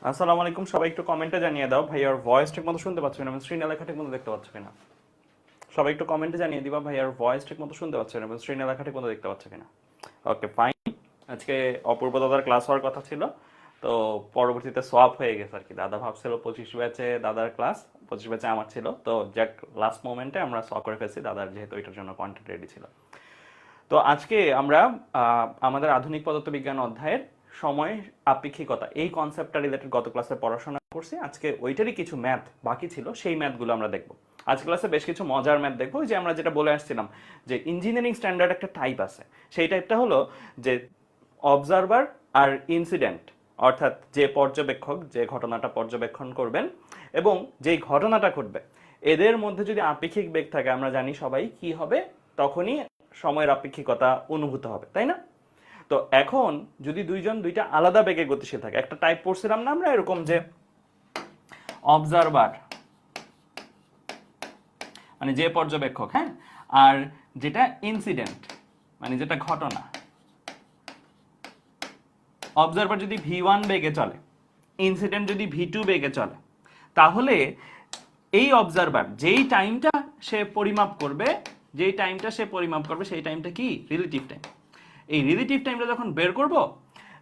আসসালামু আলাইকুম, সবাই একটু কমেন্টে জানিয়ে দাও ভাই, আর ভয়েস ঠিক মতো শুনতে পাচ্ছ কিনা, এবং স্ক্রিনে লেখা ঠিক মতো দেখতে পাচ্ছ কিনা। সবাই একটু কমেন্টে জানিয়ে দিবা ভাই, আর ভয়েস ঠিক মতো শুনতে পাচ্ছ কিনা, এবং স্ক্রিনে লেখা ঠিক মতো দেখতে পাচ্ছ কিনা। Okay fine. আজকে অপূর্ব দাদার ক্লাস হওয়ার কথা ছিল, তো পরবর্তীতে সোয়াপ হয়ে গেছে আর কি। দাদা ভাবছিল 25 ব্যাচে দাদার ক্লাস, 25 ব্যাচে আমার ছিল, তো যাক লাস্ট মোমেন্টে আমরা সোয়াপ করে ফেলছি, দাদার যেহেতু এটার জন্য কন্টেন্ট রেডি ছিল। তো আজকে আমরা আমাদের আধুনিক পদার্থবিজ্ঞান অধ্যায়ের সময় আপেক্ষিকতা এই কনসেপ্টটা রিলেটেড গত ক্লাসে পড়াশোনা করছি। আজকে ওইটারই কিছু ম্যাথ বাকি ছিল, সেই ম্যাথগুলো আমরা দেখব। আজ ক্লাসে বেশ কিছু মজার ম্যাথ দেখবো, যে আমরা যেটা বলে আসছিলাম যে ইঞ্জিনিয়ারিং স্ট্যান্ডার্ড একটা টাইপ আছে, সেই টাইপটা হলো যে অবজারভার আর ইনসিডেন্ট, অর্থাৎ যে পর্যবেক্ষক যে ঘটনাটা পর্যবেক্ষণ করবেন এবং যেই ঘটনাটা ঘটবে, এদের মধ্যে যদি আপেক্ষিক বেগ থাকে, আমরা জানি সবাই কি হবে, তখনই সময়ের আপেক্ষিকতা অনুভূত হবে, তাই না? তো এখন যদি দুইজন দুইটা আলাদা বেগে গতিশীল থাকে, একটা টাইপ পড়ছিলাম না আমরা এরকম, যে অবজারভার মানে যে পর্যবেক্ষক, হ্যাঁ, আর যেটা ইনসিডেন্ট মানে যেটা ঘটনা। অবজারভার যদি V1 বেগে চলে, ইনসিডেন্ট যদি V2 বেগে চলে, তাহলে এই অবজারভার যেই টাইমটা সে পরিমাপ করবে সেই টাইমটা কি? Relative time. এই রিলেটিভ টাইমটা যখন বের করব,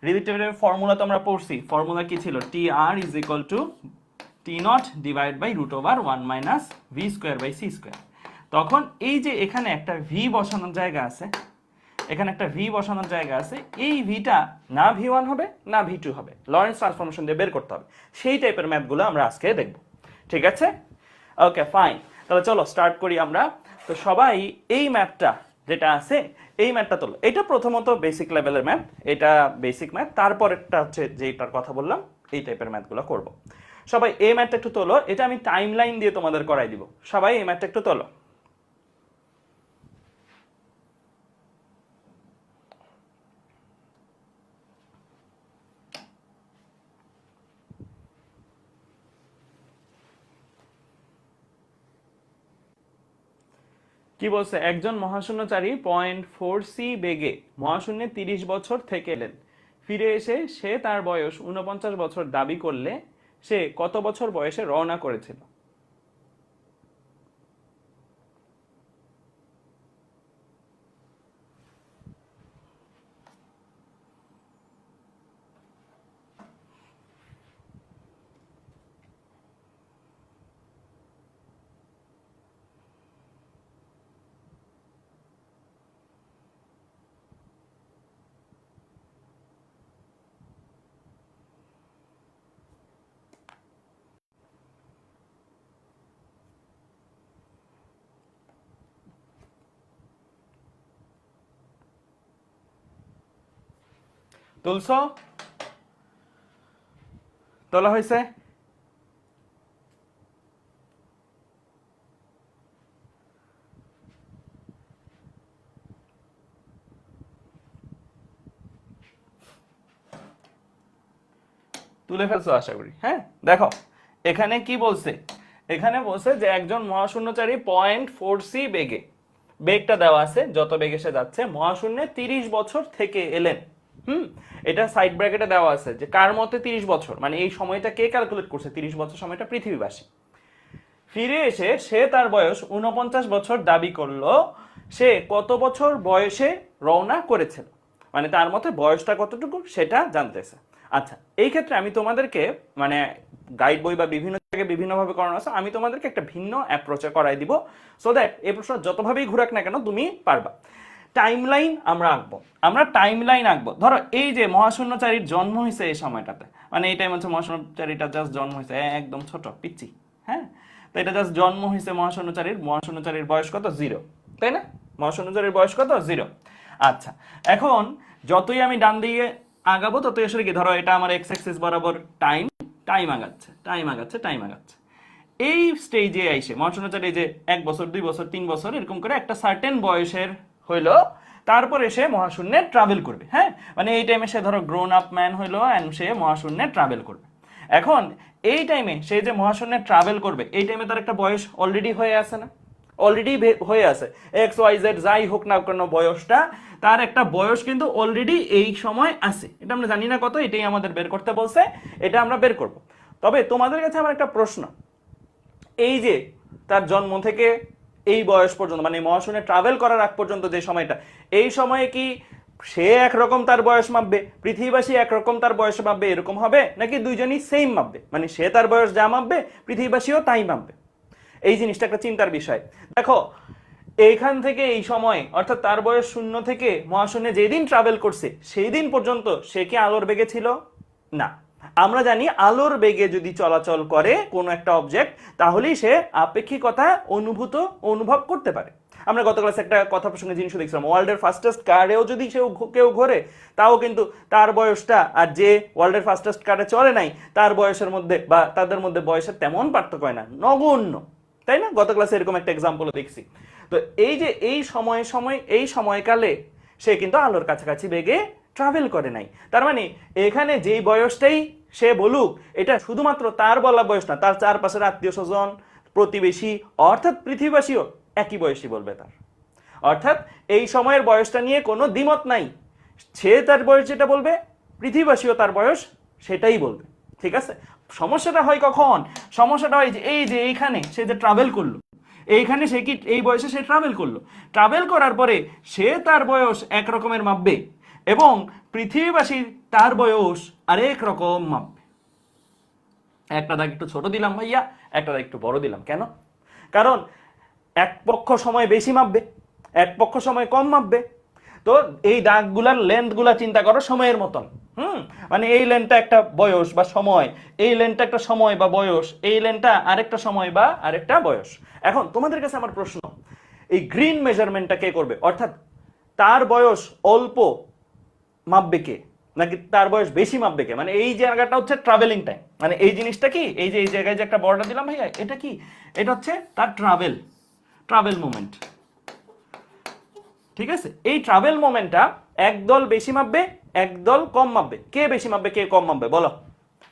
রিলেটিভ টাইমের ফর্মুলা তো আমরা পড়ছি। ফর্মুলা কি ছিল? TR is equal to T0 divide by √1 minus V square by C square. তখন এই যে এখানে একটা V বসানোর জায়গা আছে, এই ভিটা না V1 হবে না V2 হবে, লরেন্স ট্রান্সফরমেশন দিয়ে বের করতে হবে। সেই টাইপের ম্যাথগুলো আমরা আজকে দেখব, ঠিক আছে? ওকে ফাইন, তাহলে চলো স্টার্ট করি আমরা। তো সবাই এই ম্যাথটা যেটা আছে, এই ম্যাথটা তোলো। এটা প্রথমত বেসিক লেভেলের ম্যাথ, এটা বেসিক ম্যাথ। তারপরেরটা হচ্ছে যেটার কথা বললাম, এই টাইপের ম্যাথগুলো করব। সবাই এই ম্যাথটা একটু তোলো, এটা আমি টাইম লাইন দিয়ে তোমাদের করাই দিব। সবাই এই ম্যাথটা একটু তোলো। কি বলছে? একজন মহাশূন্যচারী 0.4c বেগে মহাশূন্যে 30 বছর থেকে এলেন। ফিরে এসে সে তার বয়স 49 বছর দাবি করলে সে কত বছর বয়সে রওনা করেছিল? তুলছো? তোলা হয়েছে? তুলে ফেলছো আশা করি। হ্যাঁ, দেখো এখানে কি বলছে। এখানে বলছে যে একজন মহাশূন্যচারী 0.4c বেগে, বেগটা দেওয়া আছে, যত বেগে সে যাচ্ছে, মহাশূন্যে 30 বছর থেকে এলেন। এটা সাইড ব্র্যাকেটে দেওয়া আছে যে কার মতে 30 বছর, মানে এই সময়টা কে ক্যালকুলেট করছে? 30 বছর সময়টা পৃথিবীবাসী। ফিরে এসে সে তার বয়স 49 বছর দাবি করলো, সে কত বছর বয়সে রওনা করেছিল, মানে তার মতে বয়সটা কতটুকু সেটা জানতেছে। আচ্ছা, এই ক্ষেত্রে আমি তোমাদেরকে, মানে গাইড বই বা বিভিন্ন জায়গায় বিভিন্নভাবে করানো আছে, আমি তোমাদেরকে একটা ভিন্ন অ্যাপ্রোচে করাই দিব, সো দ্যাট এই প্রশ্ন যতভাবেই ঘুরাক না কেন তুমি পারবা। টাইমলাইন আমরা টাইমলাইন আঁকবো। ধরো এই যে মহাশূন্যচারীর জন্ম হয়েছে এই সময়টাতে, মানে এই টাইম হচ্ছে মহাশূন্যচারীটা জাস্ট জন্ম হয়েছে, একদম ছোট পিচ্চি, হ্যাঁ। তো এটা জাস্ট জন্ম হয়েছে মহাশূন্যচারীর বয়স কত? 0, তাই না? মহাশূন্যচারীর বয়স কত? 0। আচ্ছা, এখন যতই আমি ডান দিকে আগাবো ততই আসলে কি, ধরো এটা আমার এক্স অ্যাক্সিস বরাবর টাইম আগাচ্ছে। এই স্টেজে আইসে মহাশূন্যচারী যে 1 বছর 2 বছর 3 বছর এরকম করে একটা সার্টেন বয়সের হইলো, তারপরে সে মহাশূন্যে ট্রাভেল করবে। হ্যাঁ, মানে এই টাইমে সে ধরো গ্রোন আপ ম্যান হইলো এন্ড সে মহাশূন্যে ট্রাভেল করবে। এখন এই টাইমে সে যে মহাশূন্যে ট্রাভেল করবে, এই টাইমে তার একটা বয়স অলরেডি হয়ে আছে না? অলরেডি হয়ে আছে, এক্স ওয়াই জেড যাই হোক না কেন বয়সটা, তার একটা বয়স কিন্তু অলরেডি এই সময় আছে। এটা আমরা জানি না কত, এটাই আমাদের বের করতে বলছে, এটা আমরা বের করব। তবে তোমাদের কাছে আমার একটা প্রশ্ন, এই যে তার জন্ম থেকে এই বয়স পর্যন্ত, মানে মহাশূন্যে ট্রাভেল করার আগ পর্যন্ত যে সময়টা, এই সময়ে কি সে একরকম তার বয়স মাপবে, পৃথিবীবাসী একরকম তার বয়স মাপবে, এরকম হবে, নাকি দুইজনই সেম মাপবে, মানে সে তার বয়স যা মাপবে পৃথিবীবাসীও তাই মাপবে? এই জিনিসটা একটা চিন্তার বিষয়। দেখো এইখান থেকে এই সময়, অর্থাৎ তার বয়স 0 থেকে মহাশূন্যে যেদিন ট্রাভেল করছে সেই দিন পর্যন্ত সে কি আলোর বেগে ছিল? না। আমরা জানি আলোর বেগে যদি চলাচল করে কোনো একটা অবজেক্ট, তাহলেই সে আপেক্ষিকতা অনুভব করতে পারে। আমরা গত ক্লাসে একটা কথা প্রসঙ্গে জিনিস দেখছিলাম, ওয়ার্ল্ডের ফাস্টেস্ট কারেও যদি কেউ ঘোরে, তাও কিন্তু তার বয়সটা আর যে ওয়ার্ল্ডের ফাস্টেস্ট কারে চলে নাই তার বয়সের মধ্যে বা তাদের মধ্যে বয়সের তেমন পার্থক্য হয় না, নগণ্য, তাই না? গত ক্লাসে এরকম একটা এক্সাম্পল দেখছি। তো এই যে এই সময়কালে সে কিন্তু আলোর কাছাকাছি বেগে ট্রাভেল করে নাই। তার মানে এখানে যেই বয়সটাই সে বলুক, এটা শুধুমাত্র তার বলা বয়স না, তার চারপাশের আত্মীয় স্বজন, প্রতিবেশী, অর্থাৎ পৃথিবীবাসীও একই বয়সী বলবে তার। অর্থাৎ এই সময়ের বয়সটা নিয়ে কোনো দ্বিমত নাই, সে তার বয়স যেটা বলবে পৃথিবীবাসীও তার বয়স সেটাই বলবে। ঠিক আছে? সমস্যাটা হয় কখন? সমস্যাটা হয় যে এই যে এইখানে সে যে ট্রাভেল করলো, এইখানে সে কি এই বয়সে সে ট্রাভেল করলো, ট্রাভেল করার পরে সে তার বয়স এক রকমের মাপবে এবং পৃথিবীবাসী তার বয়স আরেক রকম মাপবে। একটা দাগ একটু ছোট দিলাম ভাইয়া, একটা দাগ একটু বড় দিলাম, কেন? কারণ এক পক্ষ সময় বেশি মাপবে, এক পক্ষ সময় কম মাপবে। তো এই দাগগুলার লেন্থগুলা চিন্তা করো সময়ের মতন। মানে এই লেনটা একটা বয়স বা সময়, এই লেনটা একটা সময় বা বয়স, এই লেনটা আরেকটা সময় বা আরেকটা বয়স। এখন তোমাদের কাছে আমার প্রশ্ন, এই গ্রিন মেজারমেন্টটা কে করবে? অর্থাৎ তার বয়স অল্প মাপবে কে, নাকি তার বয়স বেশি মাপবে কে? মানে এই জায়গাটা হচ্ছে ট্রাভেলিং টাইম, মানে এই জিনিসটা কি, এই যে এই জায়গায় যে একটা বর্ডার দিলাম ভাইয়া, এটা কি? এটা হচ্ছে তার ট্রাভেল মোমেন্ট। ঠিক আছে? এই ট্রাভেল মোমেন্টটা একদল বেশি মাপবে, একদল কম মাপবে। কে বেশি মাপবে, কে কম মাপবে বলো?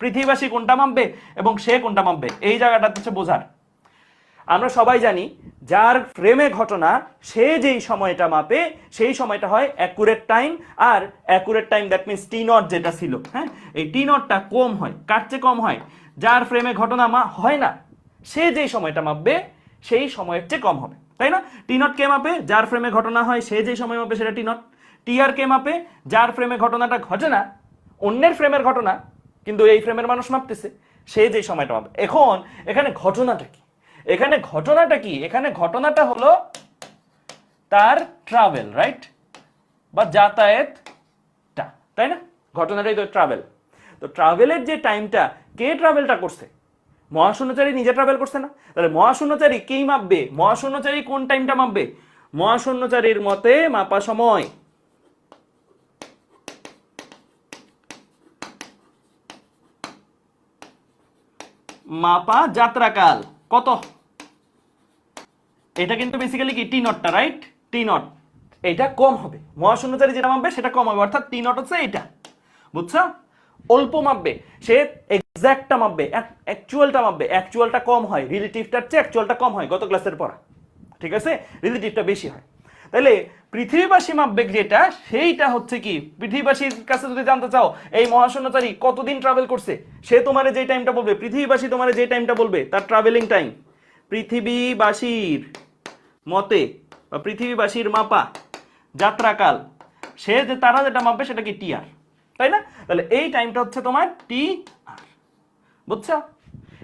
পৃথিবীবাসী কোনটা মাপবে এবং সে কোনটা মাপবে, এই জায়গাটা হচ্ছে বোঝার। আমরা সবাই জানি যার ফ্রেমে ঘটনা সে যেই সময়টা মাপে সেই সময়টা হয় অ্যাকুরেট টাইম, আর accurate time that means T naught যেটা ছিল, হ্যাঁ, এই টি নটটা কম হয়, কার চেয়ে কম হয়? যার ফ্রেমে ঘটনা হয় না সে যেই সময়টা মাপবে সেই সময়ের চেয়ে কম হবে, তাই না? টি নট কে মাপে? যার ফ্রেমে ঘটনা হয় সে যেই সময় মাপে সেটা টি নট। টি আর কে মাপে? যার ফ্রেমে ঘটনাটা ঘটে না, অন্যের ফ্রেমের ঘটনা, কিন্তু এই ফ্রেমের মানুষ মাপতেছে, সে যেই সময়টা মাপে। এখন এখানে ঘটনাটা কি? এখানে ঘটনাটা হলো তার ট্রাভেল, রাইট, বা যাতায়াতটা, তাই না? ঘটনাটাই তো ট্রাভেল। তো ট্রাভেলের যে টাইমটা, কে ট্রাভেলটা করছে? মহাশূন্যচারী নিজে ট্রাভেল করছে না? তাহলে মহাশূন্যচারী কেই মাপবে? মহাশূন্যচারী কোন টাইমটা মাপবে? মহাশূন্যচারীর মতে মাপা সময় মাপা যাত্রাকাল কত? এটা কিন্তু বেসিক্যালি কি টি নটটা, রাইট? টি নট, এটা কম হবে। মহাশূন্যচারী যেটা মাপবে সেটা কম হবে, অর্থাৎ টি নট হচ্ছে এটা, বুঝছো? অল্প মাপবে, সে এক্সাক্টটা মাপবে, অ্যাকচুয়ালটা মাপবে। অ্যাকচুয়ালটা কম হয়, রিলেটিভটার চেয়ে অ্যাকচুয়ালটা কম হয়, গত ক্লাসের পড়া, ঠিক আছে? রিলেটিভটা বেশি হয়। তাহলে পৃথিবীবাসী মাপবে যেটা, সেইটা হচ্ছে কি? পৃথিবীবাসীর কাছে যদি জানতে চাও এই মহাশূন্যচারী কতদিন ট্রাভেল করছে, সে তোমারে যে টাইমটা বলবে, পৃথিবীবাসী তোমারে যে টাইমটা বলবে তার ট্রাভেলিং টাইম, পৃথিবীবাসীর মতে বা পৃথিবীবাসীর মাপা যাত্রাকাল, সে যে তারা যেটা মাপবে সেটা কি? টি আর, তাই না? তাহলে এই টাইমটা হচ্ছে তোমার টি আর, বুঝছো?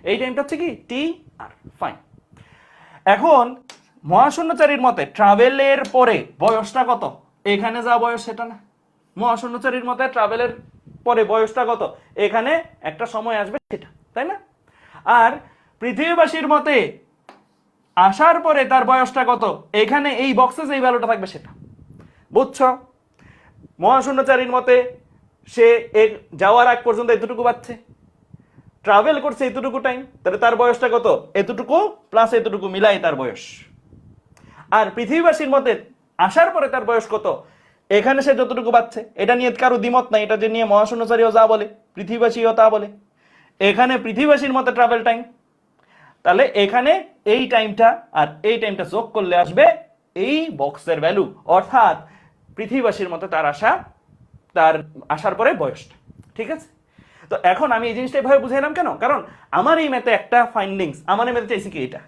এই টাইমটা হচ্ছে কি? টি আর। ফাইন। এখন মহাশূন্যচারীর মতে ট্রাভেলের পরে বয়সটা কত? এখানে যা বয়স সেটা না, মহাশূন্যচারীর মতে ট্রাভেলের পরে বয়সটা কত? এখানে একটা সময় আসবে সেটা, তাই না? আর পৃথিবীবাসীর মতে আসার পরে তার বয়সটা কত? এখানে এই বক্সে যেই ভ্যালুটা থাকবে সেটা, বুঝছো? মহাশূন্যচারীর মতে সে যাওয়ার আগ পর্যন্ত এতটুকু পাচ্ছে, ট্রাভেল করছে এতটুকু টাইম, তাহলে তার বয়সটা কত? এতটুকু প্লাস এতটুকু মিলাই তার বয়স। আর পৃথিবীবাসীর মতে আসার পরে তার বয়স কত? এখানে সে যতটুকু পাচ্ছে, এটা নিয়ে কারো দ্বিমত নাই, এটা যে নিয়ে মহাশূন্যচারীও যা বলে পৃথিবীবাসীও তা বলে। এখানে পৃথিবীবাসীর মতে ট্রাভেল টাইম, তাহলে এখানে এই টাইমটা আর এই টাইমটা যোগ করলে আসবে এই বক্সের ভ্যালু, অর্থাৎ পৃথিবীবাসীর মতো তার আসার পরে বয়সটা। ঠিক আছে, তো এখন আমি এই জিনিসটা এভাবে বুঝাইলাম কেন, কারণ আমার এই ম্যাথে একটা ফাইন্ডিংস, আমার এই ম্যাথে চাইছি কি এটা,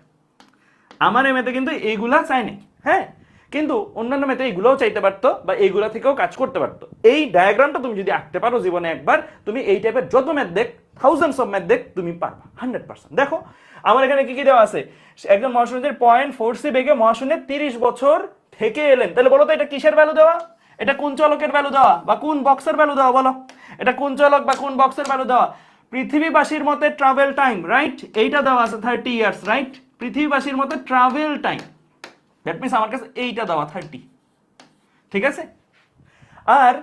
আমার এই ম্যাথে কিন্তু এইগুলা চাইনি, হ্যাঁ, কিন্তু অন্যান্য ম্যাথে এইগুলোও চাইতে পারতো বা এইগুলা থেকেও কাজ করতে পারতো। এই ডায়াগ্রামটা তুমি যদি আঁকতে পারো জীবনে একবার, তুমি এই টাইপের যত ম্যাথ দেখ, থাউজেন্ডস অফ ম্যাথ দেখ, তুমি পারবা 100%। দেখো আমার এখানে কি কি দেওয়া আছে, একজন মহাশূন্যের 0.4c বেগে মহাশূন্যে 30 বছর থেকে এলেন, তাহলে বলো তো এটা কিসের ভ্যালু দেওয়া, এটা কোন চলকের ভ্যালু দেওয়া বা কোন বক্সের ভ্যালু দেওয়া, বলো এটা কোন চলক বা কোন বক্সের ভ্যালু দেওয়া, পৃথিবীবাসীর মতে ট্রাভেল টাইম, রাইট, এইটা দেওয়া আছে 30 ইয়ার্স, রাইট, পৃথিবীবাসীর মতে ট্রাভেল টাইম, দ্যাট মিনস আমার কাছে এইটা দেওয়া 30। ঠিক আছে, আর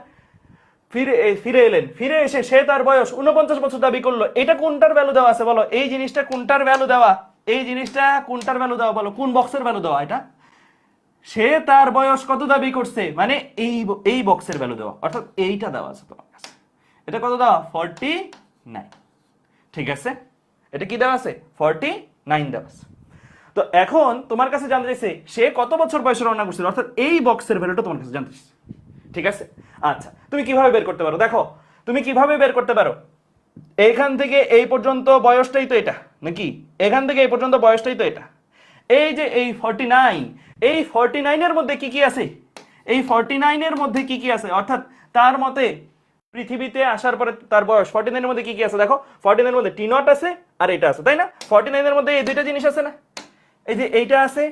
ফিরে এলেন, ফিরে এসে সে তার বয়স 49 বছর দাবি করলো, এটা কোনটার ভ্যালু দেওয়া আছে বলো, এই জিনিসটা কোনটার ভ্যালু দেওয়া, এই জিনিসটা কোনটার ভ্যালু দেওয়া বলো, কোন বক্সের ভ্যালু দেওয়া, এটা সে তার বয়স কত দাবি করছে, মানে এই বক্সের ভ্যালু দেওয়া, অর্থাৎ এইটা দেওয়া আছে তোমার কাছে, এটা কত দেওয়া 49। ঠিক আছে, এটা কি দেওয়া আছে 49 দেওয়া আছে। তো এখন তোমার কাছে জানতে চাইছে সে কত বছর বয়সে রওনা করছিল, অর্থাৎ এই বক্সের ভ্যালুটা তোমার কাছে জানতে চাইছে। ঠিক আছে, আচ্ছা তুমি কিভাবে বের করতে পারো, দেখো তুমি কিভাবে বের করতে পারো, এইখান থেকে এই পর্যন্ত বয়সটাই তো এটা, নাকি এখান থেকে এই পর্যন্ত বয়সটাই তো এটা, এই যে এই 49, এই 49 এর মধ্যে কি কি আছে, এই 49 এর মধ্যে কি কি আছে, অর্থাৎ তার মতে পৃথিবীতে আসার পরে তার বয়স 49 এর মধ্যে কি কি আছে, দেখো 49 এর মধ্যে টি নট আছে আর এটা আছে, তাই না, 49 এর মধ্যে এই দুইটা জিনিস আছে না, এই যে এইটা আছে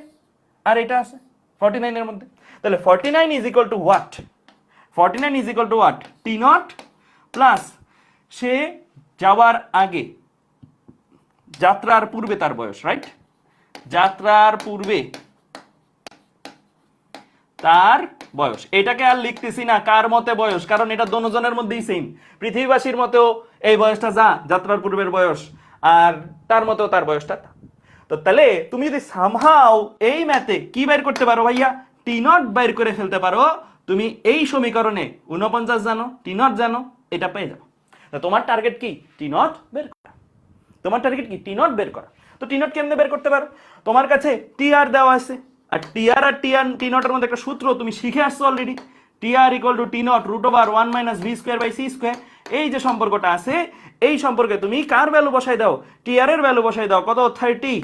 আর এটা আছে 49 এর মধ্যে, তাহলে 49 is equal to what, 49 is equal to what, T naught plus সে যাওয়ার আগে যাত্রার পূর্বে তার বয়স, রাইট, যাত্রার পূর্বে তার বয়স, এটাকে আর লিখতেছি না কার মতে বয়স, কারণ এটা দোনোজনের মধ্যেই সেম, পৃথিবীবাসীর মতেও এই বয়সটা যাত্রার পূর্বের বয়স, আর তার মতেও তার বয়সটা। তো তাহলে তুমি যদি সামহাও এই ম্যাথে কি বের করতে পারো ভাইয়া, টি নট বের করে ফেলতে পারো, তুমি এই সমীকরণে 49 জানো, টি নট জানো, এটা পেয়ে যাও। তো তোমার টার্গেট কি টি নট বের করা, তোমার টার্গেট কি টি নট বের করা। তো টি নট কেমনে বের করতে পারো, তোমার কাছে টি আর দেওয়া আছে, আর টি নটের মধ্যে একটা সূত্র তুমি শিখে আসছো already, T R equal to T naught root over 1 minus V square by C square, এই যে সম্পর্কটা আছে এই সম্পর্কে তুমি কার ভ্যালু বসাই দাও, টি আর এর ভ্যালু বসাই দাও, কত 30,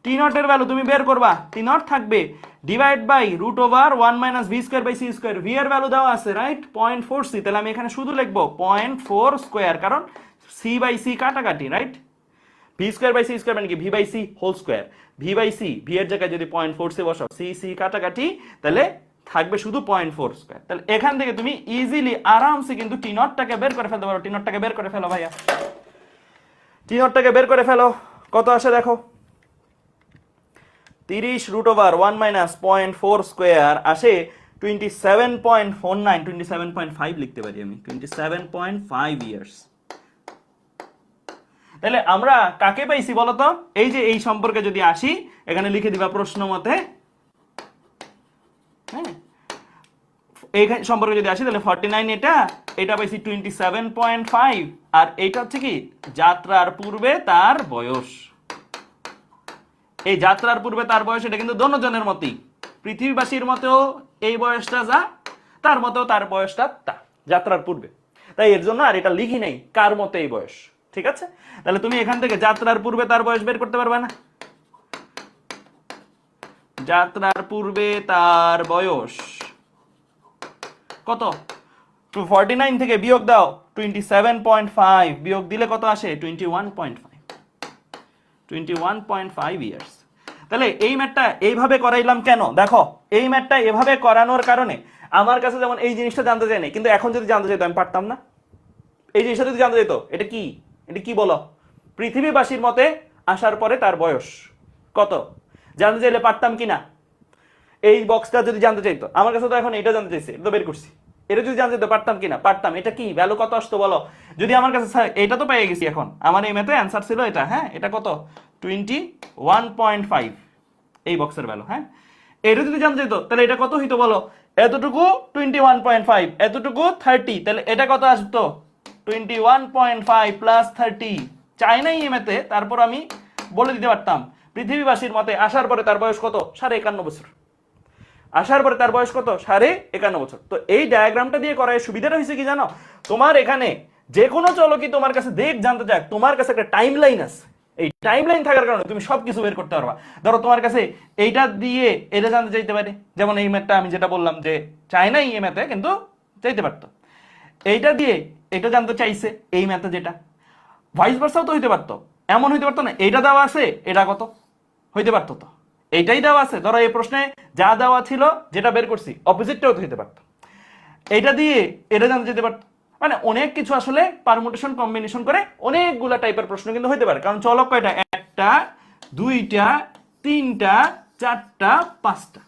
টি নটের ভ্যালু তুমি বের করবা, টি নট থাকবে divide by root over 1 minus V square by C square, V এর ভ্যালু দেওয়া আছে, রাইট 0.4c, তাহলে আমি এখানে শুধু লিখবো 0.4 স্কোয়ার, কারণ সি বাই সি কাটাকাটি, right, V square by C square মানে কি V by C whole square, V by C, V এর জায়গায় যদি 0.4c বসাও, সি সি কাটাকাটি, তাহলে থাকবে শুধু 0.4 স্কোয়ার। তাহলে এখান থেকে তুমি ইজিলি আরামসে কিন্তু টি নটটাকে বের করে ফেলতে পারো, টি নটটাকে বের করে ফেলো ভাইয়া, টি নটটাকে বের করে ফেলো, কত আসে দেখো, 30 রুট ওভার 1 মাইনাস 0.4 স্কোয়ার আসে 27.49, 27.5 লিখতে পারি আমি, 27.5 ইয়ার্স। তাহলে আমরা কাকে পাইছি বলতো, এই যে এই সম্পর্কে যদি আসি, এখানে লিখে দিবা প্রশ্ন মতে, হ্যাঁ এই সম্পর্কে যদি আসি তাহলে 49 এটা পাইছি 27.5, আর এইটা হচ্ছে কি যাত্রার পূর্বে তার বয়স, এই যাত্রার পূর্বে তার বয়স, এটা কিন্তু দোনোজনের মতেই, পৃথিবীবাসীর মতেও এই বয়সটা তার মতেও তার বয়সটা যাত্রার পূর্বে, তাই এর জন্য আর এটা লিখি নাই কার মতে এই বয়স। ঠিক আছে, তাহলে তুমি এখান থেকে যাত্রার পূর্বে তার বয়স বের করতে পারবে না, যাত্রার পূর্বে তার বয়স কত, 49 থেকে বিয়োগ দাও 27.5, বিয়োগ দিলে কত আসে 21.5 ইয়ার্স। তাহলে এই ম্যাথটা এইভাবে করাইলাম কেন, দেখো এই ম্যাথটা এভাবে করানোর কারণে আমার কাছে যেমন এই জিনিসটা জানতে চাই না, কিন্তু এখন যদি জানতে চাইতো আমি পারতাম না, এই জিনিসটা যদি জানতে চাইতো এটা কি বলো, পৃথিবীবাসীর মতে আসার পরে তার বয়স কত, জানতে চাইলে পারতাম কিনা, এই বক্সটা যদি জানতে চাইতো, আমার কাছে তো এখন এটা জানতে চাইছে, এটা তো বের করছি, এটা যদি জানতে চাইতো পারতাম কিনা, পারতাম, এটা কি ভ্যালু কত আসতো বলো, যদি আমার কাছে এটা তো পেয়ে গেছি, এখন আমার এই ম্যাথে অ্যান্সার ছিল এটা, হ্যাঁ এটা কত 21.5 এই বক্সের ভ্যালু, হ্যাঁ এটা যদি জানতে চাইতো তাহলে এটা কত হইতো বলো, এতটুকু 21.5, এতটুকু 30, তাহলে এটা কত আসতো 21.5 প্লাস 30, চাই নাই এই ম্যাথে, তারপর আমি বলে দিতে পারতাম পৃথিবীবাসীর মতে আসার পরে তার বয়স কত 51.5 বছর। আসার পরে তার বয়স কত 51.5 বছর। তো এই ডায়াগ্রামটা দিয়ে করার সুবিধাটা হয়েছে কি জানো, তোমার এখানে যে কোনো চলকই তোমার কাছে দেখ জানতে চাক, তোমার কাছে একটা টাইম লাইন আছে। এই টাইম লাইন থাকার কারণে তুমি সবকিছু বের করতে পারবা। ধরো তোমার কাছে এইটা দিয়ে এটা জানতে চাইতে পারে, যেমন এই ম্যাথটা আমি যেটা বললাম যে চায় না এই ম্যাথে, কিন্তু চাইতে পারতো। এইটা দিয়ে এটা জানতে চাইছে এই ম্যাথে, যেটা ভাইস ভার্সাও তো হইতে পারতো। এমন হইতে পারতো না এইটা দেওয়া আছে এটা কত, হইতে পারতো তো। এইটাই দেওয়া আছে, ধরো এই প্রশ্নে যা দেওয়া ছিল যেটা বের করছি অপোজিটটাও তো হইতে পারতো। এইটা দিয়ে এটা জানতে যেতে পারতো। মানে অনেক কিছু আসলে পারমুটেশন কম্বিনেশন করে অনেকগুলা টাইপের প্রশ্ন কিন্তু হইতে পারে। কারণ চলক কয়টা, একটা, দুইটা, তিনটা, চারটা, পাঁচটা।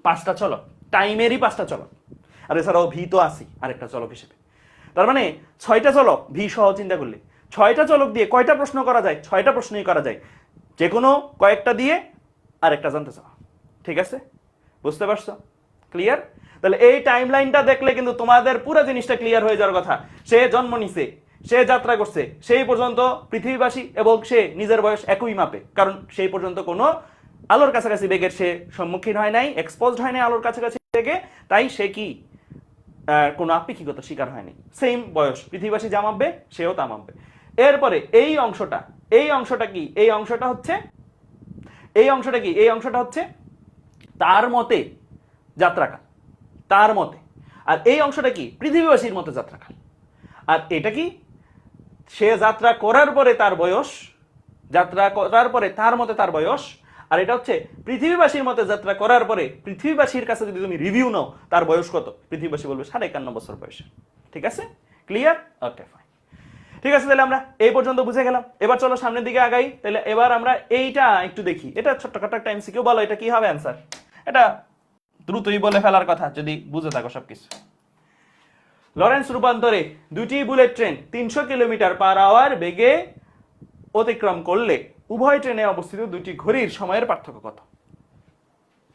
পাঁচটা চলক, টাইমেরই পাঁচটা চলক। আর এছাড়াও ভি তো আসি আরেকটা চলক হিসেবে। তার মানে 6টা চলক, ভি সহ চিন্তা করলে 6টা চলক দিয়ে কয়টা প্রশ্ন করা যায়, 6টা প্রশ্নই করা যায়, যে কোনো কয়েকটা দিয়ে আরেকটা জানতে চাও। ঠিক আছে, বুঝতে পারছো? ক্লিয়ার? তাহলে এই টাইম লাইনটা দেখলে কিন্তু তোমাদের পুরো জিনিসটা ক্লিয়ার হয়ে যাওয়ার কথা। সে জন্ম নিছে, সে যাত্রা করছে, সেই পর্যন্ত পৃথিবীবাসী এবং সে নিজের বয়স একই মাপে, কারণ সেই পর্যন্ত কোনো আলোর কাছাকাছি বেগের সে সম্মুখীন হয় নাই, এক্সপোজড হয় নাই আলোর কাছাকাছি বেগে, তাই সে কি কোনো আপেক্ষিকতা শিকার হয়নি। সেম বয়স, পৃথিবীবাসী যা মাপবে সেও তা মাপবে। এরপরে এই অংশটা, এই অংশটা কি, এই অংশটা হচ্ছে, এই অংশটা কি, এই অংশটা হচ্ছে তার মতে যাত্রাকাল, তার মতে। আর এই অংশটা কি, পৃথিবীবাসীর মতে যাত্রাকাল। আর এটা কি, সে যাত্রা করার পরে তার বয়স, যাত্রা করার পরে তার মতে তার বয়স। আর এটা হচ্ছে পৃথিবীবাসীর মতে যাত্রা করার পরে পৃথিবীবাসীর কাছে যদি তুমি রিভিউ নাও তার বয়স কত, পৃথিবীবাসী বলবে 51 বছর বয়সে। ঠিক আছে, ক্লিয়ার? Okay fine. ঠিক আছে, তাহলে আমরা এই পর্যন্ত বুঝে গেলাম। এবার চলো সামনের দিকে আগাই। তাহলে এবার আমরা এইটা একটু দেখি। এটা ছোট্টখাটো একটা এমসিকিউ, বলো এটা কি হবে অ্যান্সার। এটা দ্রুতই বলে ফেলার কথা যদি বুঝে থাকো সবকিছু। লরেন্স রূপান্তরে দুটি bullet train 300 kilometre per hour বেগে অতিক্রম করলে উভয় ট্রেনে অবস্থিত দুটি ঘড়ির সময়ের পার্থক্য কত?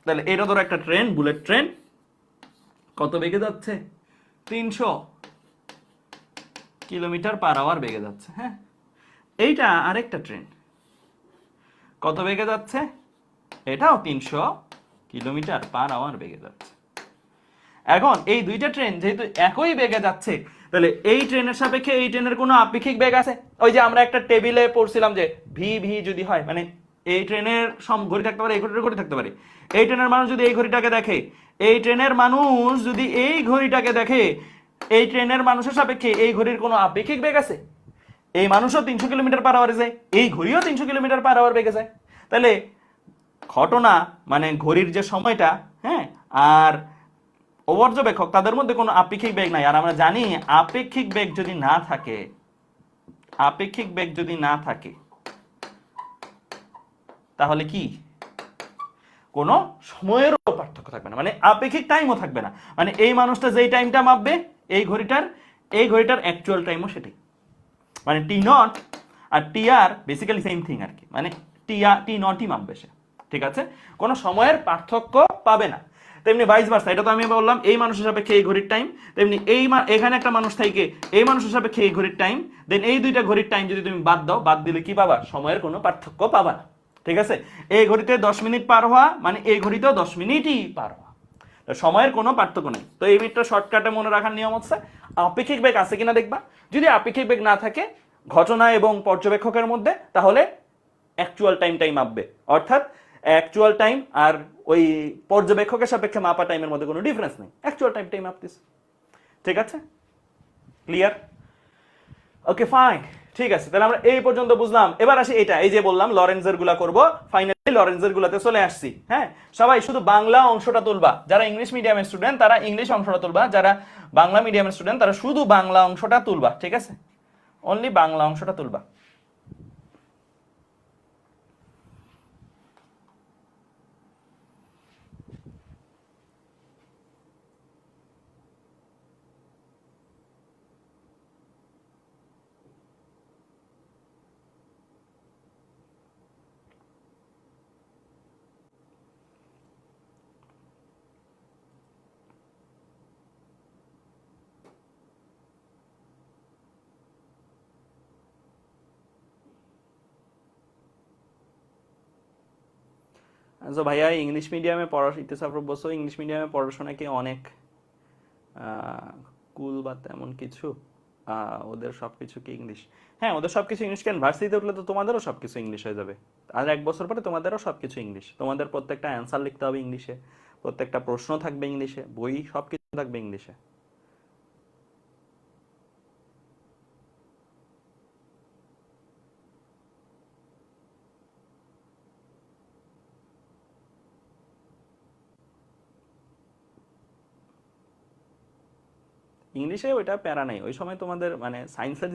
তাহলে এটা ধরো একটা ট্রেন, বুলেট ট্রেন, কত বেগে যাচ্ছে? 300 কিলোমিটার পার আওয়ার বেগে যাচ্ছে। হ্যাঁ, এইটা আরেকটা ট্রেন, কত বেগে যাচ্ছে? এটাও 300 কিলোমিটার পার আওয়ার বেগে যাচ্ছে। এখন এই দুইটা ট্রেন যেহেতু একই বেগে যাচ্ছে, তাহলে এই ট্রেনের সাপেক্ষে এই ট্রেনের কোনো আপেক্ষিক বেগ আছে? ওই যে আমরা একটা টেবিলে পড়ছিলাম যে ভি ভি যদি হয়, মানে এই ট্রেনের ঘড়ি থাকতে পারে, এই ঘড়ির ঘড়ি থাকতে পারে। এই ট্রেনের মানুষ যদি এই ঘড়িটাকে দেখে, এই ট্রেনের মানুষ যদি এই ঘড়িটাকে দেখে, এই ট্রেনের মানুষের সাপেক্ষে এই ঘড়ির কোনো আপেক্ষিক বেগ আছে? এই মানুষও 300 কিলোমিটার পার আওয়ারে যায়, এই ঘড়িও 300 কিলোমিটার পার আওয়ার বেগে যায়। তাহলে ঘটনা মানে ঘড়ির যে সময়টা, হ্যাঁ, আর পর্যবেক্ষক তাদের মধ্যে কোনো আপেক্ষিক বেগ নাই। আর আমরা জানি আপেক্ষিক বেগ যদি না থাকে, আপেক্ষিক বেগ যদি না থাকে তাহলে কি কোনো সময়েরও পার্থক্য থাকবে না, মানে আপেক্ষিক টাইমও থাকবে না। মানে এই মানুষটা যেই টাইমটা মাপবে এই ঘড়িটার অ্যাকচুয়াল টাইমও সেটাই। মানে টি নট আর T R basically same thing আর কি, মানে টি নটই মাপবে সে। ঠিক আছে, কোনো সময়ের পার্থক্য পাবে না। তেমনি ভাইস ভার্সা, এটা তো আমি বললাম এই মানুষের সাপেক্ষে এই ঘড়ির টাইম, তেমনি এখানে একটা মানুষ থেকে এই মানুষের সাপেক্ষে এই ঘড়ির টাইম, দেন এই দুইটা ঘড়ির টাইম যদি তুমি বাদ দাও, বাদ দিলে কি পাবা? সময়ের কোনো পার্থক্য পাবা না। ঠিক আছে, এই ঘড়িতে 10 মিনিট পার হওয়া মানে এই ঘড়িতেও 10 মিনিটই পার হওয়া, সময়ের কোনো পার্থক্য নেই। তো এই বিটটা শর্টকাটে মনে রাখার নিয়ম হচ্ছে আপেক্ষিক বেগ আছে কিনা দেখবা। যদি আপেক্ষিক বেগ না থাকে ঘটনা এবং পর্যবেক্ষকের মধ্যে, তাহলে অ্যাকচুয়াল টাইমটাই মাপবে। অর্থাৎ অ্যাকচুয়াল টাইম আর ওই পর্যবেক্ষকের সাপেক্ষে মাপা টাইমের মধ্যে কোনো ডিফারেন্স নেই, অ্যাকচুয়াল টাইমটাই মাপতেছে। ঠিক আছে, ক্লিয়ার? ওকে ফাইন, ঠিক আছে। তাহলে আমরা এই পর্যন্ত বুঝলাম। এবার আসি এটা, এই যে বললাম লরেন্জের গুলা করবো, ফাইনালি লরেন্জের গুলাতে চলে আসছি। হ্যাঁ, সবাই শুধু বাংলা অংশটা তুলবা। যারা ইংলিশ মিডিয়ামের স্টুডেন্ট তারা ইংলিশ অংশটা তুলবা, যারা বাংলা মিডিয়ামের স্টুডেন্ট তারা শুধু বাংলা অংশটা তুলবা। ঠিক আছে, অনলি বাংলা অংশটা তুলবা। আচ্ছা ভাইয়া, ইংলিশ মিডিয়ামে বলছো ইংলিশ মিডিয়ামে পড়াশোনা কি অনেক কুল বা তেমন কিছু? ওদের সবকিছু কি ইংলিশ? হ্যাঁ, ওদের সবকিছু ইংলিশ। কেন, ভার্সিটিতে উঠলে তো তোমাদেরও সবকিছু ইংলিশ হয়ে যাবে। আর 1 বছর পরে তোমাদেরও সবকিছু ইংলিশ। তোমাদের প্রত্যেকটা অ্যান্সার লিখতে হবে ইংলিশে, প্রত্যেকটা প্রশ্ন থাকবে ইংলিশে, বই সবকিছু থাকবে ইংলিশে। ইংলিশে ওইটা প্যারা নাই, ওই সময় তোমাদের মানে সায়েন্সের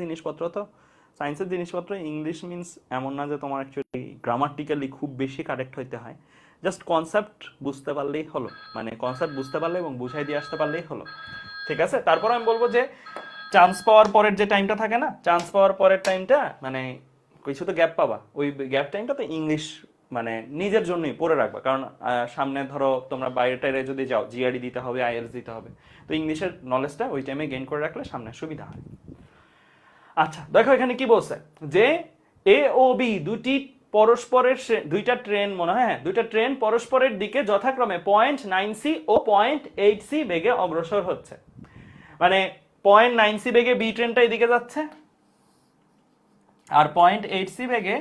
জিনিসপত্র ইংলিশ মিন্স এমন না যে তোমার অ্যাকচুয়ালি গ্রামাটিক্যালি খুব বেশি কারেক্ট হইতে হয়। জাস্ট কনসেপ্ট বুঝতে পারলেই হলো, মানে কনসেপ্ট বুঝতে পারলে এবং বুঝাই দিয়ে আসতে পারলেই হলো। ঠিক আছে, তারপর আমি বলবো যে চান্স পাওয়ার পরের যে টাইমটা থাকে না, চান্স পাওয়ার পরের টাইমটা মানে কিছু তো গ্যাপ পাবা, ওই গ্যাপ টাইমটাতে ইংলিশ মানে নিজের জন্যই পড়ে রাখবা। কারণ সামনে ধরো তোমরা বাইরে টাইরে যদি যাও, জিআরই দিতে হবে, আইএলস দিতে হবে, তো ইংলিশের নলেজটা ওই টাইমে গেইন করে রাখলে সামনে সুবিধা হয়। আচ্ছা দেখো এখানে কি বলছে যে এ ও বি দুইটা ট্রেন মনে হয়, হ্যাঁ, দুইটা ট্রেন পরস্পরের দিকে যথাক্রমে 0.9c ও 0.8c বেগে অগ্রসর হচ্ছে। মানে 0.9c বেগে বি ট্রেনটা এদিকে যাচ্ছে, আর 0.8c বেগে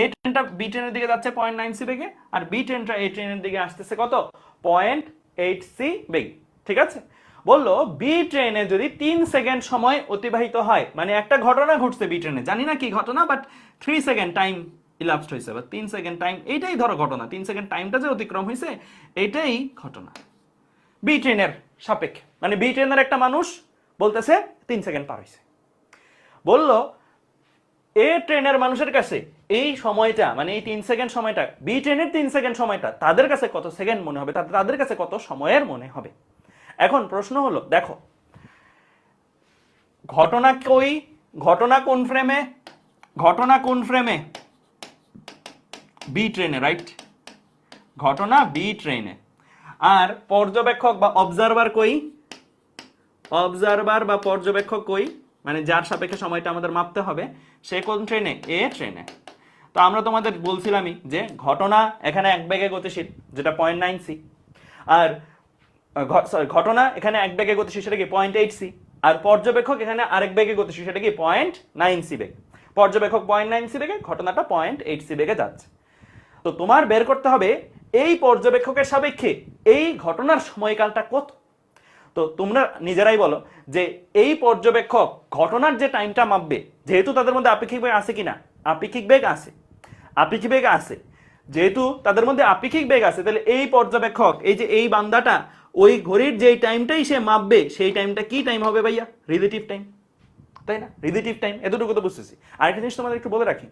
এই ট্রেনটা বি ট্রেনের দিকে যাচ্ছে 0.9c বেগে, আর বি ট্রেনটা এই ট্রেনের দিকে আসতেছে কত, 0.8c বেগে। ঠিক আছে, বললো বি ট্রেনে যদি 3 সেকেন্ড সময় অতিবাহিত হয়, মানে একটা ঘটনা ঘটছে বি ট্রেনে, জানি না কি ঘটনা, বাট 3 সেকেন্ড টাইম ইলাপসড হয়েছে, বা 3 সেকেন্ড টাইম, এইটাই ধরো ঘটনা, 3 সেকেন্ড টাইমটা যে অতিক্রম হয়েছে এইটাই ঘটনা বি ট্রেনের সাপেক্ষে। মানে বি ট্রেনের একটা মানুষ বলতেছে 3 সেকেন্ড পার হয়েছে। বললো এ ট্রেনের মানুষের কাছে এই সময়টা, মানে এই 3 সেকেন্ড সময়টা, বি ট্রেনের 3 সেকেন্ড সময়টা তাদের কাছে কত সেকেন্ড মনে হবে, তাদের কাছে কত সময়ের মনে হবে। এখন প্রশ্ন হলো, দেখো ঘটনা কোন ফ্রেমে, বি ট্রেনে, রাইট? ঘটনা বি ট্রেনে। আর পর্যবেক্ষক বা পর্যবেক্ষক কই, মানে যার সাপেক্ষে সময়টা আমাদের মাপতে হবে, সে কোন ট্রেনে, এ ট্রেনে। তো আমরা তোমাদের বলছিলামই যে ঘটনা এখানে এক বেগে গতিশীল, যেটা 0.9c, আর ঘটনা এখানে এক বেগে গতিশীল, সেটা কি 0.8c, আর পর্যবেক্ষক এখানে আরেক বেগে গতিশীল, সেটা কি 0.9c বেগ। পর্যবেক্ষক 0.9c বেগে, ঘটনাটা 0.8c বেগে যাচ্ছে। তো তোমার বের করতে হবে এই পর্যবেক্ষকের সাপেক্ষে এই ঘটনার সময়কালটা কত। তো তোমরা নিজেরাই বলো যে এই পর্যবেক্ষক ঘটনার যে টাইমটা মাপবে, যেহেতু তাদের মধ্যে আপেক্ষিক বেগ আছে কিনা, আপেক্ষিক বেগ আছে, যেহেতু তাদের মধ্যে আপেক্ষিক বেগ আছে, তাহলে এই পর্যবেক্ষক, এই যে এই বান্দাটা, ওই ঘড়ির যে টাইমটাই সে মাপবে, সেই টাইমটা কি টাইম হবে ভাইয়া, রিলেটিভ টাইম, তাই না? রিলেটিভ টাইম, এতটুকু তো বুঝতেছি। আরেকটা জিনিস তোমাদের একটু বলে রাখি,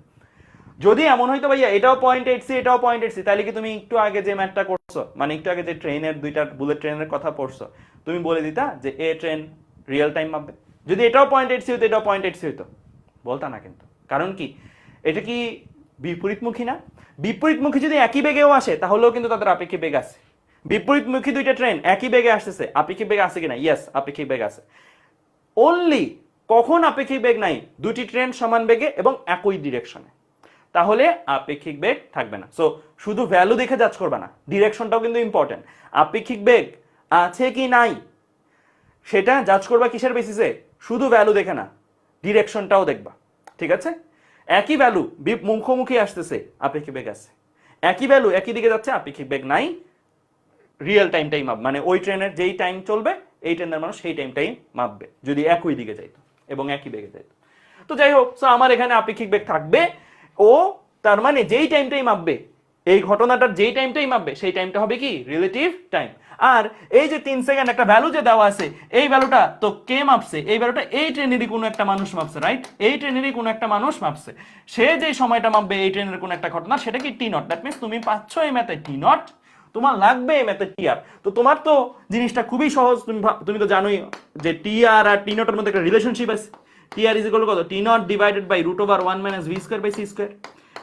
যদি এমন হয়তো ভাইয়া এটাও 0.8c এটাও 0.8c, তাহলে কি তুমি একটু আগে যে ম্যাথটা করছো, মানে একটু আগে যে ট্রেনের দুইটা বুলেট ট্রেনের কথা পড়ছো, তুমি বলে দিতা যে এ ট্রেন রিয়েল টাইম মাপবে। যদি এটাও 0.8c হইতো, এটাও 0.8c হইতো, বলতা না কিন্তু। কারণ কি, এটা কি বিপরীতমুখী না? বিপরীতমুখী যদি একই বেগেও আসে, তাহলেও কিন্তু তাদের আপেক্ষিক বেগ আছে। বিপরীতমুখী দুইটা ট্রেন একই বেগে আসতেছে, আপেক্ষিক বেগ আছে কিনা? ইয়েস, আপেক্ষিক বেগ আছে। অনলি কখন আপেক্ষিক বেগ নাই, দুটি ট্রেন সমান বেগে এবং একই ডিরেকশনে, তাহলে আপেক্ষিক বেগ থাকবে না। সো শুধু ভ্যালু দেখে জাজ করবে না, ডিরেকশনটাও কিন্তু ইম্পর্টেন্ট। আপেক্ষিক বেগ আছে কি নাই সেটা জাজ করবা কিসের বেসিসে? শুধু ভ্যালু দেখে না, ডিরেকশনটাও দেখবা। ঠিক আছে, একই ভ্যালু মুখোমুখি আসতেছে, আপেক্ষিক বেগ আছে। একই ভ্যালু একই দিকে যাচ্ছে, আপেক্ষিক বেগ নাই, রিয়েল টাইমটাই মাপ, মানে ওই ট্রেনের যেই টাইম চলবে এই ট্রেনের মানুষ সেই টাইমটাই মাপবে, যদি একই দিকে যাইতো এবং একই বেগে যাইতো। তো যাই হোক, সো আমার এখানে আপেক্ষিক বেগ থাকবে, ও তার মানে যেই টাইমটাই মাপবে, এই ঘটনাটার যেই টাইমটাই মাপবে সেই টাইমটা হবে কি, রিলেটিভ টাইম। আর এই যে 3 সেকেন্ড একটা ভ্যালু যে দেওয়া আছে, এই ভ্যালুটা তো কে মাপছে? এই ভ্যালুটা এই ট্রেনেরই কোনো একটা মানুষ মাপছে, রাইট? এই ট্রেনেরই কোনো একটা মানুষ মাপছে। সে যে সময়টা মাপবে এই ট্রেনের কোনো একটা ঘটনা, সেটা কি টি নট। দ্যাট মিনস তুমি পাচ্ছ এই ম্যাথে টি নট, তোমার লাগবে এই ম্যাথে টি আর। তো তোমার তো জিনিসটা খুবই সহজ, তুমি তো জানোই যে টি আর টি নটের মধ্যে একটা রিলেশনশিপ আছে। T R is equal to কত, T naught divided by √1 - v square by c square,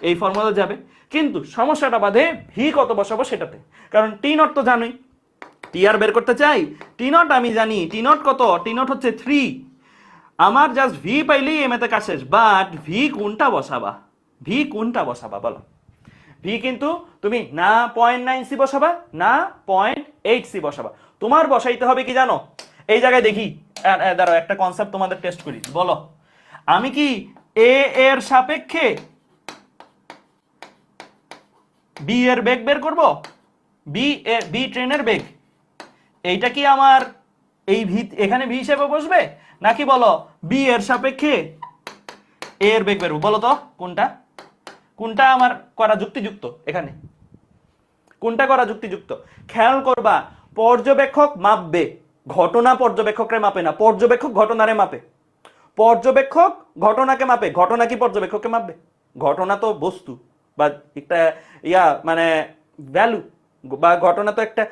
এই ফর্মুলা যাবে। কিন্তু সমস্যাটা বাদে ভি কত বসাবো সেটাতে, কারণ টি নট তো জানোই, টি আর বের করতে চাই, টি নট আমি জানি, টি নট কত, টি নট হচ্ছে 3। আমার জাস্ট ভি পাইলেই এমএতে কাজ শেষ। বাট ভি কোনটা বসাবা বলো? ভি কিন্তু তুমি না 0.9c বসাবা না 0.8c বসাবা, তোমার বসাইতে হবে কি জানো, এই জায়গায় দেখি দাঁড়াও একটা কনসেপ্ট তোমাদের টেস্ট করি, বলো আমি কি এ এর সাপেক্ষে বি এর বেগ বের করব, বি ট্রেনের বেগ, এইটা কি আমার এই ভি এখানে ভি হিসেবে বসবে, নাকি বলো বি এর সাপেক্ষে এ এর বেগ বেরবো, বলো তো কোনটা কোনটা আমার করা যুক্তিযুক্ত, এখানে কোনটা করা যুক্তিযুক্ত? খেয়াল করবা পর্যবেক্ষক মাপবে, ঘটনা পর্যবেক্ষকরে মাপে না, পর্যবেক্ষক ঘটনারে মাপে, পর্যবেক্ষক ঘটনাকে মাপে, ঘটনা কি পর্যবেক্ষককে মাপবে? ঘটনা তো বস্তু বা একটা মানে ভ্যালু, বা ঘটনা তো একটা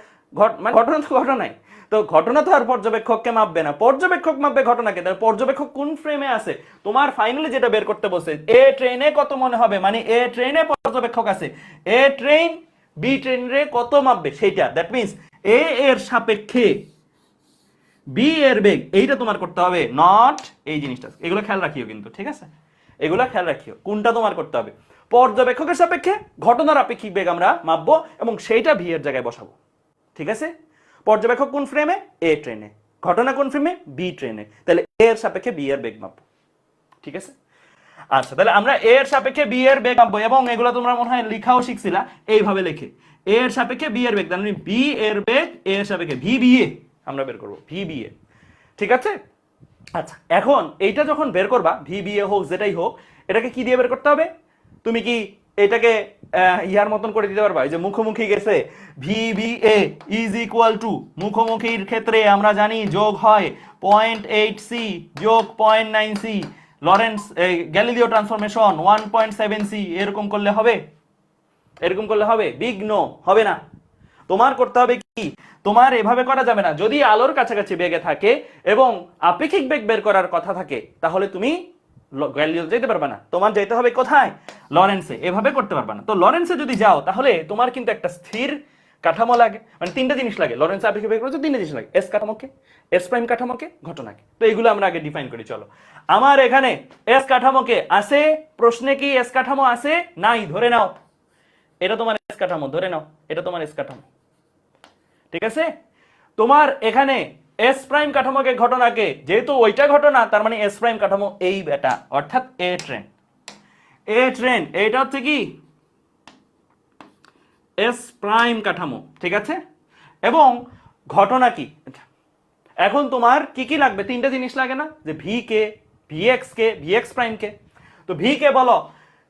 মানে ঘটনা তো ঘটনাই, তো ঘটনা তো আর পর্যবেক্ষককে মাপবে না, পর্যবেক্ষক মাপবে ঘটনাকে। তাহলে পর্যবেক্ষক কোন ফ্রেমে আছে, তোমার ফাইনালি যেটা বের করতে বসে এ ট্রেনে কত মনে হবে, মানে এ ট্রেনে পর্যবেক্ষক আছে, এ ট্রেন বি ট্রেনে কত মাপবে সেইটা, দ্যাট মিন্স এ এর সাপেক্ষে বি এর বেগ, এইটা তোমার করতে হবে, নট এই জিনিসটা। এগুলো খেয়াল রাখিও কিন্তু, ঠিক আছে, এগুলো খেয়াল রাখিও, কোনটা তোমার করতে হবে, পর্যবেক্ষকের সাপেক্ষে ঘটনার আপেক্ষিক বেগ আমরা মাপবো এবং সেইটা ভি এর জায়গায় বসাবো, ঠিক আছে। পর্যবেক্ষক কোন ফ্রেমে, এ ট্রেনে, ঘটনা কোন ফ্রেমে, বি ট্রেনে, তাহলে এ এর সাপেক্ষে বি এর বেগ মাপবো, ঠিক আছে। আচ্ছা তাহলে আমরা এ এর সাপেক্ষে বি এর বেগ মাপবো, এবং এগুলো তোমরা মনে হয় লেখাও শিখছিলা এইভাবে লেখে, এ এর সাপেক্ষে বি এর বেগ, তাহলে বি এর বেগ এ এর সাপেক্ষে ভি বি এ আমরা বের করবো, ভি বি এ, ঠিক আছে। আচ্ছা এখন এইটা যখন বের করবা, ভি বি এ হোক যেটাই হোক, এটাকে কি দিয়ে বের করতে হবে, তুমি কি এটাকে ইয়ার মতন করে দিতে পারবা, এই যে মুখোমুখি গেছে, V B A is equal to, মুখোমুখির ক্ষেত্রে আমরা জানি যোগ হয় 0.8c যোগ 0.9c, Lawrence Galileo transformation 1.7c, এরকম করলে হবে, এরকম করলে হবে, বিঘ্ন হবে না। তোমার করতে হবে কি, তোমার এভাবে করা যাবে না, যদি আলোর কাছাকাছি বেগে থাকে এবং আপেক্ষিক বেগ বের করার কথা থাকে তাহলে তুমি গ্যালিলিও যেতে পারবে না, তোমার যেতে হবে কোথায়, লরেন্সে, এভাবে করতে পারবে না। তো লরেন্সে যদি যাও তাহলে তোমার কিন্তু একটা স্থির কাঠামো লাগে, মানে তিনটা জিনিস লাগে, লরেন্স আপেক্ষিক বেগ করতে তিনটা জিনিস লাগে, এস কাঠামোকে, এস প্রাইম কাঠামোকে, ঘটনাকে। তো এইগুলো আমরা আগে ডিফাইন করি, চলো। আমার এখানে এস কাঠামোকে আছে, প্রশ্নে কি এস কাঠামো আছে, নাই, ধরে নাও এটা তোমার এস কাঠামো, ধরে নাও এটা তোমার এস কাঠামো, ঠিক আছে। তোমার এখানে এস প্রাইম কাঠামোকে, ঘটনাকে, যেহেতু ওইটা ঘটনা তার মানে এস প্রাইম কাঠামো এই বেটা, অর্থাৎ এ ট্রেন, এ ট্রেন এইটা হচ্ছে কি এস প্রাইম কাঠামো, ঠিক আছে। এবং ঘটনা কি, এখন তোমার কি কি লাগবে, তিনটা জিনিস লাগে না, যে ভি কে, ভিএক্স কে, ভিএক্স প্রাইম কে। তো ভি কে বলো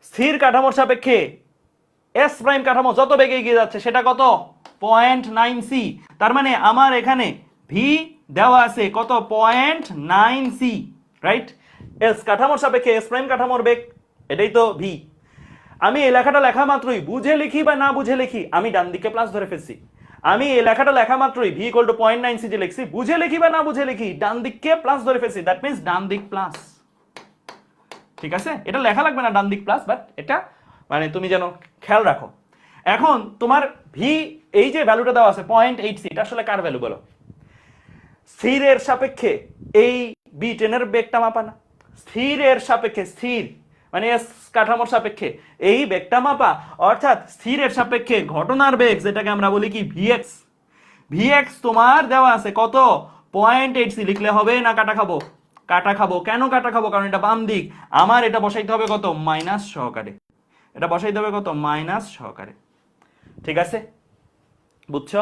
স্থির কাঠামোর সাপেক্ষে এস প্রাইম কাঠামো যত বেগে এগিয়ে যাচ্ছে সেটা কত, 0.9c, তার মানে আমার এখানে ভি দেওয়া আছে কত, 0.9c, রাইট। এস কাঠামোর সাপেক্ষে এস প্রাইম কাঠামোর বেগ, এটাই তো ভি। আমি এই লেখাটা লেখা মাত্রই বুঝে লিখি বা না বুঝে লিখি, আমি ডান দিকে প্লাস ধরে ফেলছি, আমি এই লেখাটা লেখা মাত্রই ভি ইকুয়াল টু 0.9c যে লিখছি, বুঝে লিখি বা না বুঝে লিখি ডান দিককে প্লাস ধরে ফেলছি, দ্যাট মিন্স ডান দিক প্লাস, ঠিক আছে। এটা লেখা লাগবে না ডান দিক প্লাস, বাট এটা মানে তুমি যেন খেয়াল রাখো। এখন তোমার ভি এই যে ভ্যালুটা দেওয়া আছে 0.8c, এটা আসলে কার ভ্যালু বলো, স্থিরের সাপেক্ষে এই বি টেনের বেগটা মাপা না, স্থিরের সাপেক্ষে, স্থির মানে এস কাঠামোর সাপেক্ষে এই বেগটা মাপা, অর্থাৎ স্থিরের সাপেক্ষে ঘটনার বেগ, যেটাকে আমরা বলি কি ভিএক্স, ভিএক্স তোমার দেওয়া আছে কত, 0.8c, লিখলে হবে না কাটা খাবো, কাটা খাবো, কেন কাটা খাবো, কারণ এটা বাম দিক, আমার এটা বসাইতে হবে কত, মাইনাস সহকারে, এটা বসাইতে হবে কত, মাইনাস সহকারে, ঠিক আছে, বুঝছো,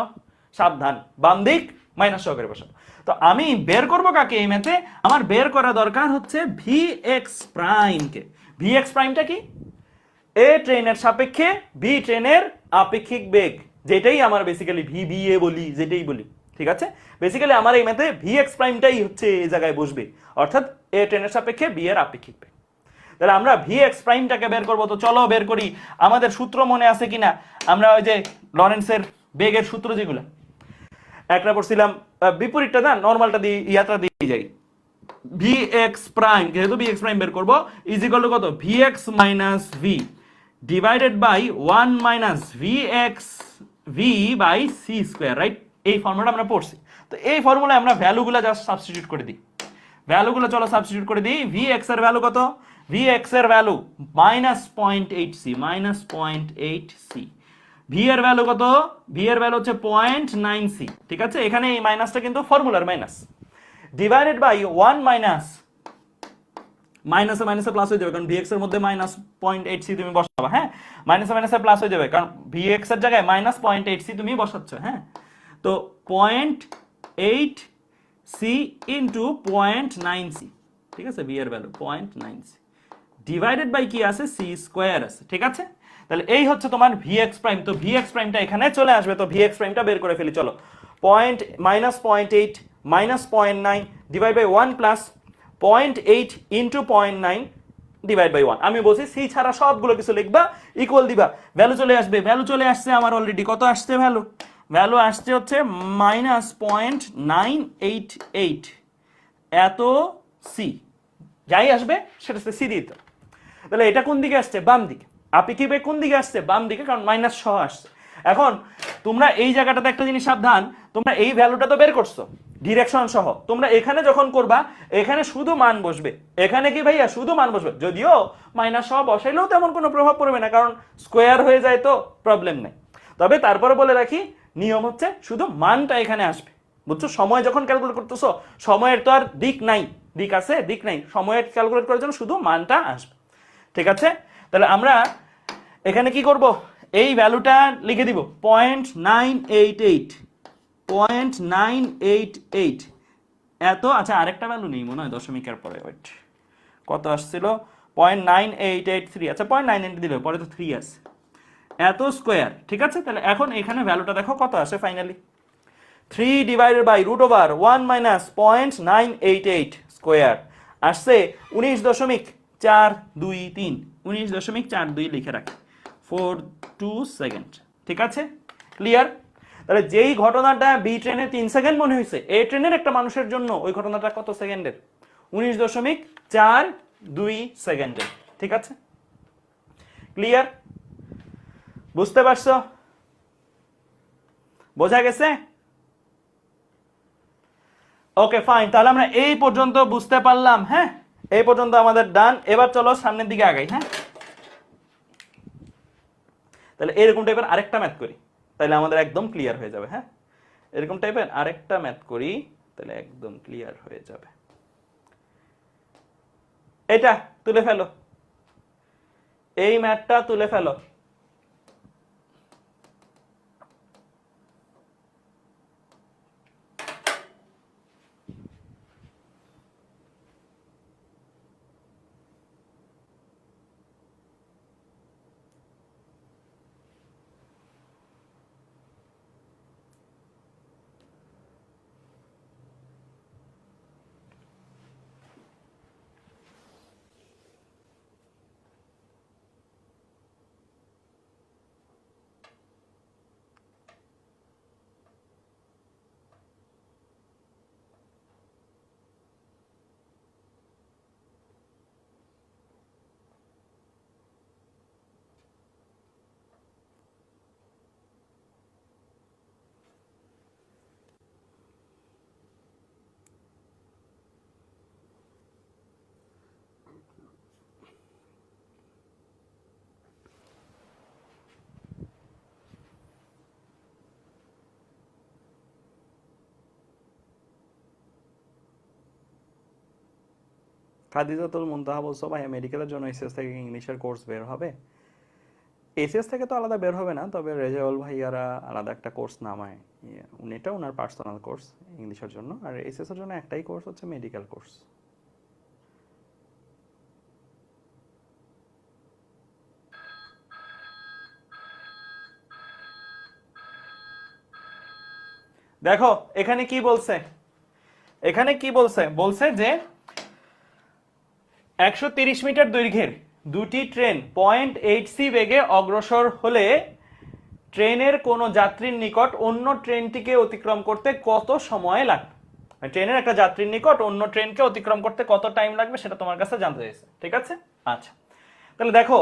সাবধান, বাম দিক মাইনাস সহকারে বসাবো। তো আমি বের করব কাকে এই ম্যাথে, আমার বের করা দরকার হচ্ছে ভি এক্স প্রাইম কে। ভি এক্স প্রাইমটা কি, এ ট্রেনের সাপেক্ষে বি ট্রেনের আপেক্ষিক বেগ, যেটাই আমার বেসিক্যালি ভি বি এ বলি, যেটাই বলি, ঠিক আছে। বেসিক্যালি আমার এই ম্যাথে ভি এক্স প্রাইমটাই হচ্ছে এই জায়গায় বসবে, অর্থাৎ এ ট্রেনের সাপেক্ষে বি এর আপেক্ষিক বেগ। তাহলে আমরা ভি এক্স প্রাইমটাকে বের করবো, তো চলো বের করি। আমাদের সূত্র মনে আছে কিনা, আমরা ওই যে লরেন্সের বেগের সূত্র যেগুলো একটা পড়ছিলাম, বিপরীতটা না, নর্মালটা দিয়ে ইয়াটা দিয়ে যাই, ভি এক্স প্রাইম, যেহেতু ভি এক্স প্রাইম বের করবো, ইজ ইকুয়াল টু কত, V X minus V divided by 1 minus V X V by C square, right. এই ফর্মুলাটা আমরা পড়ছি, তো এই ফর্মুলায় আমরা ভ্যালুগুলো জাস্ট সাবস্টিটিউট করে দিই, ভ্যালুগুলো চলো সাবস্টিটিউট করে দিই। ভি এক্স এর ভ্যালু কত, Vx এর ভ্যালু -0.8c, -0.8c। ভি এর ভ্যালু কত? ভি এর ভ্যালু হচ্ছে 0.9c, ঠিক আছে? এখানে এই মাইনাসটা কিন্তু ফর্মুলার মাইনাস, ডিভাইডেড বাই 1 মাইনাস, মাইনাসে মাইনাসে প্লাস হয়ে যাবে, কারণ ভিএক্স এর মধ্যে -0.8c তুমি বসাবা, হ্যাঁ? মাইনাসে মাইনাসে প্লাস হয়ে যাবে, কারণ ভিএক্স এর জায়গায় -0.8c তুমি বসাচ্ছ, হ্যাঁ? তো 0.8c ইন্টু 0.9c, ঠিক আছে? ভি এর ভ্যালু 0.9c ডিভাইডেড বাই কি আছে? সি স্কোয়ার আছে, ঠিক আছে? তাহলে এই হচ্ছে তোমার ভিএক্স প্রাইম। তো ভিএক্স প্রাইমটা এখানে চলে আসবে, তো ভিএক্স প্রাইমটা বের করে ফেলি, চলো। -0.8 -0.9 divide by 1 plus 0.8 into 0.9 divide by 1। আমি বলছি সি ছাড়া সবগুলো কিছু লিখবা, ইকুয়াল দিবা, ভ্যালু চলে আসবে। ভ্যালু চলে আসছে আমার অলরেডি, কত আসছে ভ্যালু? ভ্যালু আসছে হচ্ছে -0.988, এত সি, যাই আসবে সেটা সি দিতে। তাহলে এটা কোন দিকে আসছে? বাম দিকে। আপনি কি কোন দিকে আসছে? বাম দিকে, কারণ মাইনাস সহ আসছে। এখন তোমরা এই জায়গাটাতে একটা জিনিস সাবধান, তোমরা এই ভ্যালুটা তো বের করছো ডিরেকশন সহ, তোমরা এখানে যখন করবা এখানে শুধু মান বসবে, এখানে কি ভাইয়া শুধু মান বসবে, যদিও মাইনাস সহ বসাইলেও তেমন কোনো প্রভাব পড়বে না, কারণ স্কোয়ার হয়ে যায় তো প্রবলেম নেই। তবে তারপরে বলে রাখি, নিয়ম হচ্ছে শুধু মানটা এখানে আসবে, বুঝছো? সময় যখন ক্যালকুলেট করতেছো, সময়ের তো আর দিক নাই, দিক আছে দিক নাই, সময়ের ক্যালকুলেট করার জন্য শুধু মানটা আসবে, ঠিক আছে? তাহলে আমরা এখানে কি করব? এই ভ্যালুটা লিখে দিব 0.988, 0.988 এত। আচ্ছা, আরেকটা ভ্যালু নেই মনে হয় দশমিকের পরে, ওয়েট, কত আসছিল? 0.9883। আচ্ছা 0.98 দিলে পরে তো 3 আছে, এত স্কোয়ার, ঠিক আছে? তাহলে এখন এখানে ভ্যালুটা দেখো কত আসে finally, 3 divided by root over 1 minus 0.988 square আসছে 19.423, 19.42 লিখে রাখি, 42 সেকেন্ড, ঠিক আছে? ক্লিয়ার? তাহলে যেই ঘটনাটা বি ট্রেনে 3 সেকেন্ড মনে হয়েছে, এ ট্রেনের একটা মানুষের জন্য ওই ঘটনাটা কত সেকেন্ডের? 19.42 সেকেন্ডের, ঠিক আছে? ক্লিয়ার? বুঝতে পারছো? বোঝা গেছে? ওকে ফাইন, তাহলে আমরা এই পর্যন্ত বুঝতে পারলাম, হ্যাঁ? এই পর্যন্ত আমাদের ডান। এবার চলো সামনের দিকে আগাই, হ্যাঁ? তাহলে এরকম টাইপের আরেকটা ম্যাথ করি, তাহলে আমাদের একদম ক্লিয়ার হয়ে যাবে, হ্যাঁ? এরকম টাইপের আরেকটা ম্যাথ করি, তাহলে একদম ক্লিয়ার হয়ে যাবে। এটা তুলে ফেলো, এই ম্যাথটা তুলে ফেলো। খাদিজাতুল মুনতাহা বলছো, ভাই মেডিকেলের জন্য এসএস থেকে ইংলিশের কোর্স বের হবে? এসএস থেকে তো আলাদা বের হবে না, তবে রেজাউল ভাইয়ারা আলাদা একটা কোর্স নামায়, এটা ওনার পার্সোনাল কোর্স ইংলিশের জন্য, আর এসএস এর জন্য একটাই কোর্স হচ্ছে মেডিকেল কোর্স। দেখো এখানে কি বলছে, এখানে কি বলছে? বলছে যে 130 মিটার দৈর্ঘ্যের দুটি ট্রেন 0.8c বেগে অগ্রসর হলে ট্রেনের কোনো যাত্রীর নিকট অন্য ট্রেনটিকে অতিক্রম করতে কত সময় লাগবে? ট্রেনের একটা যাত্রীর নিকট অন্য ট্রেনকে অতিক্রম করতে কত টাইম লাগবে সেটা তোমার কাছে জানতে চাইছে, ঠিক আছে? আচ্ছা, তাহলে দেখো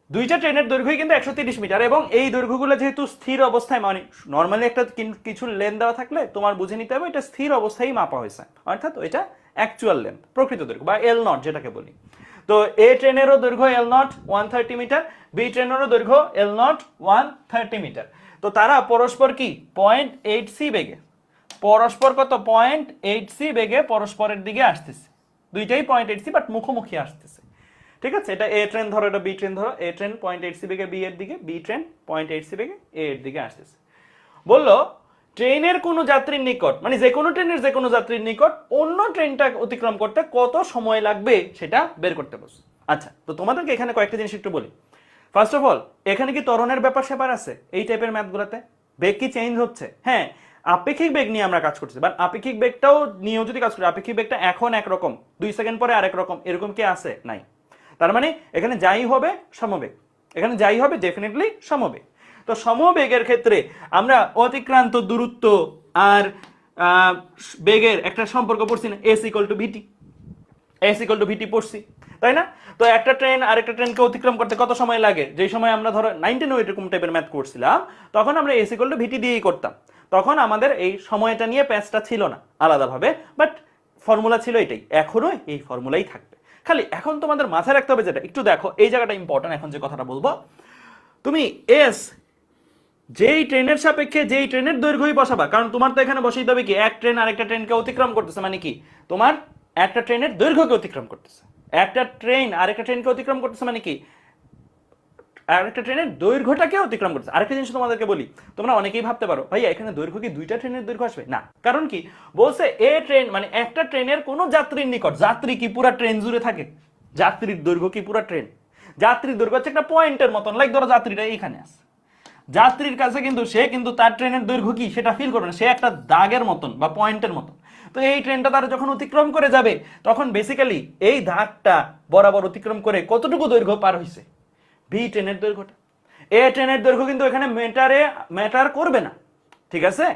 দুইটা ট্রেনের দৈর্ঘ্যই কিন্তু 130 মিটার, এবং এই দৈর্ঘ্যগুলো যেহেতু স্থির অবস্থায়, মানে নর্মালি একটা কিছু লেন দেওয়া থাকলে তোমার বুঝে নিতে হবে এটা স্থির অবস্থায় মাপা হয়েছে, অর্থাৎ এটা অ্যাকচুয়াল লেন্থ, প্রকৃত দৈর্ঘ্য বা এল নট যেটাকে বলি। তো এ ট্রেনেরও দৈর্ঘ্য এল নট 130 মিটার, বি ট্রেনেরও দৈর্ঘ্য এল নট 130 মিটার। তো তারা পরস্পর কি 0.8c বেগে, পরস্পর কত 0.8c বেগে পরস্পরের দিকে আসতেছে, দুইটাই 0.8c বাট মুখোমুখি আসতেছে। ঠিক আছে, এটা এ ট্রেন ধরো, এটা বি ট্রেন ধরো, এ ট্রেন 0.8c বেগে বি এর দিকে, বি ট্রেন 0.8c বেগে এ এর দিকে আসতেছে। বললো ট্রেনের কোনো যাত্রীর নিকট, মানে যে কোনো ট্রেনের যে কোনো যাত্রীর নিকট অন্য ট্রেনটা অতিক্রম করতে কত সময় লাগবে সেটা বের করতে বলছে। আচ্ছা, তো তোমাদেরকে এখানে কয়েকটা জিনিস একটু বলি। ফার্স্ট অফ অল, এখানে কি ত্বরণের ব্যাপার স্যাপার আছে এই টাইপের ম্যাথগুলোতে? বেগ কি চেঞ্জ হচ্ছে? হ্যাঁ, আপেক্ষিক বেগ নিয়ে আমরা কাজ করছি, বাট আপেক্ষিক বেগটাও নিয়েও যদি কাজ করি, আপেক্ষিক বেগটা এখন একরকম, 2 সেকেন্ড পরে আরেক রকম, এরকম কি আছে? নাই। তার মানে এখানে যাই হবে সমবেগ, এখানে যাই হবে ডেফিনেটলি সমবেগ। তো সমবেগের ক্ষেত্রে আমরা অতিক্রান্ত দূরত্ব আর বেগের একটা সম্পর্ক পড়ছি না, S equal to V T, S equal to V T পড়ছি, তাই না? তো একটা ট্রেন আরেকটা ট্রেনকে অতিক্রম করতে কত সময় লাগে? যেই সময় আমরা ধরো 19 এরকম টাইপের ম্যাথ করছিলাম, তখন আমরা এস ইকুয়াল টু ভিটি দিয়েই করতাম। তখন আমাদের এই সময়টা নিয়ে প্যাচটা ছিল না আলাদাভাবে, বাট ফর্মুলা ছিল এটাই, এখনো এই ফর্মুলাই থাকবে। খালি এখন তোমাদের মাথায় রাখতে হবে যেটা, একটু দেখো এই জায়গাটা ইম্পর্টেন্ট, এখন যে কথাটা বলবো, তুমি এস যেই ট্রেনের সাপেক্ষে যেই ট্রেনের দৈর্ঘ্যই বসাবা, কারণ তোমার তো এখানে বসাইতে হবে কি, এক ট্রেন আরেকটা ট্রেনকে অতিক্রম করতেছে, মানে কি তোমার একটা ট্রেনের দৈর্ঘ্যকে অতিক্রম করতেছে, একটা ট্রেন আরেকটা ট্রেনকে অতিক্রম করতেছে, মানে কি আরেকটা ট্রেনের দৈর্ঘ্যটাকে অতিক্রম করতেছে। আরেকটা জিনিস তোমাদেরকে বলি, তোমরা অনেকেই ভাবতে পারো ভাইয়া এখানে দৈর্ঘ্য কি দুইটা ট্রেনের দৈর্ঘ্য আসবে? না, কারণ কি বলছে এ ট্রেন মানে একটা ট্রেনের কোনো যাত্রীর নিকট, যাত্রী কি পুরা ট্রেন জুড়ে থাকে? যাত্রীর দৈর্ঘ্য কি পুরা ট্রেন? যাত্রীর দৈর্ঘ্য হচ্ছে একটা পয়েন্টের মতন, লাইক ধরো যাত্রীরা এইখানে আছে, যাত্রীর কাছে কিন্তু সে কিন্তু তার ট্রেনের দৈর্ঘ্য কি সেটা ফিল করবে না, সে একটা দাগের মতন বা পয়েন্টের মতন। তো এই ট্রেনটা তারা যখন অতিক্রম করে যাবে, তখন বেসিক্যালি এই দাগটা বরাবর অতিক্রম করে কতটুকু দৈর্ঘ্য পার হয়েছে? বি ট্রেনের দৈর্ঘ্যটা। এ ট্রেনের দৈর্ঘ্য কিন্তু এখানে ম্যাটার করবে না, ঠিক আছে?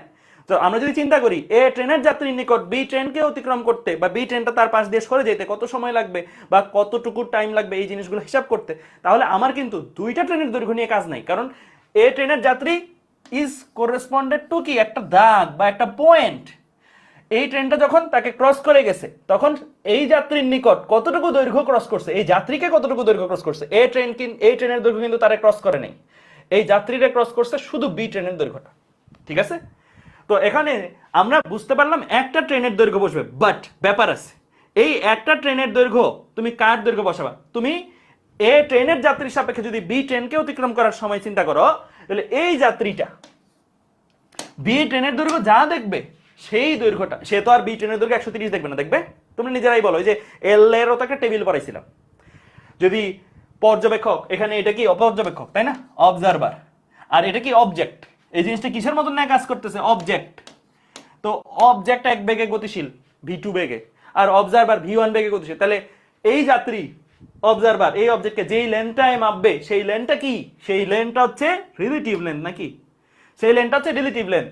তো আমরা যদি চিন্তা করি এ ট্রেনের যাত্রীর নিকট বি ট্রেনকে অতিক্রম করতে বা বি ট্রেনটা তার পাশ দিয়ে সরে যেতে কত সময় লাগবে বা কতটুকু টাইম লাগবে এই জিনিসগুলো হিসাব করতে, তাহলে আমার কিন্তু দুইটা ট্রেনের দৈর্ঘ্য নিয়ে কাজ নাই, কারণ এ ট্রেনের যাত্রী ইজ করেসপন্ডেড টু কি একটা দাগ বা একটা পয়েন্ট। এই ট্রেনটা যখন তাকে ক্রস করে গেছে, তখন এই যাত্রীর নিকট কতটুকু দৈর্ঘ্য ক্রস করছে, এই যাত্রীকে কতটুকু দৈর্ঘ্য ক্রস করছে, এই ট্রেনের দৈর্ঘ্য কিন্তু তারা ক্রস করে নাই, এই যাত্রীরা ক্রস করছে শুধু বি ট্রেনের দৈর্ঘ্যটা, ঠিক আছে? তো এখানে আমরা বুঝতে পারলাম একটা ট্রেনের দৈর্ঘ্য বসবে, বাট ব্যাপার আছে, এই একটা ট্রেনের দৈর্ঘ্য তুমি কার দৈর্ঘ্য বসাবা? তুমি এ ট্রেনের যাত্রীর সাপেক্ষে যদি বি ট্রেনকে অতিক্রম করার সময় চিন্তা করো, তাহলে এই যাত্রীটা বি ট্রেনের দৈর্ঘ্য যা দেখবে সেই দৈর্ঘ্যটা, সে তো আর বি ট্রেনের দৈর্ঘ্য 130 দেখবে না, দেখবে তুমি নিজেরাই বলো, যে এল এরও তো একটা টেবিল পড়াইছিলাম, যদি পর্যবেক্ষক, এখানে এটা কি অপর্যবেক্ষক, তাই না, অবজারভার, আর এটা কি অবজেক্ট, এই জিনিসটা কিসের মতন না কাজ করতেছে? অবজেক্ট। তো অবজেক্ট এক বেগে গতিশীল v2 বেগে, আর অবজারভার v1 বেগে গতিশীল, তাহলে এই যাত্রী অবজারভার এই অবজেক্টকে যেই লেন্থটায় মাপবে সেই লেন্থটা কি? সেই লেন্থটা হচ্ছে রিলেটিভ লেন্থ, নাকি? সেই লেন্থটা হচ্ছে রিলেটিভ লেন্থ,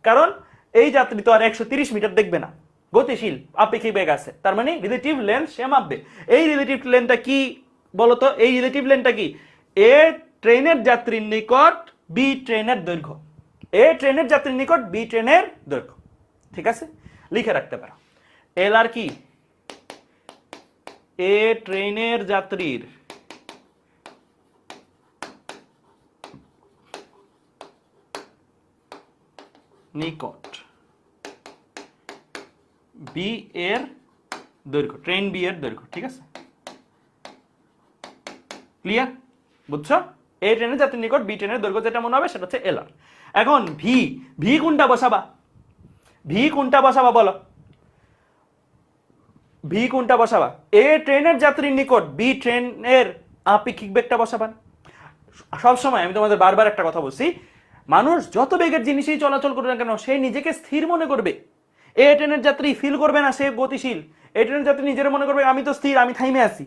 কারণ এই যাত্রী তো আর 130 মিটার দেখবে না, গতিশীল আপেক্ষিক বেগ আছে, তার মানে রিলেটিভ লেন্থ সে মাপবে। এই রিলেটিভ লেন্থটা কি বলতো? এই রিলেটিভ লেন্থটা কি? এ ট্রেনের যাত্রীর নিকট বি ট্রেনের দৈর্ঘ্য, এ ট্রেনের যাত্রীর নিকট বি ট্রেনের দৈর্ঘ্য, ঠিক আছে? লিখে রাখতে পারো এল আর কি, এ ট্রেনের যাত্রীর নিকট বি এর দৈর্ঘ্য, ট্রেন বি এর দৈর্ঘ্য, ঠিক আছে? ক্লিয়ার? বুঝছো? এ ট্রেনের যাত্রীর নিকট বি ট্রেনের দৈর্ঘ্য যেটা মনে হবে সেটা হচ্ছে এল আর। এখন ভি, ভি কোনটা বসাবা? ভি কোনটা বসাবা বলো? ভি কোনটা বসাবা? এ ট্রেনের যাত্রীর নিকট বি ট্রেনের আপেক্ষিক বেগটা বসাবা। সবসময় আমি তোমাদের বারবার একটা কথা বলছি, মানুষ যত বেগের জিনিসই চলাচল করবে না কেন, সে নিজেকে স্থির মনে করবে। এ ট্রেনের যাত্রী ফিল করবে না সে গতিশীল, এ ট্রেনের যাত্রী নিজের মনে করবে আমি তো স্থির, আমি থাইমে আছি।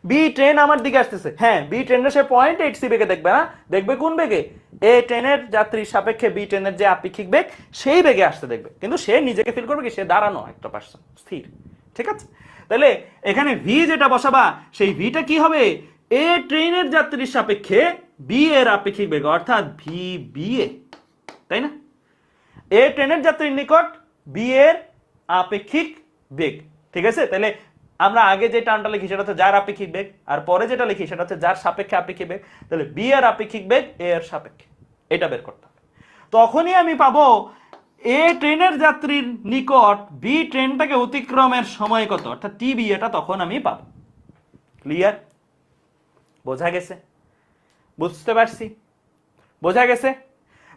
বি ট্রেন আমার দিকে আসতেছে, হ্যাঁ বি ট্রেনের সে 0.8c বেগে দেখবে না, দেখবে কোন বেগে? এ ট্রেনের যাত্রীর সাপেক্ষে বি ট্রেনের যে আপেক্ষিক বেগ সেই বেগে আসতে দেখবে, কিন্তু সে নিজেকে ফিল করবে কি সে দাঁড়ানো একটা পার্সন, স্থির, ঠিক আছে? তাহলে এখানে ভি যেটা বসাবা সেই ভিটা কি হবে? এ ট্রেনের যাত্রীর সাপেক্ষে বি এর আপেক্ষিক বেগ, অর্থাৎ ভি বি এ, তাই না? এ ট্রেনের যাত্রীর নিকট বি এর আপেক্ষিক বেগ, ঠিক আছে? তাহলে আমরা আগে যে টার্মটা লিখি সেটা হচ্ছে যার আপেক্ষিক বেগ, আর পরে যেটা লিখি সেটা হচ্ছে যার সাপেক্ষে আপেক্ষিক বেগ। তাহলে বি এর আপেক্ষিক বেগ এ এর সাপেক্ষে, এটা বের করতে হবে। তখনই আমি পাবো এ ট্রেনের যাত্রীর নিকট বি ট্রেনটাকে অতিক্রমের সময় কত, অর্থাৎ টিবি, এটা তখন আমি পাবো। ক্লিয়ার? বোঝা গেছে? বুঝতে পারছি? বোঝা গেছে?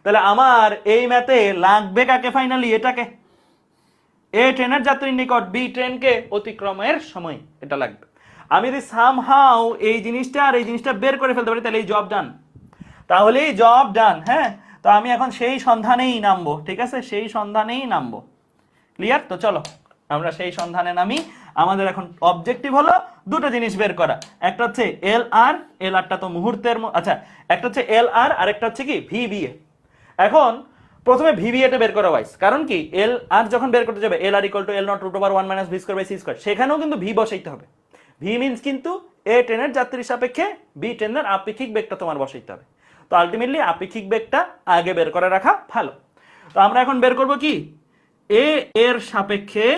তাহলে আমার এই ম্যাথে লাগবে কাকে ফাইনালি? এটাকে, এ ট্রেনের যাত্রীর নিকট বি ট্রেনকে অতিক্রমের সময়, এটা লাগবে। আমি যদি সামহাউ এই জিনিসটা আর এই জিনিসটা বের করে ফেলতে পারি তাহলে এই জব ডান, তাহলেই জব ডান। হ্যাঁ, তো আমি এখন সেই সন্ধানেই নামবো, ঠিক আছে, সেই সন্ধানেই নামবো। ক্লিয়ার? তো চলো আমরা সেই সন্ধানে নামি। আমাদের এখন অবজেক্টিভ হলো দুটো জিনিস বের করা, একটা হচ্ছে এল আর, এল আরটা তো মুহূর্তের আচ্ছা, একটা হচ্ছে এল আর, আর একটা হচ্ছে কি ভিবিএ। এখন প্রথমে ভিবিএটা বের করা ওয়াইজ, কারণ কি এল আর যখন বের করতে যাবে L R equal to L naught root over 1 minus V square by C square, সেখানেও কিন্তু ভি বসাইতে হবে। ভি মিন্স কিন্তু এ ট্রেনের যাত্রীর সাপেক্ষে বি ট্রেনের আপেক্ষিক বেগটা তোমার বসাইতে হবে। তো আলটিমেটলি আপেক্ষিক বেগটা আগে বের করে রাখা ভালো। তো আমরা এখন বের করব কি, এ এর সাপেক্ষে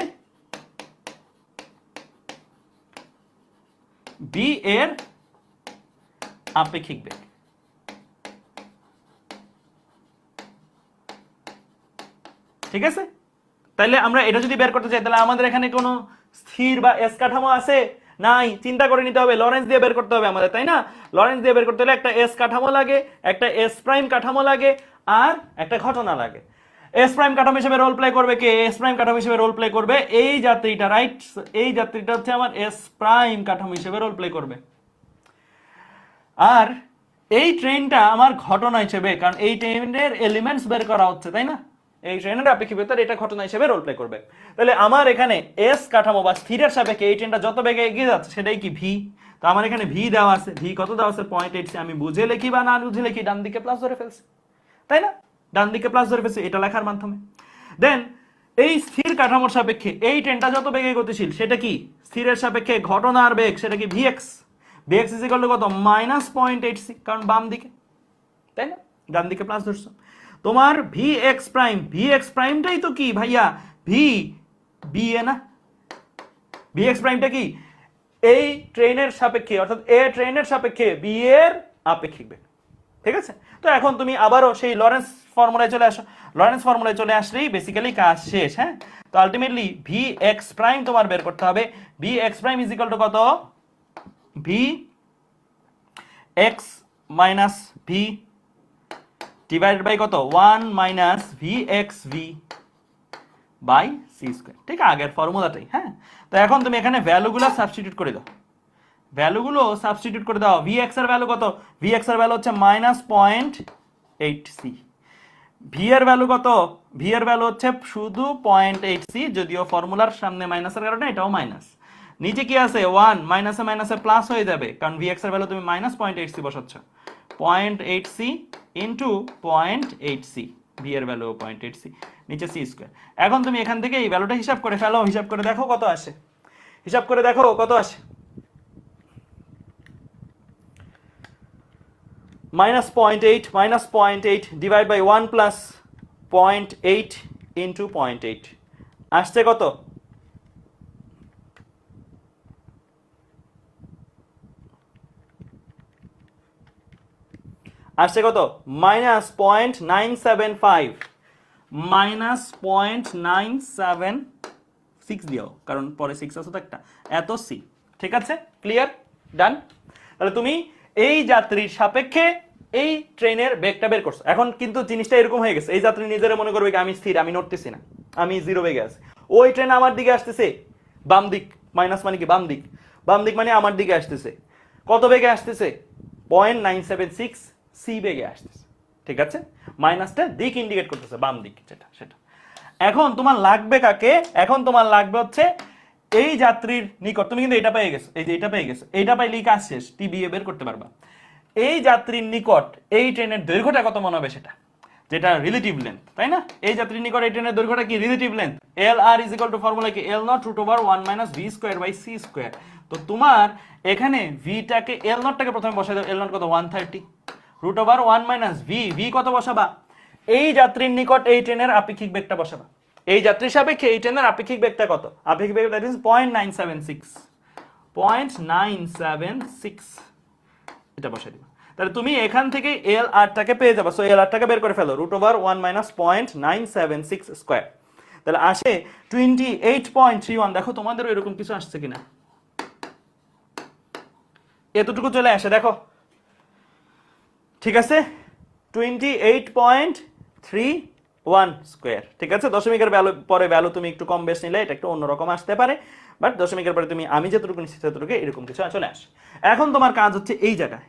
বি এর আপেক্ষিক বেগ। ঠিক আছে? তাহলে আমরা এটা যদি বের করতে চাই তাহলে আমাদের এখানে কোনো স্থির বা এস কাঠামো আছে? নাই। চিন্তা করে নিতে হবে, লরেন্স দিয়ে বের করতে হবে আমাদের, তাই না? লরেন্স দিয়ে বের করতে হলে একটা এস কাঠামো লাগে, একটা এস প্রাইম কাঠামো লাগে, আর একটা ঘটনা লাগে। এস প্রাইম কাঠামো হিসেবে রোল প্লে করবে কে? এস প্রাইম কাঠামো হিসেবে রোল প্লে করবে এই যাত্রীটা, রাইট? এই যাত্রীটা হচ্ছে আমার এস প্রাইম কাঠামো হিসেবে রোল প্লে করবে। আর এই ট্রেনটা আমার ঘটনা হিসেবে, কারণ এই ট্রেনের এলিমেন্টস বের করা হচ্ছে, তাই না? এই ট্রেনের আপেক্ষিক বেগ, এটা ঘটনা হিসেবে রোল প্লে করবে। তাহলে আমার এখানে এস কাঠামো বা স্থিরের সাপেক্ষে এই ট্রেনটা যত বেগে এগিয়ে যাচ্ছে সেটাই কি ভি। তো আমার এখানে ভি দেওয়া আছে, ভি কত দেওয়া আছে? 0.8। আমি বুঝে লিখি বা না বুঝে লিখি, ডান দিকে প্লাস ধরে ফেলছি, তাই না? ডান দিকে প্লাস ধরে ফেলছি এটা লেখার মাধ্যমে। দেন এই স্থির কাঠামোর সাপেক্ষে এই ট্রেনটা যত বেগে গতিশীল সেটা কি স্থিরের সাপেক্ষে ঘটনার বেগ, সেটা কি VX. VX is equal to কত? -0.8c, কারণ বাম দিকে, তাই না? ডান দিকে প্লাস ধরছো। তোমার V X prime, V X প্রাইমটাই তো কি ভাইয়া? ভি বি এ না? ভি এক্স প্রাইমটা কি? এই ট্রেনের সাপেক্ষে, অর্থাৎ এ ট্রেনের সাপেক্ষে বি এর আপেক্ষিক বেগ। ঠিক আছে? তো এখন তুমি আবারও সেই লরেন্স ফর্মুলায় চলে আসো। লরেন্স ফর্মুলায় চলে আসলেই বেসিক্যালি কাজ শেষ। হ্যাঁ, তো আলটিমেটলি ভি এক্স প্রাইম তোমার বের করতে হবে। V X prime is equal to কত? V X minus V divided by কত? 1 minus V X V by C square. ঠিক আছে, আগের ফর্মুলাটাই। হ্যাঁ, তো এখন তুমি এখানে ভ্যালুগুলো সাবস্টিটিউট করে দাও, ভ্যালুগুলো সাবস্টিটিউট করে দাও। ভি এক্স এর ভ্যালু কত? ভি এক্স এর ভ্যালু হচ্ছে -0.8c। ভি এর ভ্যালু কত? ভি এর ভ্যালু হচ্ছে শুধু 0.8c, যদিও ফর্মুলার সামনে মাইনাসের কারণে এটাও মাইনাস। নিচে কি আছে? 1, মাইনাসে মাইনাসে প্লাস হয়ে যাবে, কারণ ভি এক্স এর ভ্যালু তুমি -0.8c বসাচ্ছ। 0.8c into 0.8c, V এর ভ্যালু 0.8c, নিচে সি স্কয়ার। এখন তুমি এখান থেকে এই ভ্যালুটা হিসাব করে ফেলো, হিসাব করে দেখো কত আসে, হিসাব করে দেখো কত আসে। -0.8 ডিভাইড বাই 1 প্লাস 0.8 ইন্টু 0.8 আসছে কত? আসছে কত? -0.975, -0.976 দিও, কারণ পরে 6 আছে তো একটা, এত সি। ঠিক আছে? ক্লিয়ার? ডান? তাহলে তুমি এই যাত্রীর সাপেক্ষে এই ট্রেনের বেগটা বের করছো। এখন কিন্তু জিনিসটা এরকম হয়ে গেছে, এই যাত্রী নিজেরা মনে করবে আমি স্থির, আমি নড়তেছি না, আমি জিরো বেগে আছি। ওই ট্রেন আমার দিকে আসতেছে, বাম দিক, মাইনাস মানে কি? বাম দিক, বাম দিক মানে আমার দিকে আসতেছে। কত বেগে আসতেছে? 0.976 সি বেগে আসতেছে। ঠিক আছে? মাইনাসটা দিক ইন্ডিকেট করতেছে, বাম দিক যেটা সেটা। এখন তোমার লাগবে কাকে? এখন তোমার লাগবে হচ্ছে এই যাত্রীর নিকট। তুমি কিন্তু এটা পেয়ে গেছো, এই যে এটা পেয়ে গেছো, এইটা পাইলেই কাজ শেষ, টিবিএ বের করতে পারবা। এই যাত্রীর নিকট এই ট্রেনের দৈর্ঘ্যটা কত মনে হবে? সেটা যেটা রিলেটিভ লেন্থ, তাই না? এই যাত্রীর নিকট এই ট্রেনের দৈর্ঘ্যটা কি? Relative length. L R is equal to formula কি? L naught root over 1 minus V square by C square. তো তোমার এখানে ভিটাকে, এল নটটাকে প্রথমে বসাই দাও। এল নট কত? 130 root over 1 minus V, V কত বসাবা? এই যাত্রীর নিকট এই ট্রেনের আপেক্ষিক বেগটা বসাবা। এই যাত্রীর সাপেক্ষে এই ট্রেনের আপেক্ষিক বেগটা কত? আপেক্ষিক বেগ দ্যাট ইজ 0.976, 0.976 এটা বসাই দিবা। তাহলে তুমি এখান থেকে এল আরটাকে পেয়ে যাবে। সো এল আরটাকে বের করে ফেলো, √1 - 0.976 স্কয়ার। তাহলে আসে 28.31। দেখো তোমাদেরও এরকম কিছু আসছে কিনা, এতটুকু চলে আসে দেখো, ঠিক আছে, 28.31 স্কয়ার, ঠিক আছে। দশমিকের ভ্যালু পরে ভ্যালু তুমি একটু কম বেশ নিলে এটা একটু অন্যরকম আসতে পারে, বাট দশমিকের পরে তুমি আমি যতটুকু নিচ্ছি ততটুকু এরকম কিছু চলে আসে। এখন তোমার কাজ হচ্ছে এই জায়গায়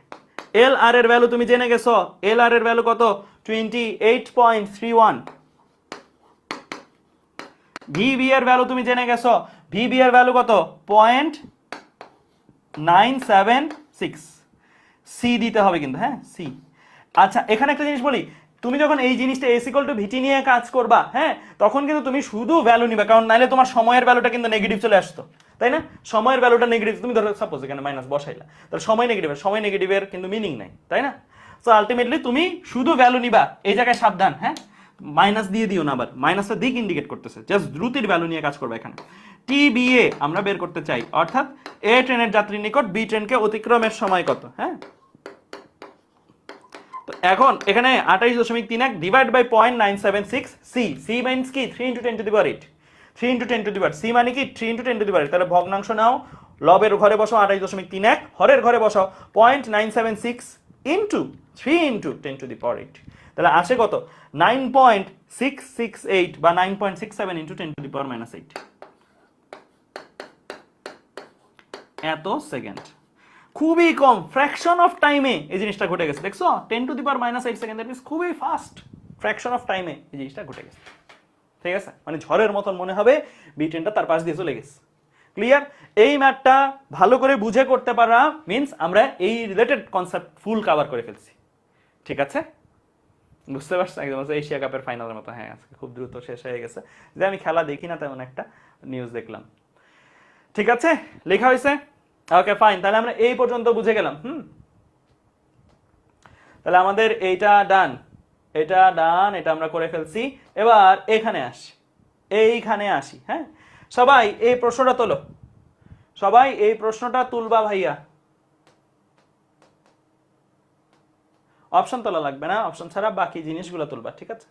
এল আর এর ভ্যালু তুমি জেনে গেছো, এল আর এর ভ্যালু কত 28.31, ভিবি এর ভ্যালু তুমি জেনে গেছো, ভিবি এর ভ্যালু কত 0.976, সি দিতে হবে কিন্তু, হ্যাঁ সি। আচ্ছা এখানে একটা জিনিস বলি, তুমি যখন এই জিনিসটা এস ইকুয়াল টু ভিটি নিয়ে কাজ করবা, হ্যাঁ তখন কিন্তু তুমি শুধু ভ্যালু নিবা, কারণ নাইলে তোমার সময়ের ভ্যালুটা কিন্তু নেগেটিভ চলে আসতো, তাই না? সময়ের ভ্যালুটা নেগেটিভ, তুমি ধরো সাপোজ এখানে মাইনাস বসাইলা, তাহলে সময় নেগেটিভ, সময় নেগেটিভের কিন্তু মিনিং নাই, তাই না? সো আলটিমেটলি তুমি শুধু ভ্যালু নিবা, এই জায়গায় সাবধান, হ্যাঁ মাইনাস দিয়ে দিও না, আবার মাইনাসটা দিক ইন্ডিকেট করতেছে, জাস্ট দ্রুতির ভ্যালু নিয়ে কাজ করবে এখানে। টিবিএ আমরা বের করতে চাই, অর্থাৎ এ ট্রেনের যাত্রীর নিকট বি ট্রেনকে অতিক্রমের সময় কত, হ্যাঁ। তো এখন এখানে 28.31 divide by 0.976, C, C minus কি 3 × 10⁸, 3 × 10⁸, সি মানে কি 3 × 10⁸। তাহলে ভগ্নাংশ নাও, লবের ঘরে বসাও 28.31, হরের ঘরে বসাও 0.976 ইন্টু 3 × 10⁸। তাহলে আসে কত 9.668 বা 9.67 × 10⁻⁻8 এত সেকেন্ড। খুবই কম, ফ্র্যাকশন অফ টাইমে এই জিনিসটা ঘটে গেছে, দেখছো 10⁻⁻8 সেকেন্ড, দ্যাট মিন্স খুবই ফাস্ট, ফ্র্যাকশন অফ টাইমে এই জিনিসটা ঘটে গেছে, ঠিক আছে। মানে ঝড়ের মতন মনে হবে বি ট্রেনটা তার পাশ দিয়ে চলে গেছে। ক্লিয়ার? এই ম্যাথটা ভালো করে বুঝে করতে পারা মিন্স আমরা এই রিলেটেড কনসেপ্ট ফুল কভার করে ফেলছি, ঠিক আছে, বুঝতে পারছো? একদম এশিয়া কাপের ফাইনালের মতো। হ্যাঁ আজকে খুব দ্রুত শেষ হয়ে গেছে, যে আমি খেলা দেখি না তেমন একটা, নিউজ দেখলাম, ঠিক আছে, লেখা হয়েছে, ওকে ফাইন। তাহলে আমরা এই পর্যন্ত বুঝে গেলাম, তাহলে আমাদের এইটা ডান, এটা ডান, এটা আমরা করে ফেলছি। এবার এখানে আসি, এইখানে আসি, হ্যাঁ সবাই এই প্রশ্নটা তোলো, সবাই এই প্রশ্নটা তুলবা ভাইয়া, অপশন তোলা লাগবে না, অপশন ছাড়া বাকি জিনিসগুলো তুলবা, ঠিক আছে।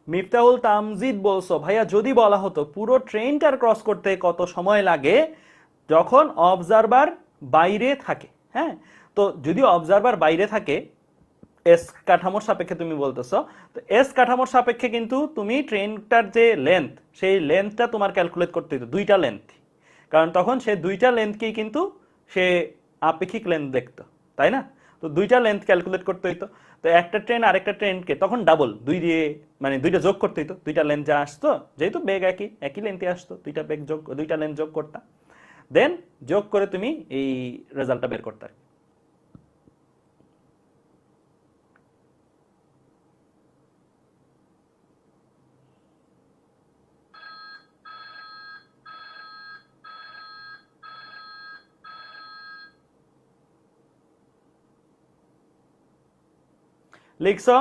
মিফতাহুল তামজিদ বলছো, ভাইয়া যদি বলা হতো পুরো ট্রেনটার ক্রস করতে কত সময় লাগে যখন অবজারভার বাইরে থাকে, হ্যাঁ তো যদি অবজারভার বাইরে থাকে এস কাঠামোর সাপেক্ষে তুমি বলতেছো, তো এস কাঠামোর সাপেক্ষে কিন্তু তুমি ট্রেনটার যে লেন্থ, সেই লেন্থটা তোমার ক্যালকুলেট করতে হতো, দুইটা লেন্থ, কারণ তখন সে দুইটা লেন্থকেই কিন্তু সে আপেক্ষিক লেন্থ দেখতো, তাই না? তো দুইটা লেন্থ ক্যালকুলেট করতে হইতো, তো একটা ট্রেন আরেকটা ট্রেনকে তখন ডাবল দুই দিয়ে মানে দুইটা যোগ করতে হইতো, দুইটা লেন্থ যা আসতো, যেহেতু বেগ একই একই লেন্থে আসতো, দুইটা বেগ যোগ, দুইটা লেন্থ যোগ করতা, দেন যোগ করে তুমি এই রেজাল্টটা বের করতে। লিখছো?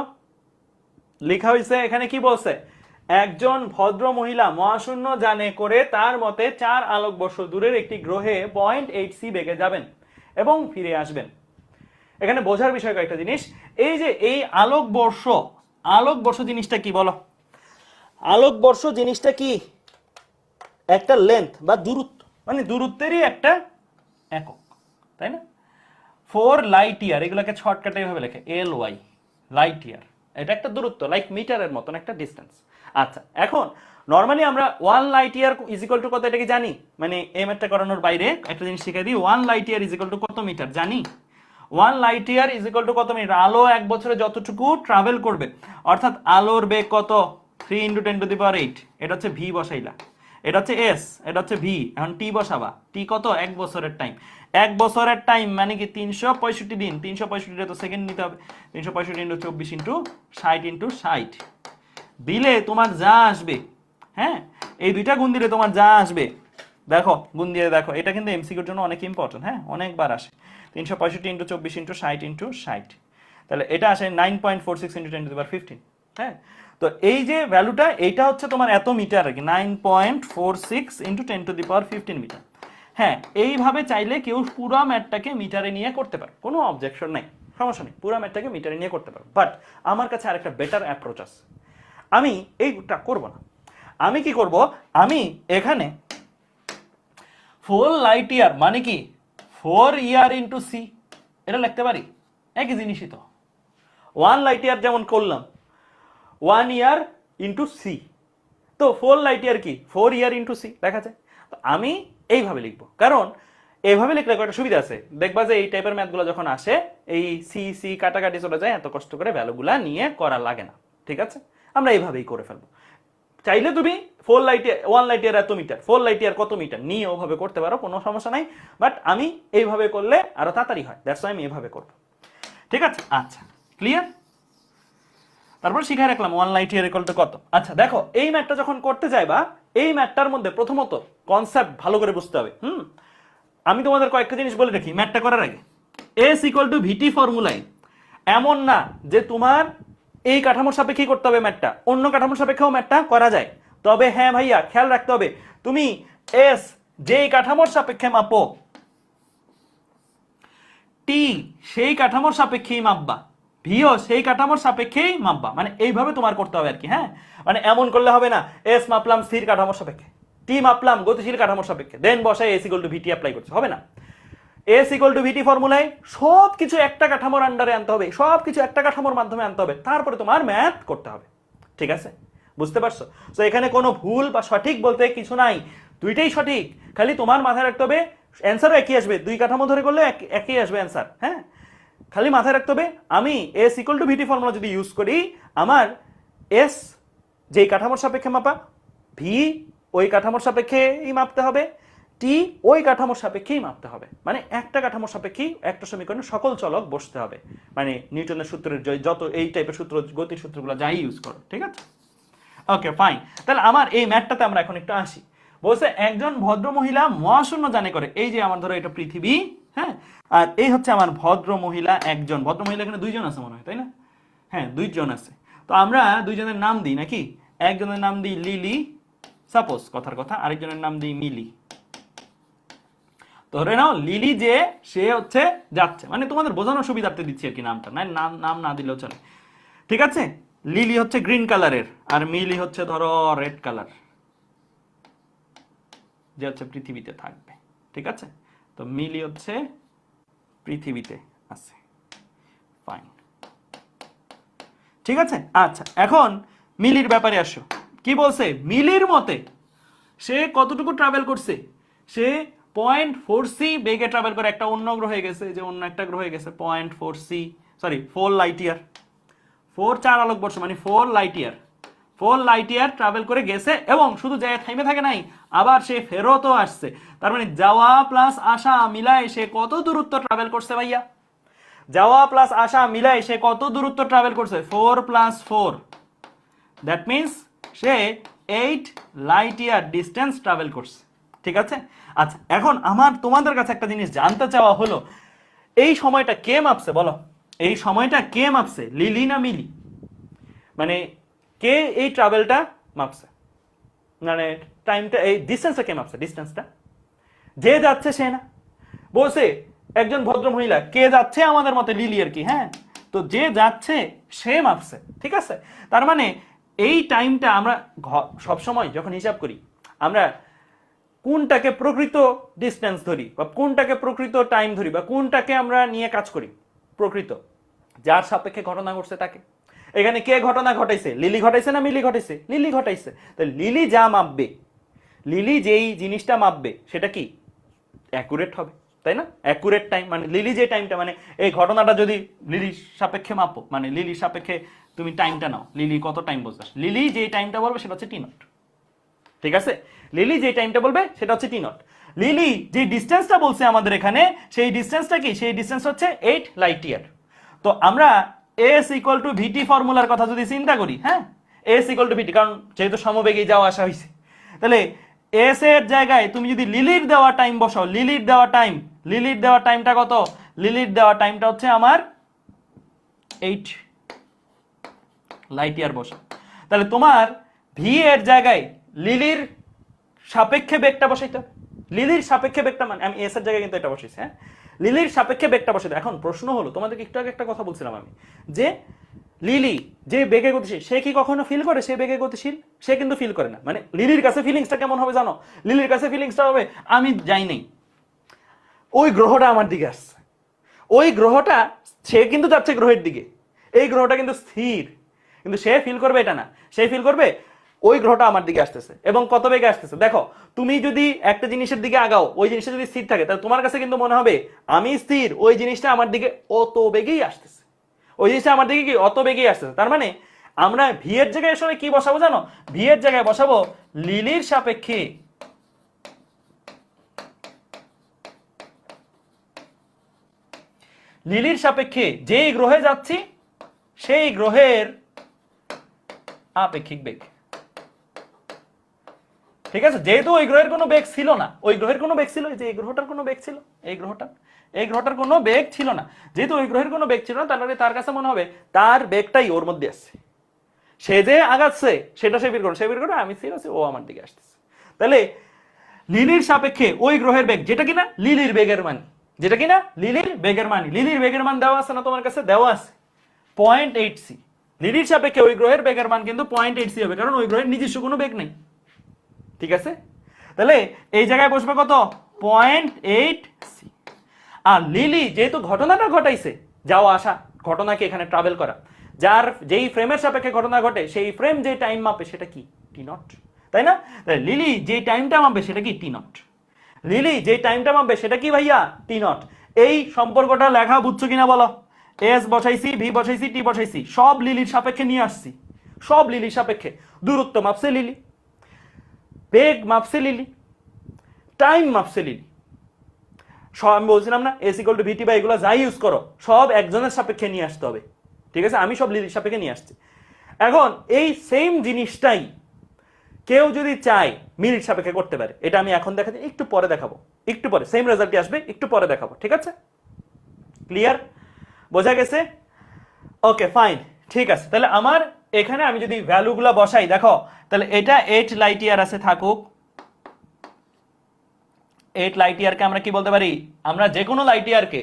লেখা হয়েছে। এখানে কি বলছে, একজন ভদ্র মহিলা মহাশূন্য যানে করে তার মতে 4 আলোকবর্ষ দূরের একটি গ্রহে 0.8 সি বেগে যাবেন এবং ফিরে আসবেন। এখানে বোঝার বিষয় কয়েকটা জিনিস, এই যে এই আলোকবর্ষ, আলোকবর্ষ জিনিসটা কি বলো? আলোকবর্ষ জিনিসটা কি? একটা লেন্থ বা দূরত্ব, মানে দূরত্বেরই একটা একক, তাই না? 4 লাইট ইয়ার, এগুলোকে শর্টকাটে এভাবে লেখে LY, লাইট ইয়ার, এটা একটা দূরত্ব, লাইক মিটারের মতন একটা ডিস্টেন্স। আচ্ছা এখন নর্মালি আমরা 1 light year is equal to কত, এটা কি জানি? মানে এই ম্যাথটা করানোর বাইরে একটা জিনিস শিখিয়ে দিই, 1 light year is equal to কত মিটার জানি? 1 light year is equal to কত মিটার? আলো 1 বছরে যতটুকু ট্রাভেল করবে, অর্থাৎ আলোর বেগ কত 3 × 10⁸, এটা হচ্ছে ভি বসাইলা, এটা হচ্ছে এস, এটা হচ্ছে ভি, এখন টি বসাবা, টি কত 1 বছরের টাইম, এক বছরের টাইম মানে কি 365 দিন, 365 তো সেকেন্ড নিতে হবে, 365 ইন্টু 24 ইন্টু 60 দিলে তোমার যা আসবে, হ্যাঁ এই দুইটা গুণ দিলে তোমার যা আসবে, দেখো গুণ দিয়ে দেখো, এটা কিন্তু এমসিকিউর জন্য অনেক ইম্পর্টেন্ট, হ্যাঁ অনেকবার আসে। 365 ইন্টু 24 ইন্টু 60 তাহলে এটা আসে 9.46 ইন্টু 10⁻15, হ্যাঁ। তো এই যে ভ্যালুটা, এইটা হচ্ছে তোমার এত মিটার আর কি, 9.46 ইন্টু 10⁻15 মিটার। হ্যাঁ এইভাবে চাইলে কেউ পুরো ম্যাথটাকে মিটারে নিয়ে করতে পারে, কোনো অবজেকশন নাই, সমস্যা নেই, পুরো ম্যাথটাকে মিটারে নিয়ে করতে পারো। বাট আমার কাছে আরেকটা বেটার অ্যাপ্রোচ আছে, আমি এইটা করব না। আমি কি করব, আমি এখানে 4 লাইট ইয়ার মানে কি 4 ইয়ার ইন্টু সি এটা লিখতে পারি, একই জিনিসই তো। 1 লাইট ইয়ার যেমন করলাম 1 ইয়ার ইন্টু সি, তো 4 লাইট ইয়ার কি 4 ইয়ার ইন্টু সি লেখা যায়। তো আমি এইভাবে লিখবো, কারণ এইভাবে লিখলে একটা সুবিধা আছে, দেখবা যে এই টাইপের ম্যাথগুলো যখন আসে এই সি সি কাটাকাটি চলে যায়, এত কষ্ট করে ভ্যালুগুলা নিয়ে করা লাগে না, ঠিক আছে। আমরা এইভাবেই করে ফেলবো। চাইলে তুমি 4 লাইট ইয়ার 1 লাইট ইয়ার এত মিটার, 4 লাইট ইয়ার কত মিটার নিয়ে ওভাবে করতে পারো, কোনো সমস্যা নাই। বাট আমি এইভাবে করলে আরো তাড়াতাড়ি হয়, দ্যাটস ওয়াই আমি এইভাবে করব, ঠিক আছে। আচ্ছা ক্লিয়ার, তারপর শিখাই রাখলাম 1 লাইট ইয়ার ইকুয়াল টু কত। আচ্ছা দেখো এই ম্যাথটা যখন করতে যাইবা, এই ম্যাথটার মধ্যে প্রথমত কনসেপ্ট ভালো করে বুঝতে হবে। আমি তোমাদের কয়েকটা জিনিস বলে রাখি ম্যাথটা করার আগে। এস ইকুয়াল টু ভিটি ফর্মুলায় এমন না যে তোমার এই কাঠামোর সাপেক্ষেই করতে হবে ম্যাথটা, অন্য কাঠামোর সাপেক্ষেও ম্যাথটা করা যায়। তবে হ্যাঁ ভাইয়া খেয়াল রাখতে হবে, তুমি এস যেই কাঠামোর সাপেক্ষে মাপো, টি সেই কাঠামোর সাপেক্ষেই মাপবা, ভিও সেই কাঠামোর সাপেক্ষেই মাপবা, মানে এইভাবে তোমার করতে হবে আর কি, হ্যাঁ। মানে এমন করলে হবে না এস মাপলাম স্থির কাঠামোর সাপেক্ষে, টি মাপলাম গতিশীল কাঠামোর সাপেক্ষে, দেন বসাই S equal to VT apply করছে, হবে না। এস ইকুয়াল টু ভিটি ফর্মুলায় সব কিছু একটা কাঠামোর আন্ডারে আনতে হবে, সব কিছু একটা কাঠামোর মাধ্যমে আনতে হবে, তারপরে তোমার ম্যাথ করতে হবে, ঠিক আছে, বুঝতে পারছো। তো এখানে কোনো ভুল বা সঠিক বলতে কিছু নাই, দুইটাই সঠিক, খালি তোমার মাথায় রাখতে হবে অ্যান্সারও একই আসবে, দুই কাঠামো ধরে করলে একই আসবে অ্যান্সার, হ্যাঁ। খালি মাথায় রাখতে হবে আমি S equal to VT formula যদি ইউজ করি, আমার এস যেই কাঠামোর সাপেক্ষে মাপা, ভি ওই কাঠামোর সাপেক্ষেই মাপতে হবে, টি ওই কাঠামোর সাপেক্ষেই মাপতে হবে, মানে একটা কাঠামোর সাপেক্ষেই একটা সমীকরণে সকল চলক বসতে হবে, মানে নিউটনের সূত্রের যত এই টাইপের সূত্র, গতির সূত্রগুলো যাই ইউজ করো, ঠিক আছে। ওকে ফাইন, তাহলে আমার এই ম্যাথটাতে আমরা এখন একটু আসি। বলছে একজন ভদ্র মহিলা মহাশূন্য যানে করে, এই যে আমার ধরো এটা পৃথিবী, হ্যাঁ, আর এই হচ্ছে আমার ভদ্র মহিলা একজন, ভদ্র মহিলা এখানে দুইজন আছে মনে হয়, তাই না, হ্যাঁ দুইজন আছে। তো আমরা দুইজনের নাম দিই নাকি, একজনের নাম দিই লিলি, সাপোজ কথার কথা, আরেকজনের নাম দিই মিলি। ধরে নাও লিলি যে সে হচ্ছে যাচ্ছে, মানে তোমাদের বোঝানোর সুবিধার্থে দিচ্ছি আর কি নামটা, নাম না দিলেও চলে, ঠিক আছে। লিলি হচ্ছে গ্রিন কালারের, আর মিলি হচ্ছে ধরো রেড কালার, যে হচ্ছে পৃথিবীতে থাকবে, ঠিক আছে। তো মিলি হচ্ছে পৃথিবীতে আছে, ফাইন, ঠিক আছে। আচ্ছা এখন মিলির ব্যাপারে আসো, কি বলছে, মিলির মতে সে কতটুকু ট্রাভেল করছে, সে 0.4c বেগে ট্রাভেল করে একটা অন্য গ্রহে গেছে, যে অন্য একটা গ্রহে গেছে 4 লাইট ইয়ার, 4 আলোকবর্ষ মানে 4 লাইট ইয়ার ট্রাভেল করে গেছে, এবং শুধু জায়গায় থেমে থাকে নাই, আবার সে ফেরতও আসছে। তার মানে যাওয়া প্লাস আসা মিলায় সে কত দূরত্ব ট্রাভেল করছে ভাইয়া, যাওয়া প্লাস আসা মিলায় সে কত দূরত্ব ট্রাভেল করছে, 4 + 4, that means say 8 light year distance travel করছে, ঠিক আছে। আচ্ছা এখন আমার তোমাদের কাছে একটা জিনিস জানতে চাওয়া হলো, এই সময়টা কে মাপছে বলো, এই সময়টা কে মাপছে, লিলি না মিলি, মানে কে এই ট্রাভেলটা মাপছে, মানে টাইমটা, এই ডিস্টেন্সটা কে মাপছে, ডিস্টেন্সটা যে যাচ্ছে সে না, বলছে একজন ভদ্র মহিলা, কে যাচ্ছে আমাদের মতে লিলি আর কি, হ্যাঁ। তো যে যাচ্ছে সে মাপছে, ঠিক আছে। তার মানে এই টাইমটা আমরা সবসময় যখন হিসাব করি, আমরা কোনটাকে প্রকৃত ডিস্টেন্স ধরি, বা কোনটাকে প্রকৃত টাইম ধরি, বা কোনটাকে আমরা নিয়ে কাজ করি, প্রকৃত যার সাপেক্ষে ঘটনা ঘটছে তাকে। এখানে কে ঘটনা ঘটাইছে, লিলি ঘটাইছে না মিলি ঘটাইছে, লিলি ঘটাইছে। তো লিলি যা মাপবে, লিলি যেই জিনিসটা মাপবে সেটা কি অ্যাকুরেট হবে, তাই না, অ্যাকুরেট টাইম, মানে লিলি যে টাইমটা, মানে এই ঘটনাটা যদি লিলির সাপেক্ষে মাপো, মানে লিলির সাপেক্ষে তুমি টাইমটা নাও, লিলি কত টাইম বলছো, লিলি যে টাইমটা বলবে সেটা হচ্ছে টি নট, ঠিক আছে। লিলি যে টাইমটা বলবে সেটা হচ্ছে টি নট। লিলি যে ডিস্টেন্সটা বলছে আমাদের এখানে, সেই ডিস্টেন্সটা কি? সেই ডিস্টেন্স হচ্ছে 8 লাইট ইয়ার। তো আমরা এস ইকুয়াল টু ভিটি ফর্মুলার কথা যদি চিন্তা করি, হ্যাঁ, এস ইকুয়াল টু ভিটি, কারণ যেহেতু সমবেগে যাওয়া আসা হয়েছে, তাহলে এস এর জায়গায় তুমি যদি লিলির দেওয়া টাইম বসাও, লিলির দেওয়া টাইমটা কত? লিলির দেওয়া টাইমটা হচ্ছে আমার 8 লাইট ইয়ার বসাও। তাহলে তোমার ভি এর জায়গায় লিলির সাপেক্ষে বেগটা বসাইতে হবে। লিলির সাপেক্ষে বেগটা মানে আমি এস এর জায়গায় কিন্তু এটা বসাইছি, হ্যাঁ, লিলির সাপেক্ষে বেগটা বসাইতে। এখন প্রশ্ন হলো, তোমাদেরকে একটু আগে একটা কথা বলছিলাম আমি, যে লিলি যে বেগে গতিশীল, সে কি কখনো ফিল করে সে বেগে গতিশীল? সে কিন্তু ফিল করে না। মানে লিলির কাছে ফিলিংসটা কেমন হবে জানো? লিলির কাছে ফিলিংসটা হবে আমি যাই নেই, ওই গ্রহটা আমার দিকে আসছে, ওই গ্রহটা, সে কিন্তু যাচ্ছে গ্রহের দিকে, এই গ্রহটা কিন্তু স্থির, কিন্তু সে ফিল করবে এটা না, সে ফিল করবে ওই গ্রহটা আমার দিকে আসতেছে। এবং কত বেগে আসতেছে দেখো, তুমি যদি একটা জিনিসের দিকে আগাও, ওই জিনিসটা যদি স্থির থাকে, তাহলে তোমার কাছে কিন্তু মনে হবে আমি স্থির, ওই জিনিসটা আমার দিকে অত বেগেই আসতেছে, ওই জিনিসটা আমার দিকে কি অত বেগেই আসতেছে। তার মানে আমরা ভি এর জায়গায় আসলে কি বসাবো জানো? ভি এর জায়গায় বসাবো লিলির সাপেক্ষে যেই গ্রহে যাচ্ছি সেই গ্রহের আপেক্ষিক বেগ। ঠিক আছে, যেহেতু ওই গ্রহের কোনো বেগ ছিল না, ওই গ্রহের কোনো বেগ ছিল, যে এই গ্রহটার কোনো বেগ ছিল, এই গ্রহটার কোনো বেগ ছিল না, যেহেতু ওই গ্রহের কোনো বেগ ছিল না, তাহলে তার কাছে মনে হবে তার বেগটাই ওর মধ্যে আসছে, সে যে আগাচ্ছে সেটা সে বের করে আমি স্থির আছি, ও আমার দিকে আসতেছে। তাহলে লিলির সাপেক্ষে ওই গ্রহের বেগ, যেটা কিনা লিলির বেগের মান, লিলির বেগের মান দেওয়া আছে না তোমার কাছে? দেওয়া আছে 0.8c। লিলির সাপেক্ষে ওই গ্রহের বেগের মান কিন্তু 0.8c হবে, কারণ ওই গ্রহের নিজস্ব কোনো বেগ নেই। ঠিক আছে, তাহলে এই জায়গায় বসবে কত? 0.8c। আর লিলি যেহেতু ঘটনাটা ঘটাইছে, যাওয়া আসা ঘটনাকে এখানে ট্রাভেল করা, যেই ফ্রেমের সাপেক্ষে ঘটনা ঘটে, সেই ফ্রেম যে টাইম মাপে সেটা কি? টি নট, তাই না? লিলি যে টাইমটা মাপবে সেটা কি? টি নট। লিলি যে টাইমটা মাপবে সেটা কি ভাইয়া? টি নট। এই সম্পর্কটা লেখা বুঝছো কিনা বলো? এস বসাইছি, ভি বসাইছি, টি বসাইছি, সব লিলির সাপেক্ষে নিয়ে আসছি, সব লিলির সাপেক্ষে। দূরত্ব মাপছে লিলি, বেগ মাপছে লিলি, টাইম মাপছে লিলি। সব আমি বলছিলাম না এস ইকুয়াল টু ভিটি বা এগুলো যাই ইউজ করো, সব একজনের সাপেক্ষে নিয়ে আসতে হবে। ঠিক আছে, আমি সব লিলির সাপেক্ষে নিয়ে আসছি। এখন এই সেম জিনিসটাই কেউ যদি চায় মিনিট সাপেক্ষে করতে পারে, এটা আমি এখন দেখাচ্ছি, একটু পরে দেখাবো, একটু পরে সেম রেজাল্টই আসবে, একটু পরে দেখাবো। ঠিক আছে, ক্লিয়ার, বোঝা গেছে? ওকে ফাইন, ঠিক আছে। তাহলে আমার এখানে আমি যদি ভ্যালুগুলো বসাই, দেখো তাহলে এটা 8 লাইট ইয়ার আছে, থাকুক 8 লাইট ইয়ারকে আমরা কি বলতে পারি? আমরা যে কোনো লাইট ইয়ারকে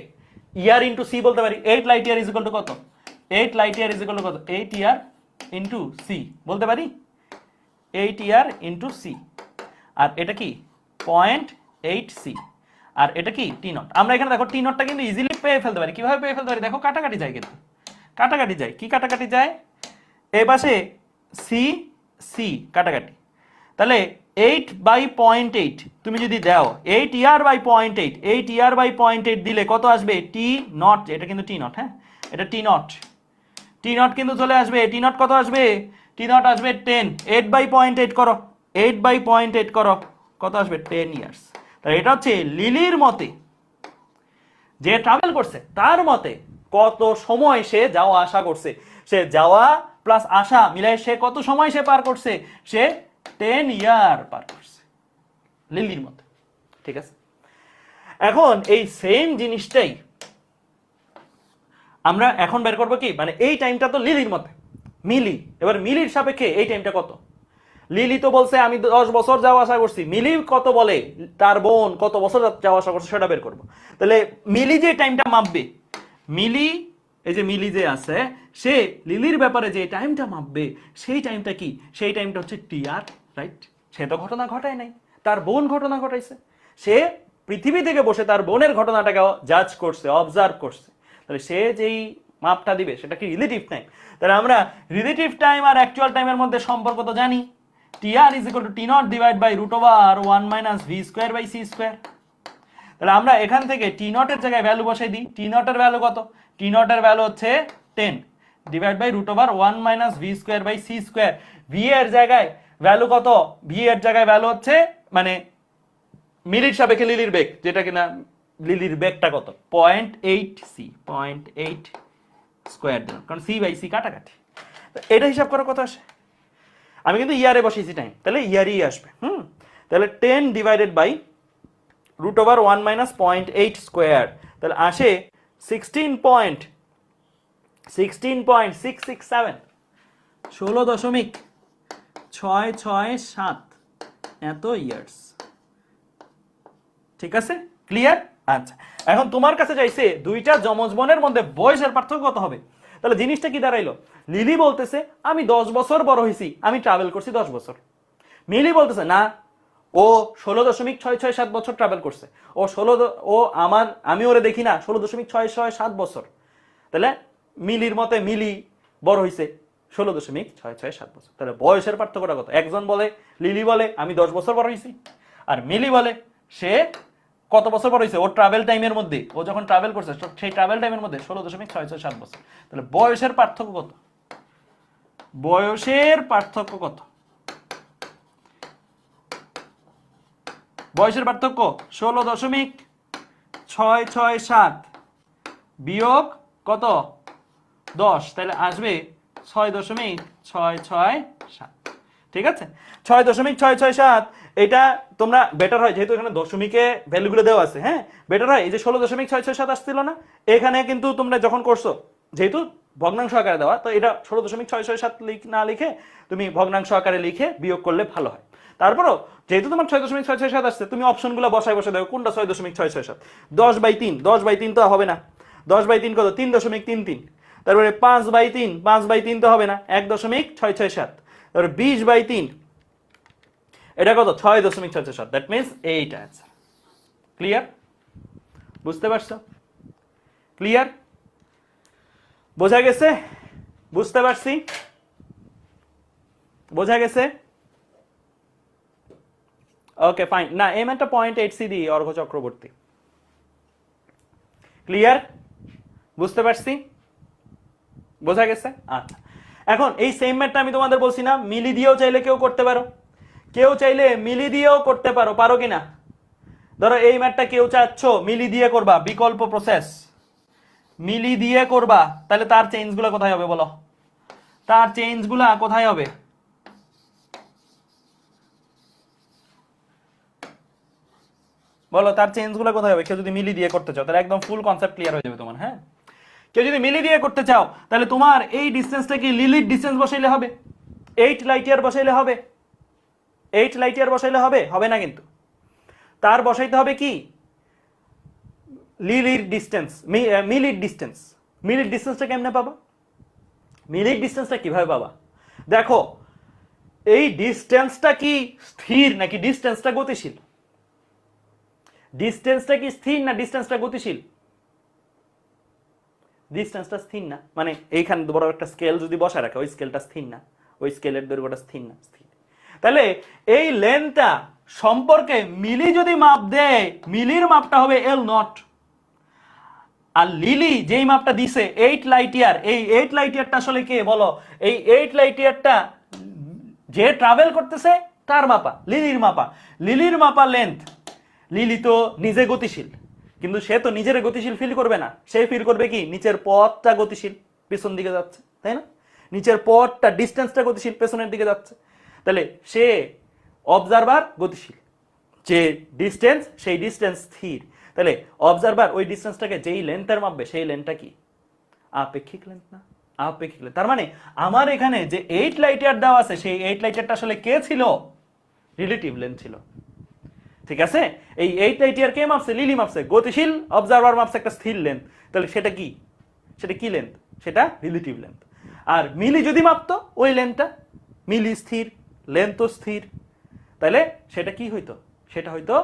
ইয়ার ইন্টু সি বলতে পারি। 8 light year is equal to কত? 8 light year is equal to কত? 8 ইয়ার ইন্টু সি বলতে পারি, 8 ইয়ার ইন্টু সি। আর এটা কি? 0.8c। আর এটা কি? টি নট। আমরা এখানে দেখো টি নটটা কিন্তু ইজিলি পেয়ে ফেলতে পারি। কিভাবে পেয়ে ফেলতে পারি? দেখো কাটাকাটি যায়, কিন্তু কাটাকাটি যায়। কি কাটাকাটি যায়? এই পাশে সি সি কাটাকাটি, তাহলে 8/0.8 তুমি যদি দাও, 8 ইয়ার বাই 0.8, 8 ইয়ার বাই 0.8 দিলে কত আসবে? টি নট। এটা কিন্তু টি নট, হ্যাঁ, এটা টি নট, টি নট কিন্তু চলে আসবে। টি নট কত আসবে? টি নট আসবে 10। 8/0.8 করো, 8/0.8 করো, কত আসবে? 10 ইয়ার্স। তাহলে এটা হচ্ছে লিলির মতে, যে ট্রাভেল করছে তার মতে কত সময় সে যাওয়া আসা করছে, সে যাওয়া প্লাস আসা মিলাই সে কত সময় সে পার করছে? সে 10 ইয়ার পার করছে লিলির মতে। ঠিক আছে, এখন এই সেম জিনিসটাই আমরা এখন বের করবো কি, মানে এই টাইমটা তো লিলির মতে, মিলি, এবার মিলির সাপেক্ষে এই টাইমটা কত? লিলি তো বলছে আমি 10 বছর যাওয়া আসা করছি, মিলি কত বলে, তার বোন কত বছর যাওয়া আসা করছে সেটা বের করবো। তাহলে মিলি যে টাইমটা মাপবে, মিলি, এই যে মিলি যে আছে, সে লিলির ব্যাপারে যে টাইমটা মাপবে সেই টাইমটা কি? সেই টাইমটা হচ্ছে টি আর, রাইট? সে তো ঘটনা ঘটায় নাই, তার বোন ঘটনা ঘটাইছে, সে পৃথিবী থেকে বসে তার বোনের ঘটনাটাকে জাজ করছে, অবজার্ভ করছে। তাহলে সে যেই মাপটা দিবে সেটা কি? Relative time. তাহলে আমরা রিলেটিভ টাইম আর অ্যাকচুয়াল টাইমের মধ্যে সম্পর্ক তো জানি, TR is equal to T naught divided by root over 1 minus V square by C square। তাহলে আমরা এখান থেকে T naught এর জায়গায় ভ্যালু বসাই দিই। T naught এর ভ্যালু কত? T naught এর ভ্যালু হচ্ছে 10 divide by root over 1 minus V square by C square। V এর জায়গায় ভ্যালু কত? V এর জায়গায় ভ্যালু হচ্ছে, মানে মিলির সাপেক্ষে লিলির বেগ, যেটা কিনা লিলির বেগটা কত 0.8 সি, 0.8 স্কোয়ার দিলাম, কারণ সি বাই সি কাটাকাটি। এটা হিসাব করার কথা আসে, আমি কিন্তু ইয়ারে বসেছি টাইম, তাহলে ইয়ারই আসবে। তাহলে 10 ডিভাইডেড বাই √1 - 0.8 স্কোয়ার, তাহলে আসে 16.667, 16.667 এত ইয়ার্স। ঠিক আছে, ক্লিয়ার? আচ্ছা, এখন তোমার কাছে চাইছে দুইটা যমজ বোনের মধ্যে বয়সের পার্থক্য কত হবে। তাহলে জিনিসটা কি দাঁড়াইলো, লিলি বলতেছে আমি 10 বছর বড় হয়েছি, আমি ট্রাভেল করছি 10 বছর। মিলি বলতেছে না, ও 16.667 বছর ট্রাভেল করছে, ও আমি ওরে দেখি না 16.667 বছর। তাহলে মিলির মতে মিলি বড় হয়েছে 16.667 বছর। তাহলে বয়সের পার্থক্যটা কত? একজন বলে, লিলি বলে আমি 10 বছর বড় হয়েছি, আর মিলি বলে সে কত বছর বড় হয়েছে, ও ট্রাভেল টাইমের মধ্যে, ও যখন ট্রাভেল করছে সেই ট্রাভেল টাইমের মধ্যে 16.667 বছর। তাহলে বয়সের পার্থক্য কত? বয়সের পার্থক্য কত? বয়সের পার্থক্য 16.667 বিয়োগ কত 10, তাহলে আসবে 6.667। ঠিক আছে, 6.667। এটা তোমরা বেটার হয়, যেহেতু এখানে দশমিকে ভ্যালুগুলো দেওয়া আছে, হ্যাঁ বেটার হয় এই যে 16.667 আসছিল না, এখানে কিন্তু তোমরা যখন করছো যেহেতু ভগ্নাংশ আকারে দেওয়া, তো এটা 16.667 না লিখে তুমি ভগ্নাংশ আকারে লিখে বিয়োগ করলে ভালো হয়। তারপরও যেহেতু তোমার 6.667 আসছে, তুমি অপশনগুলো বসায় দেখো কোনটা 6.667। 10/3, 10/3 তো হবে না, 10/3 কত 3.33, তারপরে 5/3, 5/3 তো হবে না 1.667, তারপরে 20/3 এটা কত 6.667, দ্যাট মিনস এইটা অ্যান্সার। ক্লিয়ার? বুঝতে পারছো? ক্লিয়ার? বোঝা গেছে? বুঝতে পারছি? বোঝা গেছে? Okay fine. না এই ম্যানটা 0.8 সি দি অর্ঘ্য চক্রবর্তী। ক্লিয়ার? বুঝতে পারছি? বোঝা গেছে? আচ্ছা, এখন এই সেম ম্যাথটা আমি তোমাদের বলছি না, মিলি দিয়েও চাইলে কেউ করতে পারো, কেউ চাইলে মিলি দিয়েও করতে পারো, পারো কিনা? ধরো এই ম্যাথটা কেউ চাচ্ছ মিলি দিয়ে করবা, বিকল্প প্রসেস মিলি দিয়ে করবা, তাহলে তার চেঞ্জগুলো কোথায় হবে বলো? তার চেঞ্জগুলো কোথায় হবে? বলো তার চেঞ্জগুলো কোথায় হবে? কেউ যদি মিলি দিয়ে করতে চাও তাহলে একদম ফুল কনসেপ্ট ক্লিয়ার হয়ে যাবে তোমার। হ্যাঁ, কেউ যদি মিলি দিয়ে করতে চাও তাহলে তোমার এই ডিসটেন্সটা কি লিলির ডিসটেন্স বসাইলে হবে, 8 লাইট ইয়ার বসাইলে হবে, 8 লাইট ইয়ার বসাইলে হবে? হবে না, কিন্তু তার বসাইতে হবে কি লিলির ডিসটেন্স, মিলির ডিসটেন্স। মিলির ডিসটেন্সটা কেমনে পাবা? মিলির ডিসটেন্সটা কিভাবে পাবা? দেখো এই ডিসটেন্সটা কি স্থির নাকি ডিসটেন্সটা গতিশীল? ডিসটেন্সটা কি স্থির না ডিসটেন্সটা গতিশীল? ডিসটেন্সটা স্থির না, মানে এইখানে বড় একটা স্কেল যদি বসায় রাখে, ওই স্কেলটা স্থির না, ওই স্কেলের দৈর্ঘ্যটা স্থির না, স্থির। তাহলে এই লেন্থটা সম্পর্কে মিলি যদি মাপ দেয়, মিলির মাপটা হবে L0, আর লিলি যেই মাপটা দিছে 8 লাইট ইয়ার, এই 8 লাইট ইয়ারটা আসলে কে বলো? এই 8 লাইট ইয়ারটা যে ট্রাভেল করতেছে তার মাপা, লিলির মাপা। লিলির মাপা লেন্থ। লিলি তো নিজে গতিশীল, কিন্তু সে তো নিজের গতিশীল ফিল করবে না, সে ফিল করবে কি নিচের পথটা গতিশীল, পেছন দিকে যাচ্ছে, তাই না? নিচের পথটা ডিসটেন্সটা গতিশীল, পেছনের দিকে যাচ্ছে। তাহলে সে অবজারভার গতিশীল, যে ডিসটেন্স সেই ডিসটেন্স স্থির। তাহলে অবজারভার ওই ডিসটেন্সটাকে যেই লেন্থের মাপবে সেই লেন্থটা কি আপেক্ষিক লেন্থ না? আপেক্ষিক লেন্থ। তার মানে আমার এখানে যে 8 লাইট ইয়ার দেওয়া আছে, সেই 8 লাইট ইয়ারটা আসলে কে ছিল? রিলেটিভ লেন্থ ছিল। ঠিক আছে, এই 8 লাইট ইয়ার কে মাপছে? লিলি মাপছে। গতিশীল অবজারভার মাপছে একটা স্থির লেন্থ, তাহলে সেটা কি? সেটা কি লেন্থ? সেটা রিলেটিভ লেন্থ। আর মিলি যদি মাপতো ওই লেন্থটা, মিলি স্থির, লেন্থ স্থির, তাহলে সেটা কি হইতো? সেটা হইতো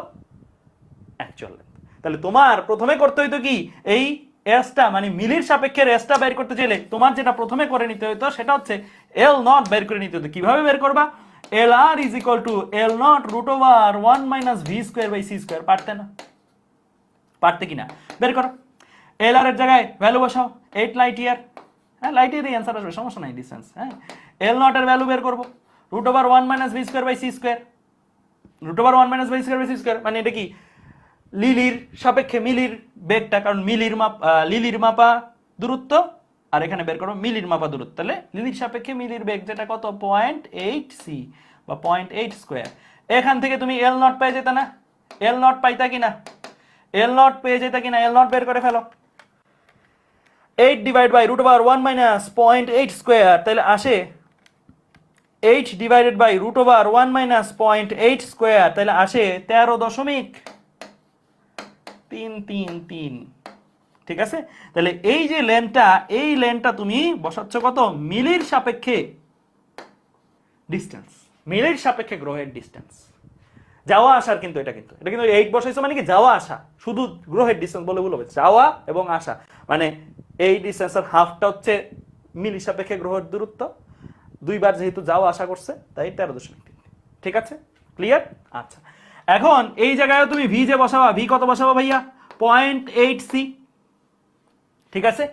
অ্যাকচুয়াল লেন্থ। তাহলে তোমার প্রথমে করতে হইতো কি, এই এসটা মানে মিলির সাপেক্ষে এসটা বের করতে চাইলে তোমার যেটা প্রথমে করে নিতে হইতো সেটা হচ্ছে L0 বের করে নিতে হতো। কিভাবে বের করবা? LR is equal to L0 √1 - v²/c²। পারতে না? পারতে কিনা বের করো। LR এর জায়গায় ভ্যালু বসাও 8 লাইট ইয়ার। হ্যাঁ, লাইট ইয়ারই অ্যান্সার আসবে, সমস্যা নাই ডিসটেন্স। হ্যাঁ, L0 এর ভ্যালু বের করব √1 - v²/c²। √1 - v square v square, মানে এটা কি লিলির সাপেক্ষে মিলির বেগটা, কারণ লিলির মাপা দূরত্ব, আর এখানে বের করো মিলির মাপা দূরত্ব, তাহলে লিলির সাপেক্ষে মিলির বেগ যেটা কত 0.8 c বা 0.8 স্কয়ার। এখান থেকে তুমি এল নট পেয়ে যেতে না, এল নট পাইতা কিনা, এল নট পেয়ে যেতে কিনা, এল নট বের করে ফেলো। 8 ডিভাইড বাই √1 - 0.8 স্কয়ার, তাহলে আসে 8 ডিভাইডেড বাই √1 - 0.8 স্কয়ার, তাহলে আসে 13.333। ঠিক আছে, তাহলে এই যে লেনটা, এই লেনটা তুমি বসাচ্ছ কত মিলির সাপেক্ষে ডিসটেন্স, মিলির সাপেক্ষে গ্রহের ডিসটেন্স, যাওয়া আসার, কিন্তু এটা কিন্তু 8 বসাইছো মানে কি যাওয়া আসা, শুধু গ্রহের ডিসটেন্স বলে বলবে, যাওয়া এবং আসা, মানে এই ডিসটেন্সের হাফটা হচ্ছে মিলির সাপেক্ষে গ্রহের দূরত্ব, দুইবার যেহেতু যাওয়া আসা করছে তাই 13.3। ঠিক আছে, ক্লিয়ার? আচ্ছা, এখন এই জায়গায় তুমি ভি যে বসাবা, ভি কত বসাবা ভাইয়া 0.8 c। ঠিক আছে,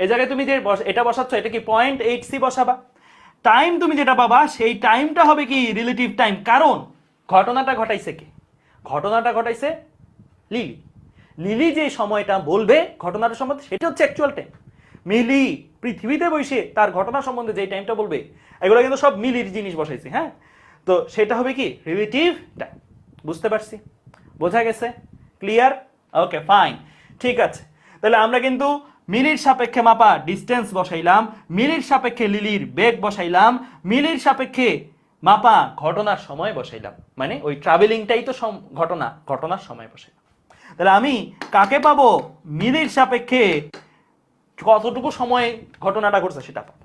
এই জায়গায় তুমি যে এটা বসাচ্ছ এটা কি 0.8 c বসাবা। টাইম তুমি যেটা পাবা সেই টাইমটা হবে কি রিলেটিভ টাইম, কারণ ঘটনাটা ঘটাইছে কে, ঘটনাটা ঘটাইছে লিলি। লিলি যে সময়টা বলবে ঘটনাটা সম্বন্ধে সেটা হচ্ছে অ্যাকচুয়াল টাইম। মিলি পৃথিবীতে বসে তার ঘটনা সম্বন্ধে যে টাইমটা বলবে, এগুলো কিন্তু সব মিলির জিনিস বসাইছি। হ্যাঁ, তো সেটা হবে কি রিলেটিভ টাইম। বুঝতে পারছি? বোঝা গেছে? ক্লিয়ার? ওকে, ফাইন, ঠিক আছে। তাহলে আমরা কিন্তু মিলির সাপেক্ষে মাপা ডিস্টেন্স বসাইলাম, মিলির সাপেক্ষে লিলির বেগ বসাইলাম, মিলির সাপেক্ষে মাপা ঘটনার সময় বসাইলাম, মানে ওই ট্রাভেলিংটাই তো ঘটনার সময় বসাইলাম। তাহলে আমি কাকে পাবো, মিলির সাপেক্ষে কতটুকু সময় ঘটনাটা ঘটছে সেটা পাবো।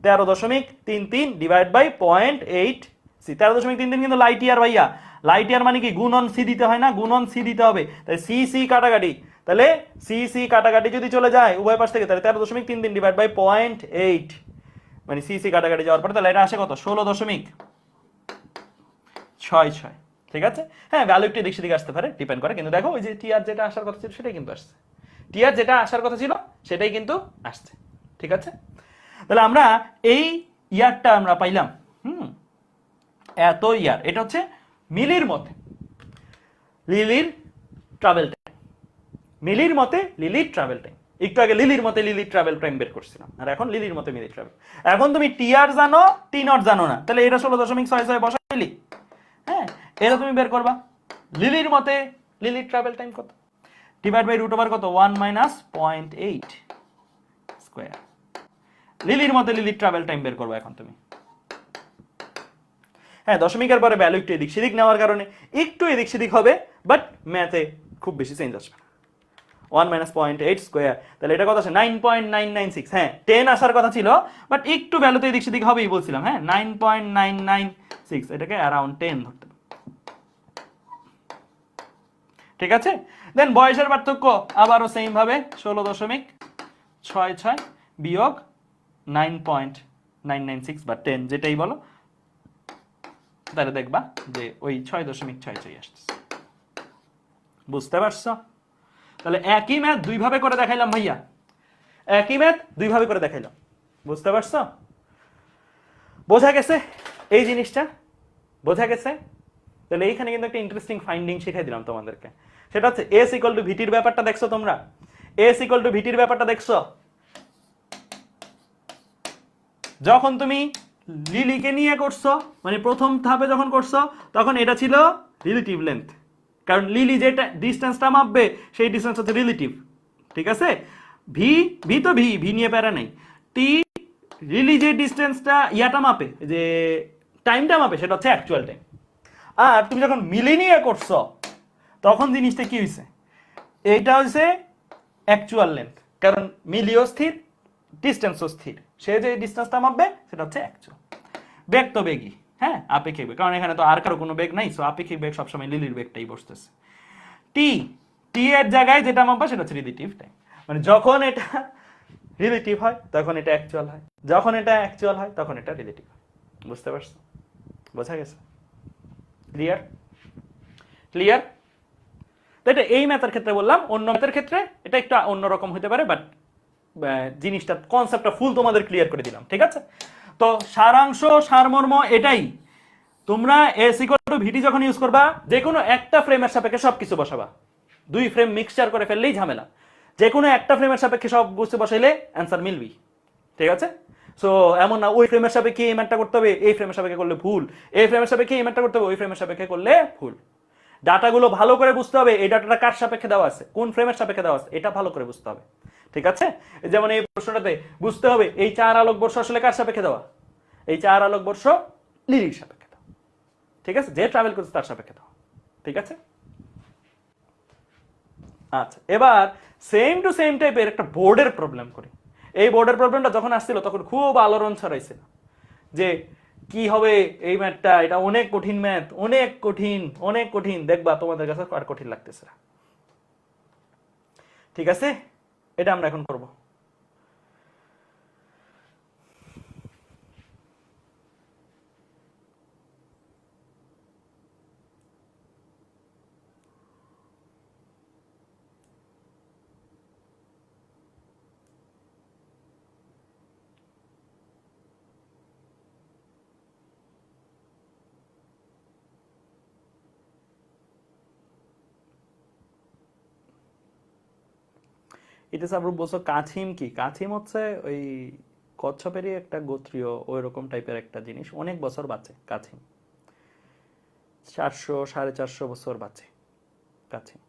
13.33 ডিভাইড বাই 0.8 c। 13.33 কিন্তু লাইট ইয়ার ভাইয়া, লাইট ইয়ার মানে কি গুণন সি দিতে হয় না, গুণন সি দিতে হবে, তাই সি সি কাটাকাটি, তাহলে সি সি কাটাকাটি যদি চলে যায় উভয় পাশ থেকে, তাহলে 13.33 ডিভাইড বাই 0.8, মানে সি সি কাটাকাটি যাওয়ার পরে তাহলে এটা আসে কত 16.66। ঠিক আছে, হ্যাঁ ভ্যালু একটু এদিক সেদিকে আসতে পারে, ডিপেন্ড করে, কিন্তু দেখো ওই যে টিআর যেটা আসার কথা ছিল সেটাই কিন্তু আসছে, টিআর যেটা আসার কথা ছিল সেটাই কিন্তু আসছে। ঠিক আছে, তাহলে আমরা এই ইয়ারটা আমরা পাইলাম, এত ইয়ার, এটা হচ্ছে মিলির মতে লিলির ট্রাভেল টাইম, মিলির মতে লিলির ট্রাভেল টাইম। একটু আগে লিলির মতে লিলির ট্রাভেল টাইম বের করছিলাম, আর এখন লিলির মতে মিলির ট্রাভেল। এখন তুমি টিআর জানো, টি নট জানো না, তাহলে এটা 16.66 বসাইলি, হ্যাঁ এটা তুমি বের করবা। লিলির মতে লিলির ট্রাভেল টাইম কত, ডিভাইড বাই √1 কত 1 - 0.8 স্কয়ার। লিলির মতে লিলির ট্রাভেল টাইম বের করবা এখন তুমি। হ্যাঁ, দশমিকের পরে ভ্যালু একটু এদিক সেদিক নেওয়ার কারণে একটু এদিক সেদিক হবে, বাট ম্যাথে খুব বেশি চেঞ্জ আসবে না। 1 - 0.8 স্কয়ার, তাহলে এটা কত আছে 9.996। হ্যাঁ 10 আসার কথা ছিল, বাট একটু ভ্যালুতে এদিক সেদিক হবেই বলছিলাম। হ্যাঁ 9.996, এটাকে অ্যারাউন্ড 10 ধরতে হবে। ঠিক আছে, দেন বয়সের পার্থক্য আবারও সেম ভাবে 16.66 বিয়োগ 9.996 বা 10 যেটাই বলো, তাহলে দেখবা যে ওই 6.66 আসছে। বুঝতে পারছো? তাহলে একই ম্যাথ দুই ভাবে করে দেখাইলাম ভাইয়া, একই ম্যাথ দুই ভাবে করে দেখাইলাম। বুঝতে পারছো? বোঝা গেছে এই জিনিসটা? বোঝা গেছে? তাহলে এইখানে কিন্তু একটা ইন্টারেস্টিং ফাইন্ডিং শিখাই দিলাম তোমাদেরকে, সেটা হচ্ছে এস ইকুয়াল টু ভিটির ব্যাপারটা দেখছো তোমরা, এস ইকুয়াল টু ভিটির ব্যাপারটা দেখছো। যখন তুমি লিলিকে নিয়ে করছো, মানে প্রথম ধাপে যখন করছো, তখন এটা ছিল রিলেটিভ লেন্থ, কারণ লিলি যেটা ডিস্টেন্সটা মাপবে সেই ডিস্টেন্স হচ্ছে রিলেটিভ। ঠিক আছে, ভি ভি তো ভি ভি নিয়ে প্যারা নাই। টি লিলি যে ডিস্টেন্সটা ইয়াটা মাপে, যে টাইমটা মাপে, সেটা হচ্ছে অ্যাকচুয়াল টাইম। আর তুমি যখন মিলি নিয়ে করছো তখন জিনিসটা কি হয়েছে, এইটা হচ্ছে অ্যাকচুয়াল লেন্থ, কারণ মিলিও স্থির ডিস্টেন্সও স্থির, সে যে ডিস্টেন্সটা মাপবে সেটা হচ্ছে অ্যাকচুয়াল। বেগ তো বেগই, হ্যাঁ আপেক্ষিক বেগ, কারণ এখানে তো আর কারো কোনো বেগ নাই, সো আপেক্ষিক বেগ সবসময় লিলির বেগটাই বসতেছে। টি টি এর জায়গায় যেটা মাপবা সেটা হচ্ছে রিলেটিভ টাইম, মানে যখন এটা রিলেটিভ হয় তখন এটা অ্যাকচুয়াল হয়, যখন এটা অ্যাকচুয়াল হয় তখন এটা রিলেটিভ হয়। বুঝতে পারছো? বোঝা গেছে? ক্লিয়ার? ক্লিয়ার? তো এটা এই ম্যাথের ক্ষেত্রে বললাম, অন্য ম্যাথের ক্ষেত্রে এটা একটু অন্যরকম হতে পারে, বাট জিনিসটা কনসেপ্টটা ফুল তোমাদের ক্লিয়ার করে দিলাম। ঠিক আছে, তো সারাংশ সারমর্ম এটাই তোমরা এস ইকুয়াল টু ভিটি যখন ইউজ করবা, যে কোনো একটা ফ্রেমের সাপেক্ষে সবকিছু বসাবা। দুই ফ্রেম মিক্সচার করে ফেললেই ঝামেলা। যে কোনো একটা ফ্রেমের সাপেক্ষে সব কিছু বসাইলে অ্যান্সার মিলবি। ঠিক আছে? সো এমন না ওই ফ্রেমের সাপেক্ষে এই ম্যাথটা করতে হবে, এই ফ্রেমের সাপেক্ষে করলে ভুল, এই ফ্রেমের সাপেক্ষে এই ম্যাথটা করতে হবে, ওই ফ্রেমের সাপেক্ষে করলে ভুল। ডাটাগুলো ভালো করে বুঝতে হবে, এই ডাটাটা কার সাপেক্ষে দেওয়া আছে, কোন ফ্রেমের সাপেক্ষে দেওয়া আছে, এটা ভালো করে বুঝতে হবে। ঠিক আছে? যেমন এই প্রশ্নটাতে বুঝতে হবে এই 4 আলোকবর্ষ আসলে কার সাপেক্ষে দেওয়া, এই 4 আলোকবর্ষ লিলির সাপেক্ষে দেওয়া। ঠিক আছে? যে ট্রাভেল করছে তার সাপেক্ষে দেওয়া। ঠিক আছে? আচ্ছা, এবার সেম টু সেম টাইপের একটা বোর্ডের প্রবলেম করি। এই বোর্ডের প্রবলেমটা যখন আসছিল তখন খুব আলোড়ন ছড়াইছিল যে কি হবে এই ম্যাথটা, এটা অনেক কঠিন ম্যাথ, অনেক কঠিন, অনেক কঠিন। দেখবা তোমাদের কাছে আর কঠিন লাগতেছে না। ঠিক আছে? এটা আমরা এখন করব। এটা সাবরূপ বলছো কাছিম। কি কাছিম? হচ্ছে ওই কচ্ছপেরই একটা গোত্রীয় ওই রকম টাইপের একটা জিনিস, অনেক বছর বাঁচে কাছিম। 400 450 বছর বাঁচে কাছিম।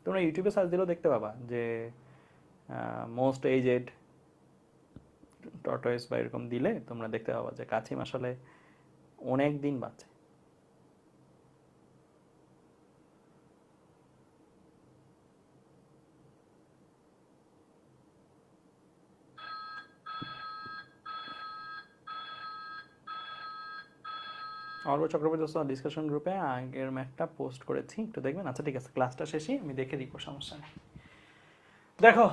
তোমরা ইউটিউবে সার্চ দিলেও দেখতে পাবা যে মোস্ট এজেড টর্টয়েস বা এরকম দিলে তোমরা দেখতে পাবা যে কাছিম আসলে অনেক দিন বাঁচে। অর্ব চক্রবর্তী ডিসকাশন গ্রুপে আগের ম্যাথটা পোস্ট করেছি, একটু দেখবেন। আচ্ছা ঠিক আছে, ক্লাসটা শেষে আমি দেখে দিব, সমস্যা নেই। দেখো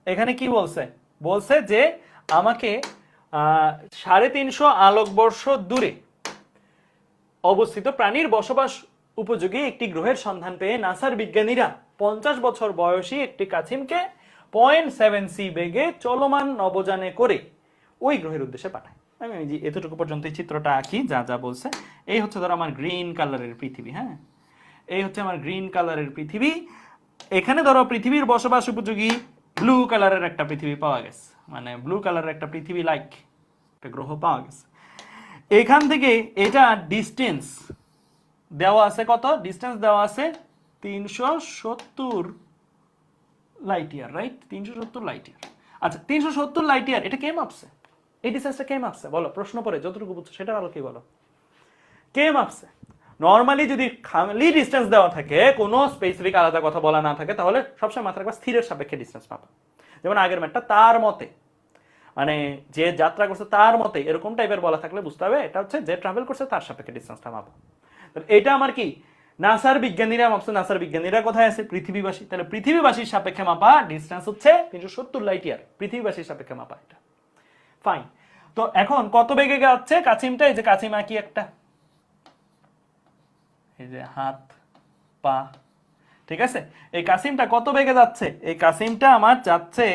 এখানে কি বলছে, বলছে যে আমাকে 350 আলোকবর্ষ দূরে অবস্থিত প্রাণীর বসবাস উপযোগী একটি গ্রহের সন্ধান পেয়ে নাসার বিজ্ঞানীরা 50 বছর বয়সী একটি কাছিমকে 0.7c বেগে চলমান নবযানে করে ওই গ্রহের উদ্দেশ্যে পাঠায়। আমি এতটুকু পর্যন্ত এই চিত্রটা আঁকি, যা যা বলছে। এই হচ্ছে ধরো আমার গ্রিন কালারের পৃথিবী, হ্যাঁ, এই হচ্ছে আমার গ্রিন কালারের পৃথিবী। এখানে ধরো পৃথিবীর বসবাস উপযোগী ব্লু কালারের একটা পৃথিবী পাওয়া গেছে, মানে ব্লু কালারের একটা পৃথিবী লাইক একটা গ্রহ পাওয়া গেছে। এখান থেকে এটা ডিস্টেন্স দেওয়া আছে, কত ডিস্টেন্স দেওয়া আছে? 370 light year, right? 370 light year. আচ্ছা 370 লাইট ইয়ার, এটা কে মাপছে? এই ডিস্টেন্সটা কে মাপছে বলো? প্রশ্ন পড়ে যতটুকু বুঝছো সেটার আলো কি বলো, কে মাপছে? নর্মালি যদি খালি ডিস্টেন্স দেওয়া থাকে, কোনো স্পেসিফিক আলাদা কথা বলা না থাকে, তাহলে সবসময় মাথায় রাখবা স্থিরের সাপেক্ষে ডিস্টেন্স মাপা। যেমন আগের ম্যাটটা তার মতে, মানে যে যাত্রা করছে তার মতে, এরকম টাইপের বলা থাকলে বুঝতে হবে এটা হচ্ছে যে ট্রাভেল করছে তার সাপেক্ষে ডিস্টেন্সটা মাপা। এটা আমার কি নাসার বিজ্ঞানীরা মাপছে। নাসার বিজ্ঞানীরা কোথায় আছে? পৃথিবীবাসী। তাহলে পৃথিবীবাসীর সাপেক্ষে মাপা ডিস্টেন্স হচ্ছে 370 লাইট ইয়ার, পৃথিবীবাসীর সাপেক্ষে মাপা। এটা ফাইন। তো এখন কত বেগে যাচ্ছে কাছিমটা? এই যে কাছিম আঁকি একটা, এই যে হাত পা, ঠিক আছে? এই কাসিমটা কত বেগে যাচ্ছে? এই কাসিমটা আমার যাচ্ছে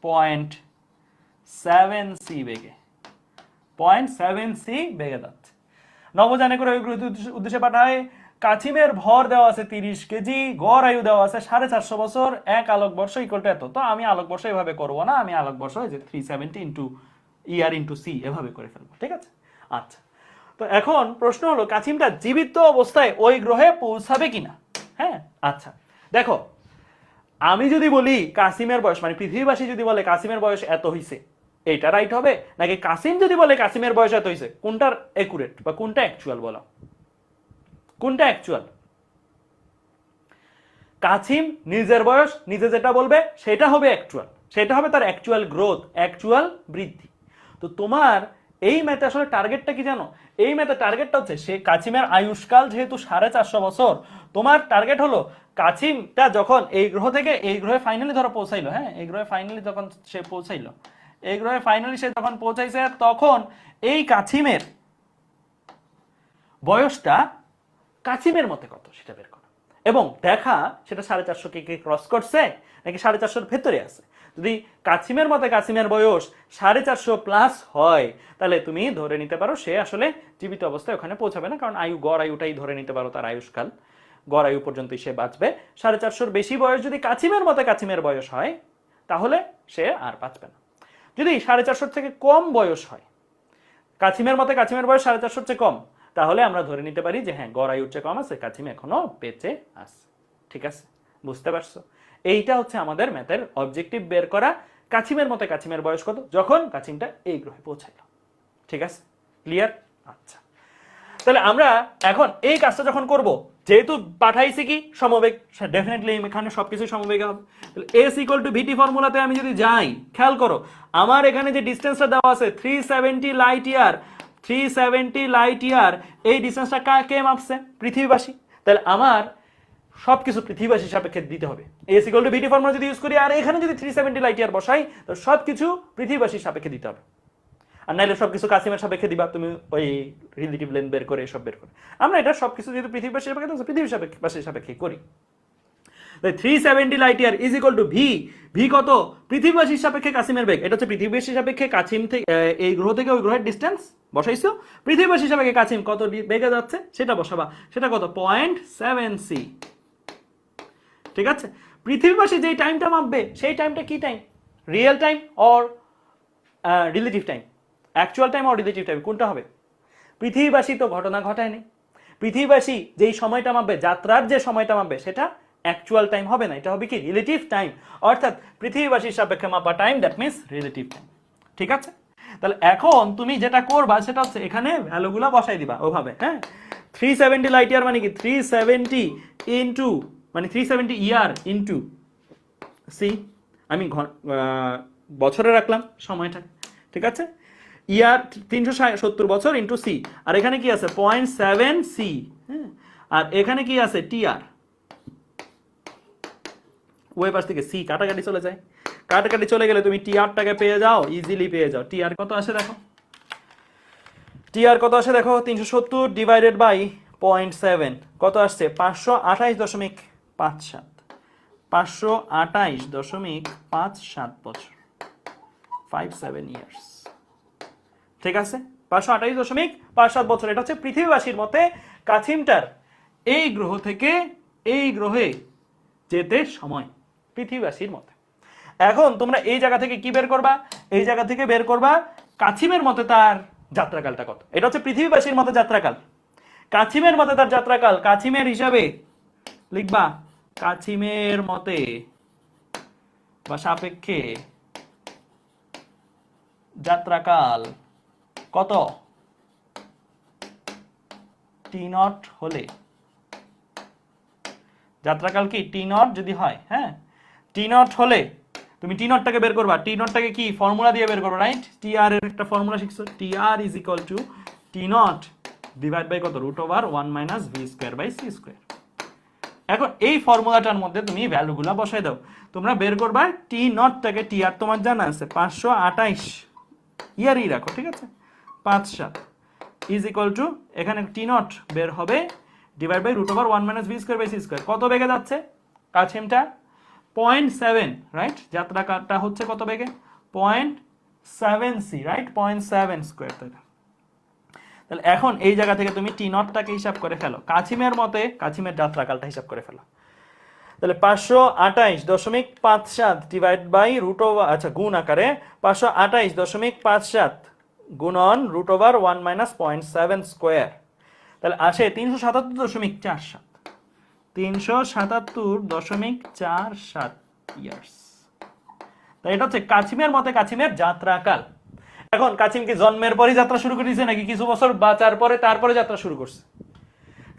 0.7c বেগে, 0.7c বেগে যাচ্ছে। নবযানে করে ওই উদ্দেশ্যে পাঠায়। কাছিমের ভর দেওয়া আছে 30 কেজি, গড় আয়ু দেওয়া আছে 450 বছর, এক আলোকবর্ষ ইকুয়াল টু এত। তো আমি আলোকবর্ষ এভাবে করবো না, আমি আলোকবর্ষ যে 370 ইন্টু ইয়ার ইন্টু সি এভাবে করে ফেলবো। ঠিক আছে? আচ্ছা, তো এখন প্রশ্ন হলো কাছিমটা জীবিত অবস্থায় ওই গ্রহে পৌঁছাবে কিনা। হ্যাঁ, আচ্ছা দেখো, আমি যদি বলি কাসিমের বয়স, মানে পৃথিবীবাসী যদি বলে কাসিমের বয়স এত হইছে, এইটা রাইট হবে? নাকি কাসিম যদি বলে কাসিমের বয়স এত হইছে, কোনটার একুরেট বা কোনটা অ্যাকচুয়াল বলো? কোনটা অ্যাকচুয়াল? কাছিম নিজের বয়স নিজে যেটা বলবে সেটা হবে অ্যাকচুয়াল, সেটা হবে তার অ্যাকচুয়াল গ্রোথ, অ্যাকচুয়াল বৃদ্ধি। তো তোমার এই ম্যাথে আসলে টার্গেটটা কি জানো? এই ম্যাথে টার্গেটটা হচ্ছে সে কাছিমের আয়ুষ্কাল যেহেতু 450 বছর, তোমার টার্গেট হলো কাছিমটা যখন এই গ্রহ থেকে এই গ্রহে ফাইনালি ধরো পৌঁছাইলো, হ্যাঁ, এই গ্রহে ফাইনালি যখন সে পৌঁছাইলো, এই গ্রহে ফাইনালি সে যখন পৌঁছাইছে, তখন এই কাছিমের বয়সটা কাছিমের মতে কত সেটা বের করা, এবং দেখা সেটা 450 কে ক্রস করছে নাকি 450-র ভেতরে আছে। যদি কাছিমের মতে কাছিমের বয়স 450 প্লাস হয়, তাহলে তুমি ধরে নিতে পারো সে আসলে জীবিত অবস্থায় ওখানে পৌঁছাবে না, কারণ গড় আয়ুটাই ধরে নিতে পারো তার আয়ুষ্কাল, গড় আয়ু পর্যন্তই সে বাঁচবে। 450-র বেশি বয়স যদি কাছিমের মতে কাছিমের বয়স হয়, তাহলে সে আর বাঁচবে না। যদি 450 থেকে কম বয়স হয়, কাছিমের মতে কাছিমের বয়স 450 চেয়ে কম, তাহলে আমরা ধরে নিতে পারি যে হ্যাঁ গড় আয়ুর চেয়ে কম আছে, কাছিম এখনো বেঁচে আছে। ঠিক আছে, বুঝতে পারছো? এইটা হচ্ছে আমাদের ম্যাথের অবজেক্টিভ, বের করা কাছিমের মতে কাছিমের বয়স কত যখন কাছিমটা এই গ্রহে পৌঁছাইল। ঠিক আছে, ক্লিয়ার? আচ্ছা, তাহলে আমরা এখন এই কাজটা যখন করব, যেহেতু পাঠাইছি কি সমবেগ, ডেফিনেটলি এখানে সবকিছু সমবেগে হবে। তাহলে এস ইকুয়াল টু ভিটি ফর্মুলাতে আমি যদি যাই, খেয়াল করো আমার এখানে যে ডিসটেন্সটা দেওয়া আছে 370 লাইট ইয়ার, 370 লাইট ইয়ার, এই ডিসটেন্সটা কে মাপছে? পৃথিবীবাসী। তাহলে আমার সবকিছু পৃথিবীবাসীর সাপেক্ষে দিতে হবে। S equal to VT formula যদি ইউজ করি আর এখানে যদি 370 লাইট ইয়ার বসাই, তো সবকিছু পৃথিবীবাসীর সাপেক্ষে দিতে হবে। আর নাইলে সবকিছু কাছিমের সাপেক্ষে দিবা তুমি, ওই রিলেটিভ লেন্থ বের করে এসব বের করে। আমরা এটা সবকিছু যেহেতু পৃথিবীবাসীর সাপেক্ষে, পৃথিবীর সাপেক্ষে করি। 370 light year is equal two V. V কত? পৃথিবীবাসীর সাপেক্ষে কাছিমের বেগ। এটা হচ্ছে পৃথিবীবাসীর সাপেক্ষে কাছিম থেকে এই গ্রহ থেকে ওই গ্রহের ডিস্টেন্স বসাইছো। পৃথিবীবাসীর সাপেক্ষে কাছিম কত বেগে যাচ্ছে সেটা বসাবা। সেটা কত? 0.7 সি। ঠিক আছে, পৃথিবীবাসী যেই টাইমটা মাপবে সেই টাইমটা কি time? Real time or relative time? Actual time or relative time, কোনটা হবে? পৃথিবীবাসী তো ঘটনা ঘটায়নি। পৃথিবীবাসী যেই সময়টা মাপবে, যাত্রার যে সময়টা মাপবে, সেটা অ্যাকচুয়াল টাইম হবে না, এটা হবে কি? Relative time. অর্থাৎ পৃথিবীবাসীর সাপেক্ষে মাপা time, that means relative time. ঠিক আছে, তাহলে এখন তুমি যেটা করবা সেটা হচ্ছে এখানে ভ্যালুগুলো বসাই দিবা ওভাবে। হ্যাঁ, 370 লাইট ইয়ার মানে কি? 370 ইন্টু মানে 370 ইয়ার ইন্টু সি। আমি বছরে রাখলাম সময়টা। ঠিক আছে, ইয়ার 370 বছর ইন্টু সি। আর এখানে কি আছে? 0.7 সি। হ্যাঁ, আর এখানে কি আছে? টিআর। ওই পাশ থেকে সি কাটাকাটি চলে যায়, কাটাকাটি চলে গেলে তুমি টিআরটাকে পেয়ে যাও, ইজিলি পেয়ে যাও। টিআর কত আসে দেখো, টিআর কত আসে দেখো, 370 ডিভাইডেড বাই 0.7 কত আসছে? 528.57। 528.57 বছর, 57 ইয়ার্স। ঠিক আছে, 528.57 বছর। এটা হচ্ছে পৃথিবীবাসীর মতে কাছিমটার এই গ্রহ থেকে এই গ্রহে যেতে সময়, পৃথিবীবাসীর মতে। এখন তোমরা এই জায়গা থেকে কি বের করবা? এই জায়গা থেকে বের করবা কাছিমের মতে তার যাত্রাকালটা কত। এটা হচ্ছে পৃথিবীবাসীর মতে যাত্রাকাল। কাছিমের মতে তার যাত্রাকাল, কাছিমের হিসাবে লিখবা কাছিমের মতে বা সাপেক্ষে যাত্রাকাল কত? টি নট হলে, যাত্রাকাল কি টি নট যদি হয়, হ্যাঁ টি নট হলে তুমি টি নটটাকে বের করবা। টি নটটাকে কি ফর্মুলা দিয়ে বের করবা, রাইট? টি আর এর একটা ফর্মুলা শিখছো, T R is equal to T naught divide by কত? √1 minus V square by C square. এখন এই ফর্মুলাটার মধ্যে তুমি ভ্যালুগুলো বসাই দাও। তোমরা বের করবা টি নটটাকে, টি আর তোমার জানা আছে 528 ইয়ারই রাখো, ঠিক আছে, 5/7 ইজ ইকুয়াল টু, এখানে টি নট বের হবে divide by √1 minus V square by C square. কত বেগে যাচ্ছে কাছিমটা? 0.7, রাইট? যাত্রাটা হচ্ছে কত বেগে? 0.7 সি, রাইট? 0.7 স্কয়ার। তাহলে এখন এই জায়গা থেকে তুমি টি নটটাকে হিসাব করে ফেলো, কাছিমের মতে কাছিমের যাত্রাকালটা হিসাব করে ফেলো। তাহলে 528.57 ডিভাইড বাই আচ্ছা গুণ আকারে 528.57 গুণন √1 মাইনাস 0.7 স্কয়ার, তাহলে আসে 377.47। 377.47 ইয়ার্স। তাই এটা হচ্ছে কাছিমের মতে কাছিমের যাত্রাকাল। এখন কাছিম কি জন্মের পরই যাত্রা শুরু করে দিয়েছে নাকি কিছু বছর বাঁচার পরে তারপরে যাত্রা শুরু করছে?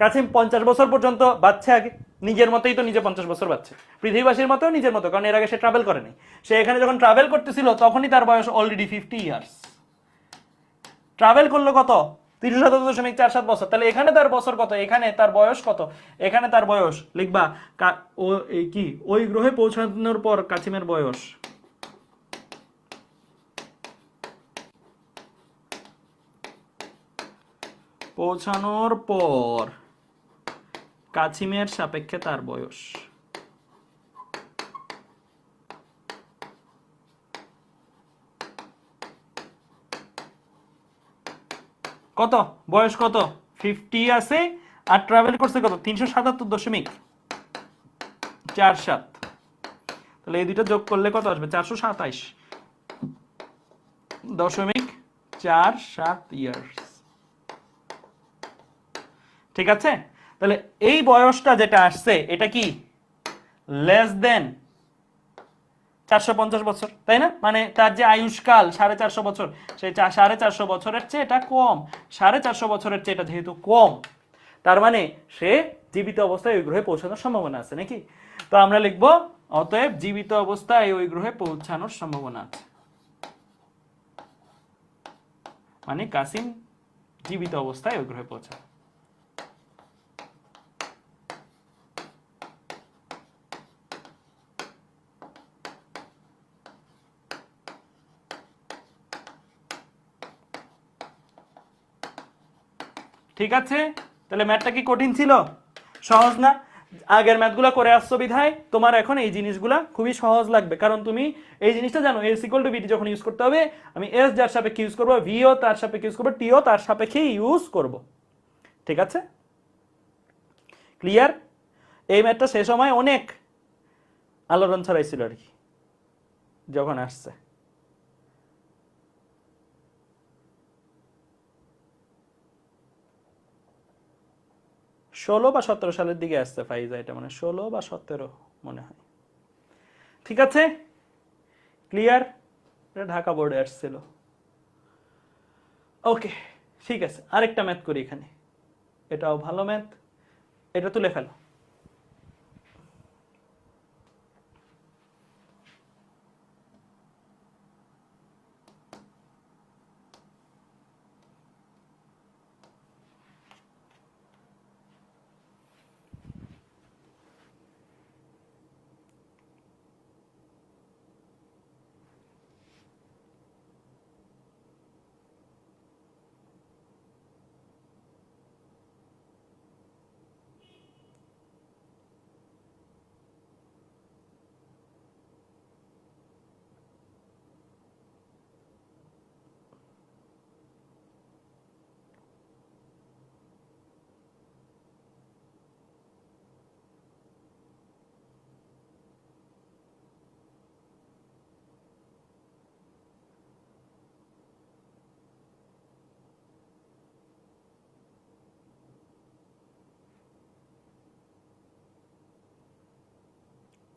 কাছিম 50 বছর পর্যন্ত বাচ্চা, আগে নিজের মতেই তো নিজে 50 বছর বাচ্চা, পৃথিবীবাসীর মতেও নিজের মতো, কারণ এর আগে সে ট্রাভেল করেনি। সে এখানে যখন ট্রাভেল করতেছিল তখনই তার বয়স অলরেডি 50 ইয়ার্স। ট্রাভেল করলো কত? 377.47 বছর। তাহলে এখানে তার বছর কত? এখানে তার বয়স কত? এখানে তার বয়স লিখবা ও কি ওই গ্রহে পৌঁছানোর পর কাছিমের বয়স, পৌঁছানোর পর কাছিমের সাপেক্ষে তার বয়স। কত বয়স, কত 50 আছে, আর ট্রাভেল করছে কত 377.47। তাহলে এই দুটো যোগ করলে কত আসবে 427.47 ইয়ার্স। ঠিক আছে, তাহলে এই বয়সটা যেটা আসছে এটা কি লেস দেন 450 বছর, তাই না? মানে তার যে আয়ুষ্কাল 450 বছর, সেই 450 বছরের চেয়ে এটা কম, 450 বছরের চেয়ে এটা যেহেতু কম, তার মানে সে জীবিত অবস্থায় ওই গ্রহে পৌঁছানোর সম্ভাবনা আছে নাকি? তো আমরা লিখব অতএব জীবিত অবস্থায় ওই গ্রহে পৌঁছানোর সম্ভাবনা আছে, মানে কাসিম জীবিত অবস্থায় ওই গ্রহে পৌঁছায়। ঠিক আছে, তাহলে ম্যাথটা কি কঠিন ছিল? সহজ না? আগের ম্যাথগুলো করে আসছো বিধায় তোমার এখন এই জিনিসগুলা খুবই সহজ লাগবে, কারণ তুমি এই জিনিসটা জানো এস ইকুয়াল টু বিটি যখন ইউজ করতে হবে, আমি এস যার সাপেক্ষে ইউজ করবো, ভিও তার সাপেক্ষে ইউজ করবো, টিও তার সাপেক্ষে ইউজ করব। ঠিক আছে, ক্লিয়ার? এই ম্যাথটা সে সময় অনেক আলোড়ন ছড়াইছিল আর কি যখন আসছে। ষোলো বা 17 সালের দিকে আসছে ফাইজা, এটা মানে 16 বা 17 মনে হয়। ঠিক আছে, ক্লিয়ার? এটা ঢাকা বোর্ডে আসছিল। ওকে, ঠিক আছে, আরেকটা ম্যাথ করি এখানে, এটাও ভালো ম্যাথ, এটা তুলে ফেলো।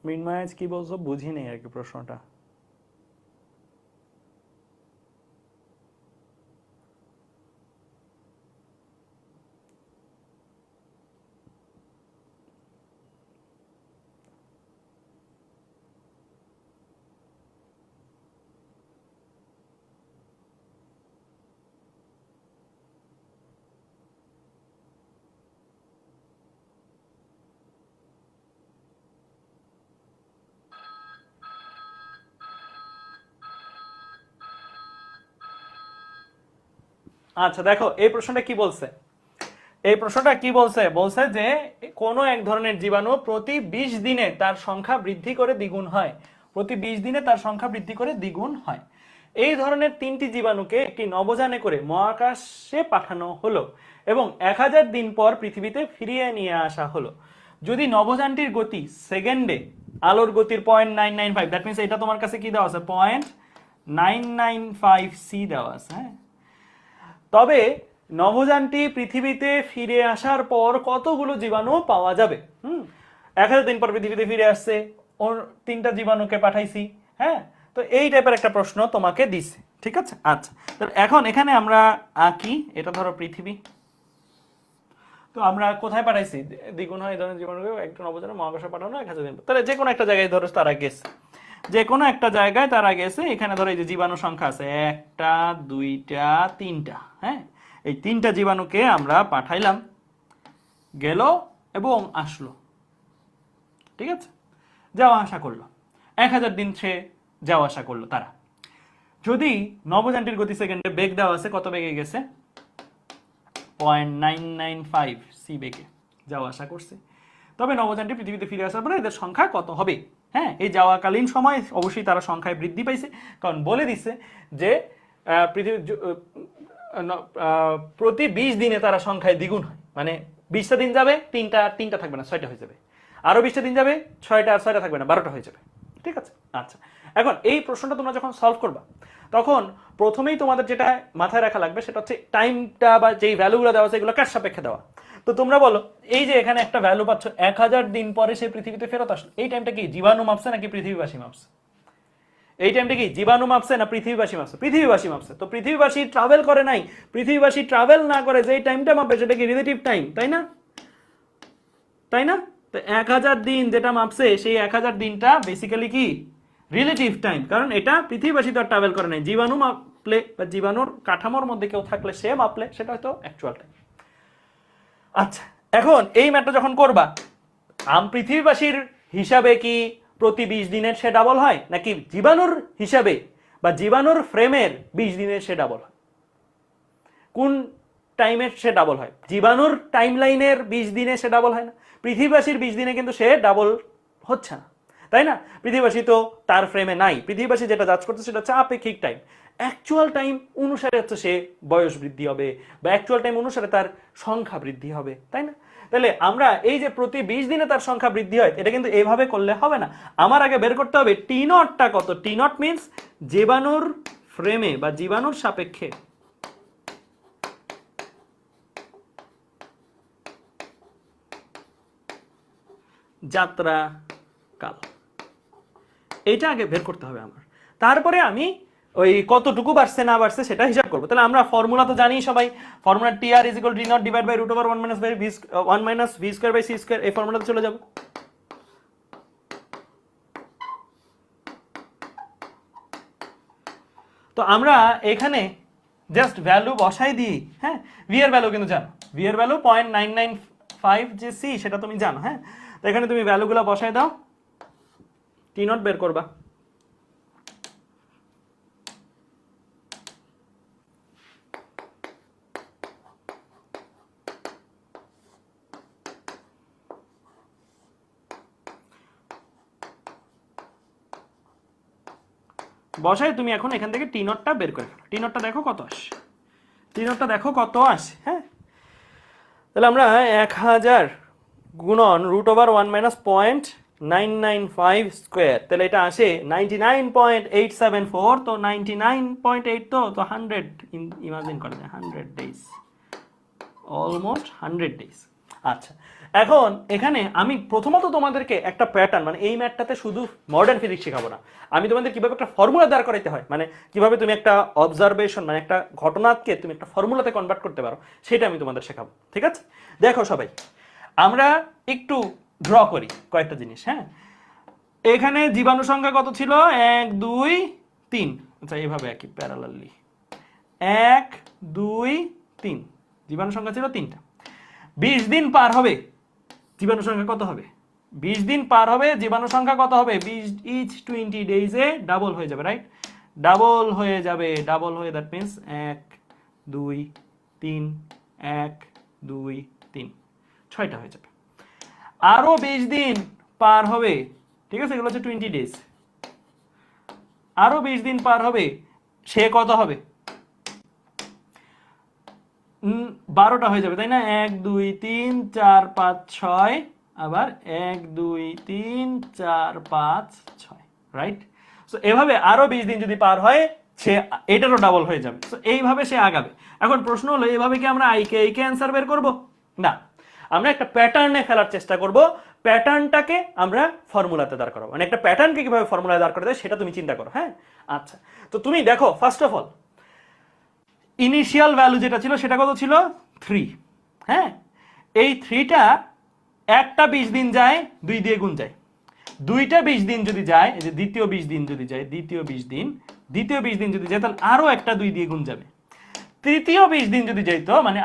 মিনমায়াজ কি বলছো বুঝি নেই আর কি প্রশ্নটা। আচ্ছা দেখো এই প্রশ্নটা কি বলছে, এই প্রশ্নটা কি বলছে, বলছে যে কোনো এক ধরনের জীবাণু প্রতি 20 দিনে তার সংখ্যা বৃদ্ধি করে দ্বিগুণ হয়, প্রতি 20 দিনে তার সংখ্যা বৃদ্ধি করে দ্বিগুণ হয়। এই ধরনের 3টি জীবাণুকে একটি নভোযানে করে মহাকাশে পাঠানো হলো এবং 1000 দিন পর পৃথিবীতে ফিরিয়ে নিয়ে আসা হলো। যদি নভোযানটির গতি সেকেন্ডে আলোর গতির 0.995, দ্যাট মিনস এটা তোমার কাছে কি দেওয়া আছে 0.995 সি দেওয়া আছে, হ্যাঁ, তবে নভোযানটি পৃথিবীতে ফিরে আসার পর কতগুলো জীবাণু পাওয়া যাবে? 1000 দিন পর পৃথিবীতে ফিরে আসছে, ওর 3টা জীবাণুকে পাঠাইছি, হ্যাঁ, তো এই টাইপের একটা প্রশ্ন তোমাকে দিছে। ঠিক আছে, আচ্ছা তাহলে এখন এখানে আমরা আঁকি, এটা ধরো পৃথিবী, তো আমরা কোথায় পাঠাইছি দ্বিগুণ হয় এই ধরনের জীবাণুকে একটা নভোযানে মহাকাশে পাঠানো 1000 দিন, তাহলে যে কোনো একটা জায়গায় ধরো তারা গেছে, যে কোনো একটা জায়গায় তারা গেছে, এখানে ধরো এই যে জীবাণু সংখ্যা আছে 1টা 2টা 3টা, হ্যাঁ, এই 3টা জীবাণুকে আমরা পাঠাইলাম, গেল এবং আসলো, ঠিক আছে, যাওয়া আসা করলো, 1000 দিন সে যাওয়া আসা করলো তারা। যদি নভোযানটির গতি সেকেন্ডে বেগ দেওয়া আছে, কত বেগে গেছে 0.995 সি বেগে যাওয়া আসা করছে, তবে নবযানটি পৃথিবীতে ফিরে আসার পরে এদের সংখ্যা কত হবে। হ্যাঁ, এই যাওয়াকালীন সময় অবশ্যই তারা সংখ্যায় বৃদ্ধি পাইছে, কারণ বলে দিচ্ছে যে পৃথিবী প্রতি 20 দিনে তারা সংখ্যায় দ্বিগুণ হয়, মানে 20টা দিন যাবে, তিনটা থাকবে না, 6টা হয়ে যাবে। আরো 20টা দিন যাবে, 6টা আর 6টা থাকবে না, 12টা হয়ে যাবে। ঠিক আছে, আচ্ছা। এখন এই প্রশ্নটা তোমরা যখন সলভ করবা, তখন প্রথমেই তোমাদের যেটা মাথায় রাখা লাগবে সেটা হচ্ছে টাইমটা বা যেই ভ্যালুগুলো দেওয়া আছে এগুলো কার সাপেক্ষে দেওয়া। তো তোমরা বলো, এই যে এখানে একটা ভ্যালু পাচ্ছ 1000 দিন পরে সে পৃথিবীতে ফেরত আসলো, এই টাইমটা কি জীবাণু মাপছে নাকি পৃথিবীবাসী মাপছে? এই টাইমটা কি জীবাণু মাপছে না পৃথিবীবাসী মাপছে? পৃথিবীবাসী মাপছে। তো পৃথিবীবাসী ট্রাভেল করে নাই, পৃথিবীবাসী ট্রাভেল না করে যে টাইমটা মাপে সেটা কি রিলেটিভ টাইম, তাই না? তাই না? তো 1000 দিন যেটা মাপছে সেই 1000 দিনটা বেসিক্যালি কি রিলেটিভ টাইম, কারণ এটা পৃথিবীবাসী তো ট্রাভেল করে নাই। জীবাণু মাপলে বা জীবাণুর কাঠামোর মধ্যে কেউ থাকলে সে মাপলে সেটা হয়তো অ্যাকচুয়াল টাইম। আচ্ছা, এখন এই ম্যাটটা যখন করবা, পৃথিবীবাসীর হিসাবে কি প্রতি 20 দিনের সে ডাবল হয়, নাকি জীবাণুর হিসাবে বা জীবাণুর ফ্রেমের 20 দিনের সে ডাবল হয়? কোন টাইমের সে ডাবল হয়? জীবাণুর টাইম লাইনের 20 দিনে সে ডাবল হয় না, পৃথিবীবাসীর 20 দিনে কিন্তু সে ডাবল হচ্ছে না, তাই না? পৃথিবীবাসী তো তার ফ্রেমে নাই, পৃথিবীবাসী যেটা জাজ করছে সেটা হচ্ছে আপেক্ষিক টাইম। অ্যাকচুয়াল টাইম অনুসারে হচ্ছে সে বয়স বৃদ্ধি হবে বা অ্যাকচুয়াল টাইম অনুসারে তার সংখ্যা বৃদ্ধি হবে, তাই না? তাহলে আমরা এই যে প্রতি 20 দিনে তার সংখ্যা বৃদ্ধি হয়, এটা কিন্তু এইভাবে করলে হবে না। আমার আগে বের করতে হবে টি নটটা কত। টি নট মিনস জীবাণুর ফ্রেমে বা জীবাণুর সাপেক্ষে যাত্রা কাল, এইটা আগে বের করতে হবে আমার। তারপরে আমি ওই কতটুকু বাড়ছে না বাড়ছে সেটা হিসাব করবো। তাহলে আমরা ফর্মুলা তো জানি সবাই, formula T R is equal T naught divide by root over 1 minus V square by C square, এই ফর্মুলাতে চলে যাব। তো আমরা এখানে জাস্ট ভ্যালু বসাই দিই। হ্যাঁ, ভি এর ভ্যালু কিন্তু জানো, ভি এর ভ্যালু 0.995 যে সি সেটা তুমি জানো। হ্যাঁ, তো এখানে তুমি ভ্যালুগুলো বসাই দাও, টি নট বের করবা। বসাই তুমি এখন এখান থেকে টি নটটা বের করে ফেলো। টি নটটা দেখো কত আসে, টি নটটা দেখো কত আসে। হ্যাঁ, তাহলে আমরা 1000 গুণন রুট ওভার 1 মাইনাস 0.995 স্কোয়ার, তাহলে এটা আসে 99.874। তো 99.8 তো 100 ইমাজিন করা যায়, 100 ডেজ, অলমোস্ট 100 ডেজ। আচ্ছা, এখন এখানে আমি প্রথমত তোমাদেরকে একটা প্যাটার্ন, মানে এই ম্যাথটাতে শুধু মডার্ন ফিজিক্স শেখাবো না, আমি তোমাদের কিভাবে একটা ফর্মুলা দাঁড় করাইতে হয়, মানে কিভাবে তুমি একটা অবজারভেশন মানে একটা ঘটনাকে তুমি একটা ফর্মুলাতে কনভার্ট করতে পারো, সেটা আমি তোমাদের শেখাবো। ঠিক আছে, দেখো সবাই, আমরা একটু ড্র করি কয়েকটা জিনিস। হ্যাঁ, এখানে জীবাণু সংখ্যা কত ছিল? 1 2 3। আচ্ছা, এইভাবে একই প্যারালালি 1 2 3, জীবাণু সংখ্যা ছিল 3টা। 20 দিন পার হবে, জীবাণু সংখ্যা কত হবে? 20 দিন পার হবে, জীবাণু সংখ্যা কত হবে? 20 ইচ 20 ডেজে ডাবল হয়ে যাবে, রাইট? ডাবল হয়ে যাবে, ডাবল হয়ে দ্যাট মিনস 1 2 3 1 2 3, 6টা হয়ে যাবে। আরো 20 দিন পার হবে, ঠিক আছে, এগুলো হচ্ছে 20 ডেজ। আরো 20 দিন পার হবে, সে কত হবে? 12টা হয়ে যাবে, তাই না? 1 2 3 4 5 6, আবার 1 2 3 4 5 6, রাইট? সো এভাবে আরো 20 দিন যদি পার হয়, সে এটারও ডাবল হয়ে যাবে। সো এইভাবে সে আগাবে। এখন প্রশ্ন হলো, এইভাবে কি আমরা আইকে অ্যান্সার বের করব? না, আমরা একটা প্যাটার্নে ফেলার চেষ্টা করব। প্যাটার্নটাকে আমরা ফর্মুলাতে দাঁড় করাবো, মানে একটা প্যাটার্নকে কিভাবে ফর্মুলায় দাঁড় করাতে হয় সেটা তুমি চিন্তা করো। হ্যাঁ, আচ্ছা, তো তুমি দেখো first of all initial value যেটা ছিল সেটা কত ছিল? 3। হ্যাঁ, এই 3টা একটা 20 দিন যায় 2 দিয়ে গুণ যায়, 2টা 20 দিন যদি যায়, এই যে দ্বিতীয় 20 দিন যদি যায়, দ্বিতীয় 20 দিন যদি যায়, তাহলে আরো একটা 2 দিয়ে গুণ যাবে। তৃতীয় 20 দিন যদি যাইতো, মানে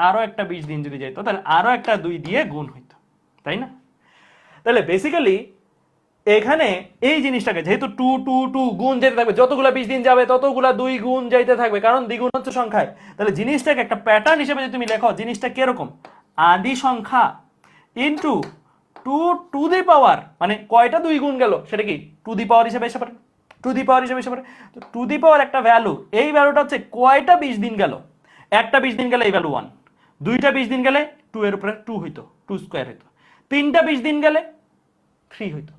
আরো একটা 20 দিন যদি যাইতো, তাহলে আরো একটা 2 দিয়ে গুণ হইতো, তাই না? তাহলে বেসিক্যালি এখানে এই জিনিসটাকে যেহেতু 2 2 2 গুণ যেতে থাকবে, যতগুলা 20 দিন যাবে ততগুলা 2 গুণ যাইতে থাকবে, কারণ দ্বিগুণ হচ্ছে সংখ্যায়। তাহলে জিনিসটাকে একটা প্যাটার্ন হিসেবে যদি তুমি লেখো, জিনিসটা কিরকম? আদি সংখ্যা ইনটু টু টু দি পাওয়ার মানে কয়টা 2 গুণ গেল সেটা কি টু দি পাওয়ার হিসেবে এসে পারে, টু দি পাওয়ার হিসেবে এসে পারে। তো টু দি পাওয়ার একটা ভ্যালু, এই ভ্যালুটা হচ্ছে কয়টা 20 দিন গেল। একটা 20 দিন গেলে এই ভ্যালু 1, দুইটা 20 দিন গেলে 2 এর উপরে 2 হইতো, 2 স্কয়ার হইতো, তিনটা 20 দিন গেলে 3 হইতো।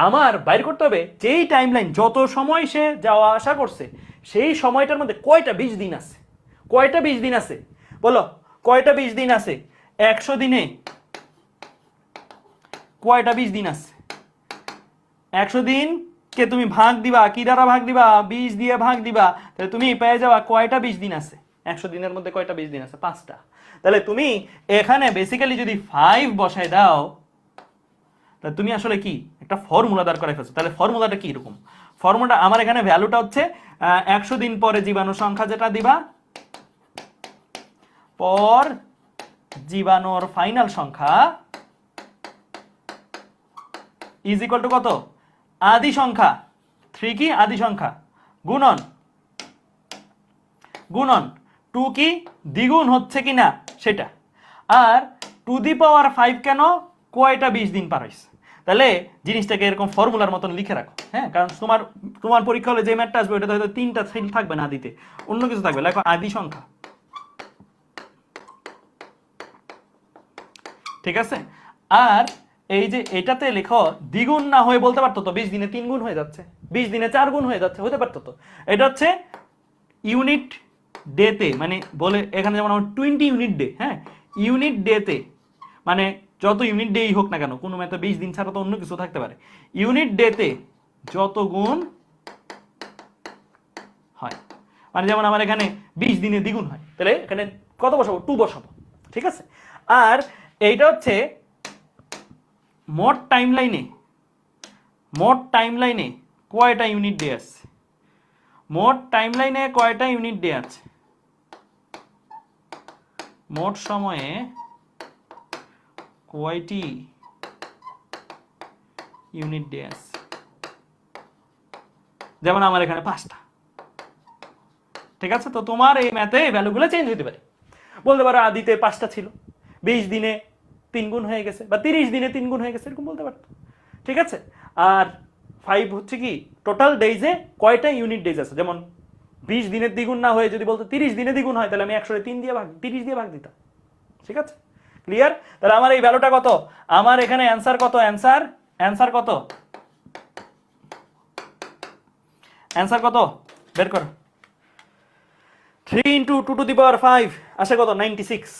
আমার বাইর করতে হবে যেই টাইমলাইন যত সময় সে যাওয়া আসা করছে সেই সময়টার মধ্যে কয়টা 20 দিন আছে, কয়টা 20 দিন আছে বলো, কয়টা 20 দিন আছে 100 দিনে, কয়টা 20 দিন আছে 100 দিন কে তুমি ভাগ দিবা, কি দ্বারা ভাগ দিবা, 20 দিয়ে ভাগ দিবা, তাহলে তুমি পেয়ে যাবা কয়টা 20 দিন আছে 100 দিনের মধ্যে, কয়টা 20 দিন আছে 5টা। তাহলে তুমি এখানে বেসিক্যালি যদি 5 বসায় দাও তাহলে তুমি আসলে কি একটা ফর্মুলা দাঁড় করে ফেলছো। তাহলে ফর্মুলাটা কি এরকম, ফর্মুলাটা আমার এখানে ভ্যালুটা হচ্ছে 100 দিন পরে জীবাণু সংখ্যা যেটা দিবা পর জীবাণুর ফাইনাল সংখ্যা ইজ ইকুয়াল টু কত, আদি সংখ্যা 3 কি আদি সংখ্যা গুণন গুণন 2 কি দ্বিগুণ হচ্ছে কিনা সেটা, আর টু দি পাওয়ার 5 কেন কয়টা 20 দিন পার হয়েছে। তাহলে জিনিসটাকে এরকম ফর্মুলার মতন লিখে রাখো, হ্যাঁ, কারণ তোমার তোমার পরীক্ষা হলে যে ম্যাথটা আসবে ওটাতে হয়তো 3টা সেল থাকবে না দিতে, অন্য কিছু থাকবে, লেখো আদি সংখ্যা, ঠিক আছে। আর এই যে এটাতে লেখো দ্বিগুণ না হয়ে বলতে পারতো তো 20 দিনে 3 গুণ হয়ে যাচ্ছে, 20 দিনে 4 গুণ হয়ে যাচ্ছে, হতে পারতো তো। এটা হচ্ছে ইউনিট ডেতে, মানে বলে এখানে যেমন আমার 20 ইউনিট ডে, হ্যাঁ, ইউনিট ডেতে মানে যত ইউনিট ডেই হোক না কেন, কোনো ম্যাথে 20 দিন ছাড়া তো অন্য কিছু থাকতে পারে, ইউনিট ডেতে যত গুণ হয়, মানে যেমন আমার এখানে 20 দিনে দ্বিগুণ হয়, তাহলে এখানে কত বসাবো 2 বসাবো, ঠিক আছে। আর এইটা হচ্ছে মোট টাইমলাইনে কয়টা ইউনিট ডে আছে, মোট টাইমলাইনে কয়টা ইউনিট ডে আছে, মোট সময়ে কয়টি ইউনিট ডে আছে, যেমন আমার এখানে 5টা, ঠিক আছে। তো তোমার এই ম্যাথে ভ্যালুগুলো চেঞ্জ হতে পারে, বলতে পারো আদিতে 5টা ছিল, 20 দিনে 3 গুণ হয়ে গেছে, বা 30 দিনে 3 গুণ হয়ে গেছে, এরকম বলতে পারতো, ঠিক আছে। আর 5 হচ্ছে কি টোটাল ডেইজে কয়টা ইউনিট ডেজ আছে, যেমন 20 দিনের দ্বিগুণ না হয়ে যদি বলতো 30 দিনে দ্বিগুণ হয়, তাহলে আমি 100 দিয়ে 30 দিয়ে ভাগ দিতাম, ঠিক আছে, ক্লিয়ার। তাহলে আমার এই ভ্যালুটা কত, আমার এখানে অ্যান্সার কত, অ্যান্সার কত, অ্যান্সার কত বের করো, 3 ইন্টু 2 টু দি পাওয়ার 5 আসে কত 96,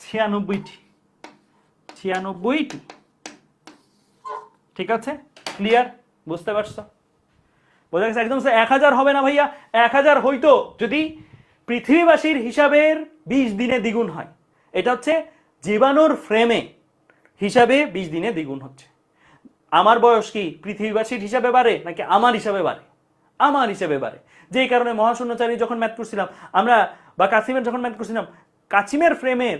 96টি, ঠিক আছে, ক্লিয়ার, বুঝতে পারছো, বোঝা গেছে। একদম 1000 হবে না ভাইয়া, 1000 হইতো যদি পৃথিবীবাসীর হিসাবের 20 দিনে দ্বিগুণ হয়, এটা হচ্ছে জীবাণুর ফ্রেমে হিসাবে 20 দিনে দ্বিগুণ হচ্ছে। আমার বয়স কি পৃথিবীবাসীর হিসাবে বাড়ে নাকি আমার হিসাবে বাড়ে, আমার হিসাবে বাড়ে, যেই কারণে মহাশূন্যচারী যখন ম্যাথ করছিলাম আমরা, বা কাসিমের যখন ম্যাথ করছিলাম, কাসিমের ফ্রেমের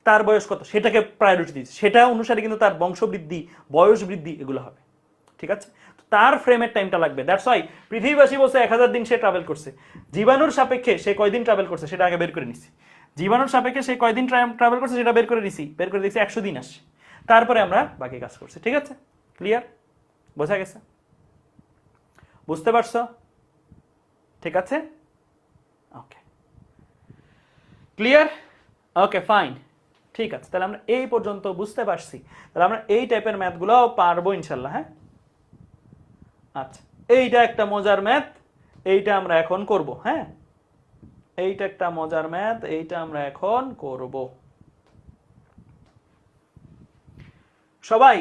তার বয়স কত সেটাকে প্রায়োরিটি দিচ্ছে, সেটা অনুসারে কিন্তু তার বংশবৃদ্ধি, বয়স বৃদ্ধি এগুলো হবে, ঠিক আছে। তার ফ্রেমের টাইমটা লাগবে, দ্যাটস ওয়াই পৃথিবীবাসী বলছে 1000 দিন সে ট্রাভেল করছে, জীবাণুর সাপেক্ষে সে কয়দিন ট্রাভেল করছে সেটা আগে বের করে নিছি, জীবাণুর সাপেক্ষে সে কয়দিন ট্রাভেল করছে সেটা বের করে নিছি, বের করে দিয়েছি 100 দিন আসছে, তারপরে আমরা বাকি কাজ করছি, ঠিক আছে, ক্লিয়ার, বোঝা গেছে, বুঝতে পারছো, ঠিক আছে, ওকে, ক্লিয়ার, ওকে ফাইন, ঠিক আছে। তাহলে আমরা এই পর্যন্ত বুঝতে পারছি, তাহলে আমরা এই টাইপের ম্যাথগুলো পারবো ইনশাল্লাহ, হ্যাঁ। আচ্ছা, এইটা একটা মজার ম্যাথ, এইটা আমরা এখন করব, হ্যাঁ, এইটা একটা মজার ম্যাথ, এইটা আমরা এখন করব। সবাই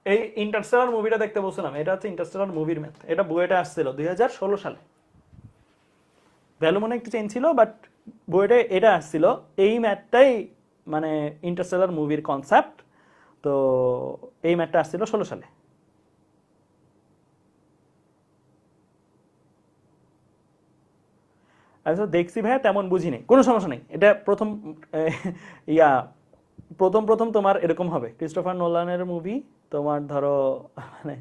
এই ইন্টারস্টেলার মুভিটা দেখতে বলছিলাম, এটা হচ্ছে ইন্টারস্টেলার মুভির ম্যাথ, এটা বইটা আসছিল 2016 সালে, ভ্যালু মনে একটু চেঞ্জ ছিল, বাট বইটা এটা আসছিল, এই ম্যাথটাই মানে ইন্টারস্টেলার মুভির কনসেপ্ট, তো এই ম্যাথটা আসছিল 16 সালে। আচ্ছা দেখছি ভাইয়া, তেমন বুঝি নেই, কোনো সমস্যা নেই, এটা প্রথম প্রথম তোমার এরকম হবে, ক্রিস্টোফার নোলানের মুভি, তোমার ধরো মানে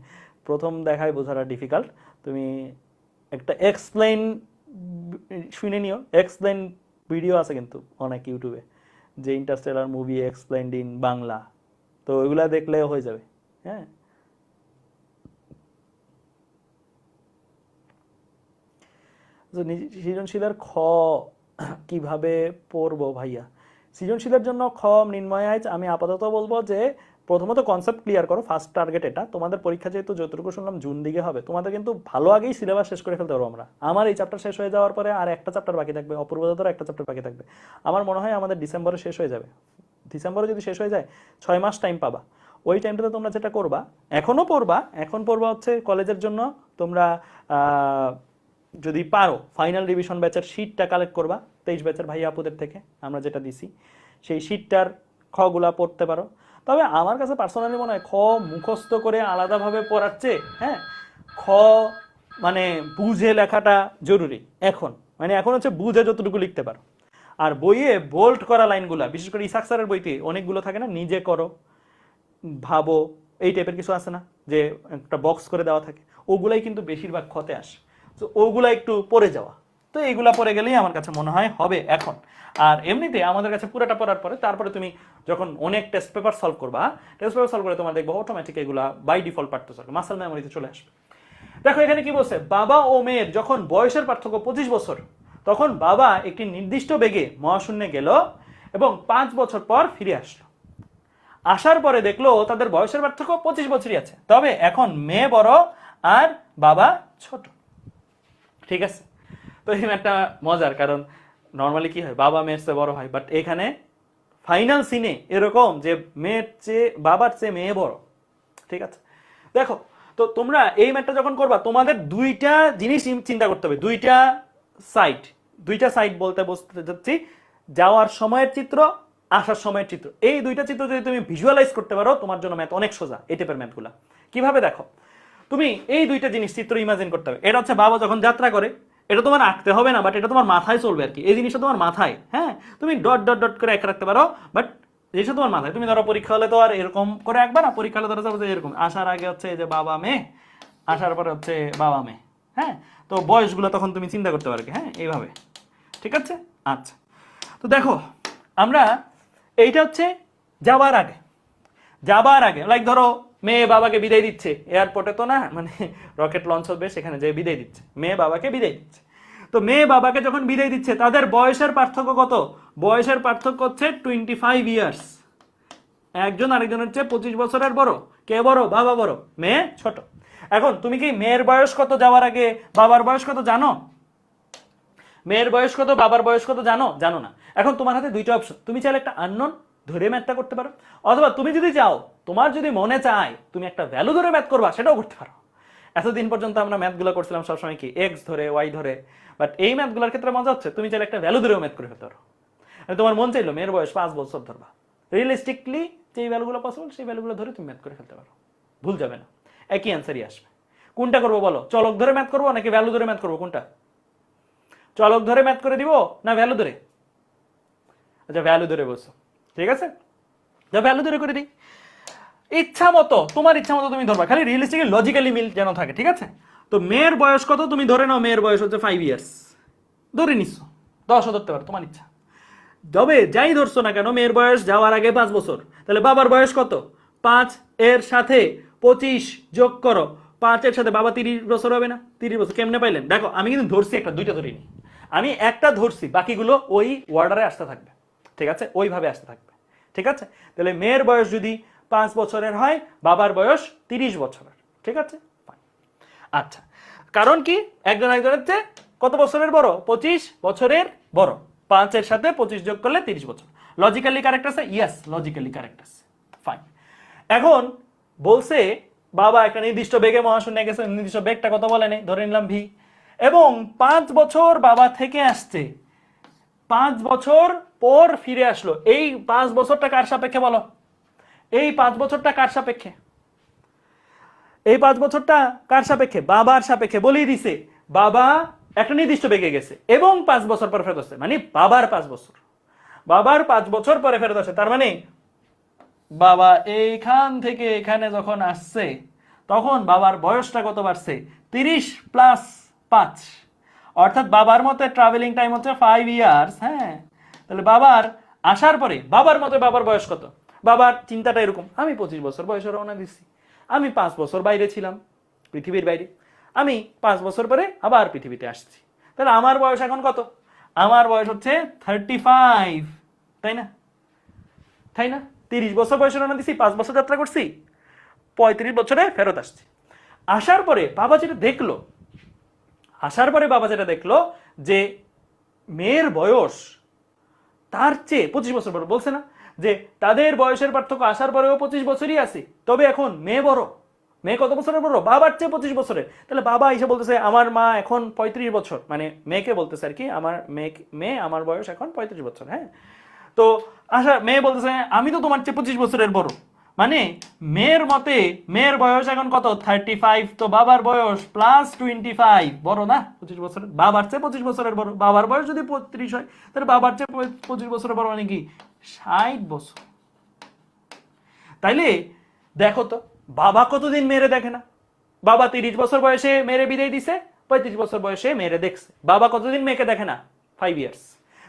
প্রথম দেখায় বোঝাটা ডিফিকাল্ট, তুমি একটা এক্সপ্লেইন শুনে নিও, এক্সপ্লেইন ভিডিও আছে কিন্তু অনেক ইউটিউবে, যে Interstellar movie explained in Bangla, তো ওইগুলা দেখলে হয়ে যাবে, হ্যাঁ, সৃজনশীলের খ কিভাবে পড়বো ভাইয়া? সৃজনশীলের জন্য খ নির্ণয় আমি আপাতত বলবো যে প্রথমত কনসেপ্ট ক্লিয়ার করো, ফার্স্ট টার্গেট এটা। তোমাদের পরীক্ষা যেহেতু যতটুকু শুনলাম জুন দিকে হবে, তোমাদের কিন্তু ভালো আগেই সিলেবাস শেষ করে ফেলতে পারবো আমরা। আমার এই চ্যাপ্টার শেষ হয়ে যাওয়ার পরে আর একটা চ্যাপ্টার বাকি থাকবে, অপূর্বদার একটা চ্যাপ্টার বাকি থাকবে। আমার মনে হয় আমাদের ডিসেম্বরে শেষ হয়ে যাবে। ডিসেম্বরে যদি শেষ হয়ে যায় 6 মাস টাইম পাবা। ওই টাইমটাতে তোমরা যেটা করবা, এখনো পড়বা, এখন পড়বা হচ্ছে কলেজের জন্য তোমরা যদি পারো ফাইনাল রিভিশন ব্যাচের শিটটা কালেক্ট করবা 23 ব্যাচের ভাই আপুদের থেকে আমরা যেটা দিছি, সেই শিটটার খগুলা পড়তে পারো। তবে আমার কাছে পার্সোনালি মনে হয় খ মুখস্থ করে আলাদাভাবে পড়ার চেয়ে, হ্যাঁ, খ মানে বুঝে লেখাটা জরুরি এখন। মানে এখন হচ্ছে বুঝে যতটুকু লিখতে পারো। আর বইয়ে বোল্ড করা লাইনগুলা, বিশেষ করে ইসাক স্যারের বইতে অনেকগুলো থাকে না, নিজে করো, ভাবো, এই টাইপের কিছু আছে না, যে একটা বক্স করে দেওয়া থাকে, ওগুলাই কিন্তু বেশিরভাগ খতে আসে। তো ওগুলা একটু পড়ে যাওয়া, তো এইগুলা পড়ে গেলেই আমার কাছে মনে হয় হবে এখন। আর এমনিতে আমাদের কাছে পুরোটা পড়ার পরে তারপরে তুমি যখন অনেক টেস্ট পেপার সলভ করবা, টেস্ট পেপার সলভ করে তোমার দেখবো অটোমেটিক এগুলা বাই ডিফল্ট পারতেছে, মাসেল মেমোরিতে চলে আসবে। দেখো এখানে কি বলছে, বাবা ও মেয়ের যখন বয়সের পার্থক্য 25 বছর, তখন বাবা একটি নির্দিষ্ট বেগে মহাশূন্যে গেল এবং 5 বছর পর ফিরে আসলো। আসার পরে দেখলো তাদের বয়সের পার্থক্য 25 বছরই আছে, তবে এখন মেয়ে বড় আর বাবা ছোট। ঠিক আছে, তো এই ম্যাথটা মজার, কারণ নর্মালি কি হয়, বাবা মেয়ের চেয়ে বড় হয়, বাট এখানে ফাইনাল সিনে এরকম যে মেয়ের চেয়ে বাবার চেয়ে মেয়ে বড়। ঠিক আছে, দেখো তো তোমরা এই ম্যাথটা যখন করবা তোমাদের দুইটা জিনিস চিন্তা করতে হবে, দুইটা সাইড বলতে বসতে যাচ্ছি, যাওয়ার সময়ের চিত্র, আসার সময়ের চিত্র। এই দুইটা চিত্র যদি তুমি ভিজুয়ালাইজ করতে পারো তোমার জন্য ম্যাথ অনেক সোজা। এই টাইপের ম্যাথগুলা কিভাবে, দেখো তুমি এই দুইটা জিনিস চিত্র ইমাজিন করতে হবে। এটা হচ্ছে বাবা যখন যাত্রা করে, এটা তোমার আঁকতে হবে না, বাট এটা তোমার মাথায় চলবে আর কি, এই জিনিসটা তোমার মাথায়, হ্যাঁ, তুমি ডট ডট ডট করে এঁকে রাখতে পারো, বাট জিনিসটা তোমার মাথায়। তুমি ধরো পরীক্ষা হলে তো আর এরকম করে আঁকবা না, পরীক্ষা হলে ধরো যে এরকম আসার আগে হচ্ছে যে বাবা মেয়ে, আসার পরে হচ্ছে বাবা মেয়ে, হ্যাঁ, তো বয়সগুলো তখন তুমি চিন্তা করতে পারো, হ্যাঁ, এইভাবে। ঠিক আছে, আচ্ছা, তো দেখো আমরা এইটা হচ্ছে যাবার আগে লাইক ধরো মেয়ে বাবাকে বিদায় দিচ্ছে, এয়ারপোর্টে তো না, মানে রকেট লঞ্চ হবে, সেখানে যে বিদায় দিচ্ছে, মেয়ে বাবাকে বিদায় দিচ্ছে। তো মেয়ে বাবাকে যখন বিদায় দিচ্ছে তাদের বয়সের পার্থক্য কত? বয়সের পার্থক্য হচ্ছে 25 ইয়ার্স। একজন আরেকজনের চেয়ে 25 বছরের বড়। কে বড়? বাবা বড়, মেয়ে ছোট। এখন তুমি কি মেয়ের বয়স কত যাওয়ার আগে বাবার বয়স কত জানো? মেয়ের বয়স কত, বাবার বয়স কত জানো? জানো না। এখন তোমার হাতে দুইটা অপশন, তুমি চাইলে একটা আননোন ধরে ম্যাথটা করতে পারো, অথবা তুমি যদি চাও, তোমার যদি মনে চায় তুমি একটা ভ্যালু ধরে ম্যাথ করবা, সেটাও করতে পারো। এতদিন পর্যন্ত আমরা ম্যাথগুলো করছিলাম সবসময় কি এক্স ধরে, ওয়াই ধরে, বাট এই ম্যাথগুলোর ক্ষেত্রে মজা হচ্ছে তুমি চাইলে একটা ভ্যালু ধরেও ম্যাথ করে ফেলতে পারো। তোমার মন চাইলো মেয়ের বয়স 5 বছর ধরবা, রিয়েলিস্টিকলি যে ভ্যালুগুলো পসিবল সেই ভ্যালুগুলো ধরে তুমি ম্যাথ করে ফেলতে পারো, ভুল যাবে না, একই অ্যান্সারই আসবে। কোনটা করবো বলো, চলক ধরে ম্যাথ করবো নাকি ভ্যালু ধরে ম্যাথ করবো, কোনটা? চলক ধরে ম্যাথ করে দিব না ভ্যালু ধরে? আচ্ছা ভ্যালু ধরে বলছো, ঠিক আছে, যা ভ্যালু ধরে করে দিই। ইচ্ছা মতো, তোমার ইচ্ছা মতো তুমি ধরবা, খালি রিয়েলিস্টিকলি লজিক্যালি মিল যেন থাকে। ঠিক আছে, তো মেয়ের বয়স কত তুমি ধরে নাও, মেয়ের বয়স হচ্ছে 5 ইয়ার্স, ধরে নিচ্ছ, 10ও ধরতে পারো, তোমার ইচ্ছা। তবে যাই ধরছো না কেন, মেয়ের বয়স যাওয়ার আগে 5 বছর, তাহলে বাবার বয়স কত? 5 এর সাথে 25 যোগ করো, 5 এর সাথে বাবা 30 বছর হবে না? 30 বছর কেমনে পাইলেন? দেখো আমি কিন্তু ধরছি একটা, দুইটা ধরিনি, আমি একটা ধরছি, বাকিগুলো ওই ওয়ার্ডারে আসতে থাকবে। ঠিক আছে, ওইভাবে আসতে থাকবে। ঠিক আছে, তাহলে মেয়ের বয়স যদি 5 বছরের হয়, বাবার বয়স 30 বছরের। ঠিক আছে, আচ্ছা, কারণ কি একজন একজনের চেয়ে কত বছরের বড়? 25 বছরের বড়। 5 এর সাথে 25 যোগ করলে 30 বছর। লজিক্যালি কারেক্ট আছে? ইয়েস, লজিক্যালি কারেক্ট আছে। ফাইন। এখন বলছে বাবা একটা নির্দিষ্ট বেগে মহাশূন্যে গেছে, নির্দিষ্ট বেগটা কত বলে নেই, ধরে নিলাম ভি, এবং 5 বছর বাবা থেকে আসছে, 5 বছর পর ফিরে আসলো। এই 5 বছরটা কার সাপেক্ষে বলো? এই 5 বছরটা কার সাপেক্ষে? এই 5 বছরটা কার সাপেক্ষে? বাবার সাপেক্ষে। বলেই দিছে বাবা একটা নির্দিষ্ট বেগে গেছে এবং 5 বছর পরে ফেরত আসছে, মানে বাবার 5 বছর, বাবার 5 বছর পরে ফেরত আসে। তার মানে বাবা এইখান থেকে এখানে যখন আসছে তখন বাবার বয়সটা কত বাড়ছে? 30 প্লাস 5, অর্থাৎ বাবার মতে ট্রাভেলিং টাইম হচ্ছে 5 ইয়ার্স। হ্যাঁ, তাহলে বাবার আসার পরে বাবার মতে বাবার বয়স কত? বাবার চিন্তাটা এরকম, আমি 25 বছর বয়সে রওনা দিচ্ছি, আমি 5 বছর বাইরে ছিলাম, পৃথিবীর বাইরে, আমি 5 বছর পরে আবার পৃথিবীতে আসছি, তাহলে আমার বয়স এখন কত? আমার বয়স হচ্ছে 35, তাই না? তাই না? 30 বছর বয়সে রওনা দিছি, 5 বছর যাত্রা করছি, 35 বছরে ফেরত আসছি। আসার পরে বাবা যেটা দেখলো যে মেয়ের বয়স তার চেয়ে 25 বছর বড়, বলছে না যে তাদের বয়সের পার্থক্য আসার পরেও 25 বছরই আছে, তবে এখন মেয়ে বড়। মেয়ে কত বছরের বড়? বাবার চেয়ে 25 বছরের। তাহলে বাবা এসে বলতেছে আমার মা এখন 35 বছর, মানে মেয়েকে বলতেছে আর কি, আমার মেয়ে আমার বয়স এখন 35 বছর। হ্যাঁ, তো মেয়ে বলতেছে আমি তো তোমার চেয়ে 25 বছরের বড়, মানে মেয়ের মতে মেয়ের বয়স এখন কত? 35, তো বাবার বয়স প্লাস 25 বড় না 25 বছরের? বাবার চেয়ে 25 বছরের বড়। বাবার বয়স যদি 35 হয়, তাহলে বাবার চেয়ে 25 বছরের বড় মানে কি 60 বছর। তাইলে দেখো তো, বাবা কতদিন মেয়েরে দেখে না? বাবা 30 বছর বয়সে মেয়েরে বিদায় দিছে, 35 বছর বয়সে মেয়েরে দেখছে। বাবা কতদিন মেয়েকে দেখে না? 5 ইয়ার্স।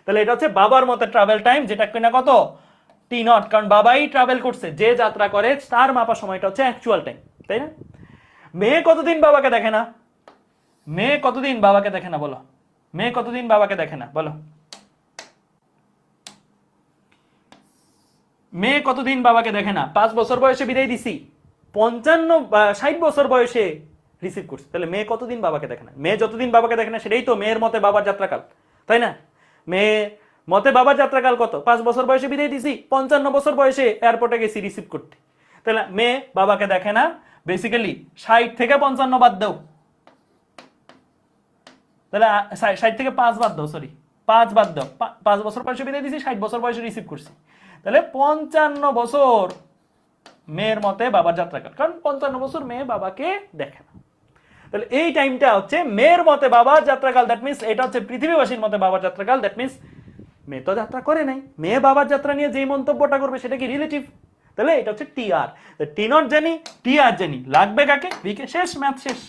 তাহলে এটা হচ্ছে বাবার মতে ট্রাভেল টাইম, যেটা কিনা কত? T0, কারণ বাবাই ট্রাভেল করছে, যে যাত্রা করে তার মাপা সময়টা হচ্ছে অ্যাকচুয়াল টাইম, তাই না? মেয়ে কতদিন বাবাকে দেখে না? মেয়ে কতদিন বাবাকে দেখে না বলো? মেয়ে কতদিন বাবাকে দেখে না বলো? মেয়ে কতদিন বাবাকে দেখে না? 5 বছর বয়সে বিদায় দিছি, 60 বছর বয়সে রিসিভ করছি, তাহলে মেয়ে কতদিন বাবাকে দেখে না? মেয়ে যতদিন বাবাকে দেখে না সেটাই তো মেয়ের মতে বাবার যাত্রাকাল, তাই না? মেয়ে মতে বাবার যাত্রাকাল কত? 5 বছর বয়সে বিদায় দিছি, 55 বছর বয়সে এয়ারপোর্টে গেছি রিসিভ করতে, তাহলে মেয়ে বাবাকে দেখে না। বেসিক্যালি 60 থেকে 55 বাদ দাও, তাহলে 60 থেকে 5 বাদ দাও, সরি 5 বাদ দাও, 5 বছর বয়সে বিদায় দিছি, 60 বছর বয়সে রিসিভ করছি, তাহলে 55 বছর মেয়ের মতে বাবার যাত্রাকাল, কারণ 55 বছর মেয়ে বাবাকে দেখে না। তাহলে এই টাইমটা হচ্ছে মেয়ের মতে বাবার যাত্রাকাল, দ্যাট মিন্স এটা হচ্ছে পৃথিবীবাসীর মতে বাবার যাত্রাকাল, দ্যাট মিন্স মেয়ে তো যাত্রা করে নাই, মেয়ে বাবার যাত্রা নিয়ে যেই মন্তব্যটা করবে সেটা কি রিলেটিভ, তাহলে এটা হচ্ছে TR। T0 জানি, TR জানি, লাগবে কাকে? ভিকে। শেষ, ম্যাথ শেষ।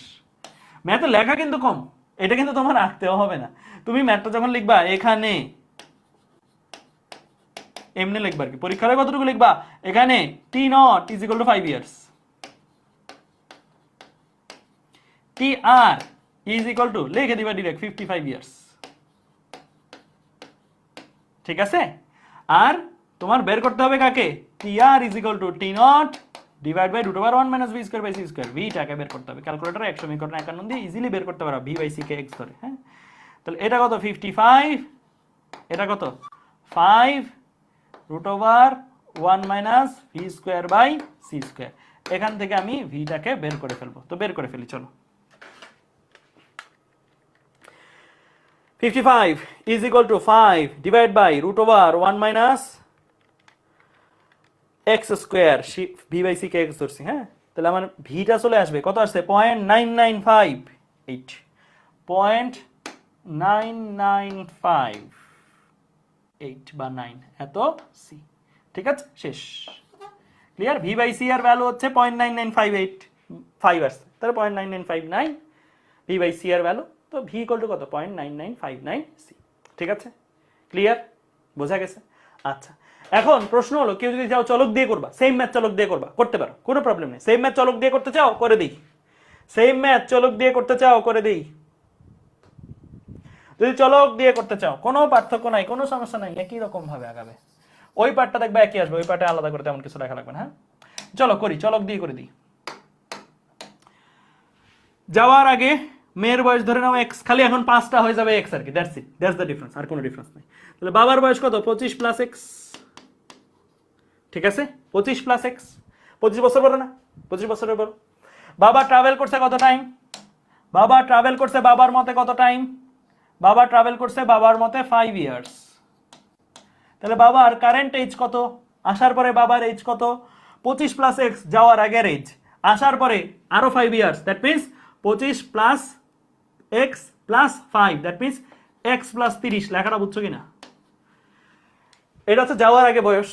ম্যাথে লেখা কিন্তু কম, এটা কিন্তু তোমার আঁকতেও হবে না। তুমি ম্যাথটা যখন লিখবা এখানে এমনি লিখবা আর কি, পরীক্ষায় কতটুকু লিখবা? এখানে T0 = 5 ইয়ার্স, TR লিখে দিবা ডিরেক্ট 55 ইয়ার্স, ঠিক আছে? আর তোমার বের করতে হবে কাকে? TR T0 divide by √1 - v²/c², ভিটাকে বের করতে হবে। ক্যালকুলেটরে 100 মিকরণ 51 দিয়ে ইজিলি বের করতে পারো v/c(x) ধরে। হ্যাঁ, তাহলে এটা কত? 55, এটা কত? 5 √1 - v²/c²। এখান থেকে আমি ভিটাকে বের করে ফেলবো, তো বের করে ফেলি, চলো। 55 = 5 ডিভাইড বাই √1 - x², v/c(x) ধরছি। হ্যাঁ, তাহলে আমার ভিটা চলে আসবে, কত আসছে? 0.9958, 0.9958 বা 9 এত সি, ঠিক আছে? শেষ, ক্লিয়ার? v/c এর ভ্যালু হচ্ছে 0.9958, 5 আসছে, তাহলে 0.9959 v/c এর ভ্যালু, তো v = কত? 0.9959 c, ঠিক আছে? ক্লিয়ার? বোঝা গেছে? আচ্ছা, এখন প্রশ্ন হলো, কেউ যদি চাও চলক দিয়ে করবা, সেম ম্যাথ চলক দিয়ে করবা, করতে পারো, কোনো প্রবলেম নেই। সেম ম্যাথ চলক দিয়ে করতে চাও, করে দিই। সেম ম্যাথ চলক দিয়ে করতে চাও, করে দিই। যদি চলক দিয়ে করতে চাও কোনো পার্থক্য নাই, কোনো সমস্যা নাই, একই রকম ভাবে আগাবে। ওই পার্টটা দেখবে একই আসবে, ওই পার্টে আলাদা করে তেমন কিছু দেখা লাগবে না। হ্যাঁ, চলো করি, চলক দিয়ে করে দিই। যাওয়ার আগে মেয়ের বয়স ধরে নাও x, খালি এখন 5টা হয়ে যাবে x আর কি, that's it, that's the difference, আর কোনো ডিফারেন্স নাই। তাহলে বাবার বয়স কত? 25 + x, ঠিক আছে? 25 + x, 25 বছর বড় না? 25 বছরের বড়। বাবা ট্রাভেল করছে কত টাইম? বাবা ট্রাভেল করছে বাবার মতে কত টাইম? বাবা ট্রাভেল করছে বাবার মতে 5 ইয়ার্স। তাহলে বাবার কারেন্ট এজ কত? আসার পরে বাবার এজ কত? 25 + x, যাওয়ার আগের এজ, আসার পরে আরো 5 years, that means 25 + x + 5, that means x + 30। লেখাটা বুঝছো কিনা? এটা হচ্ছে যাওয়ার আগে বয়স,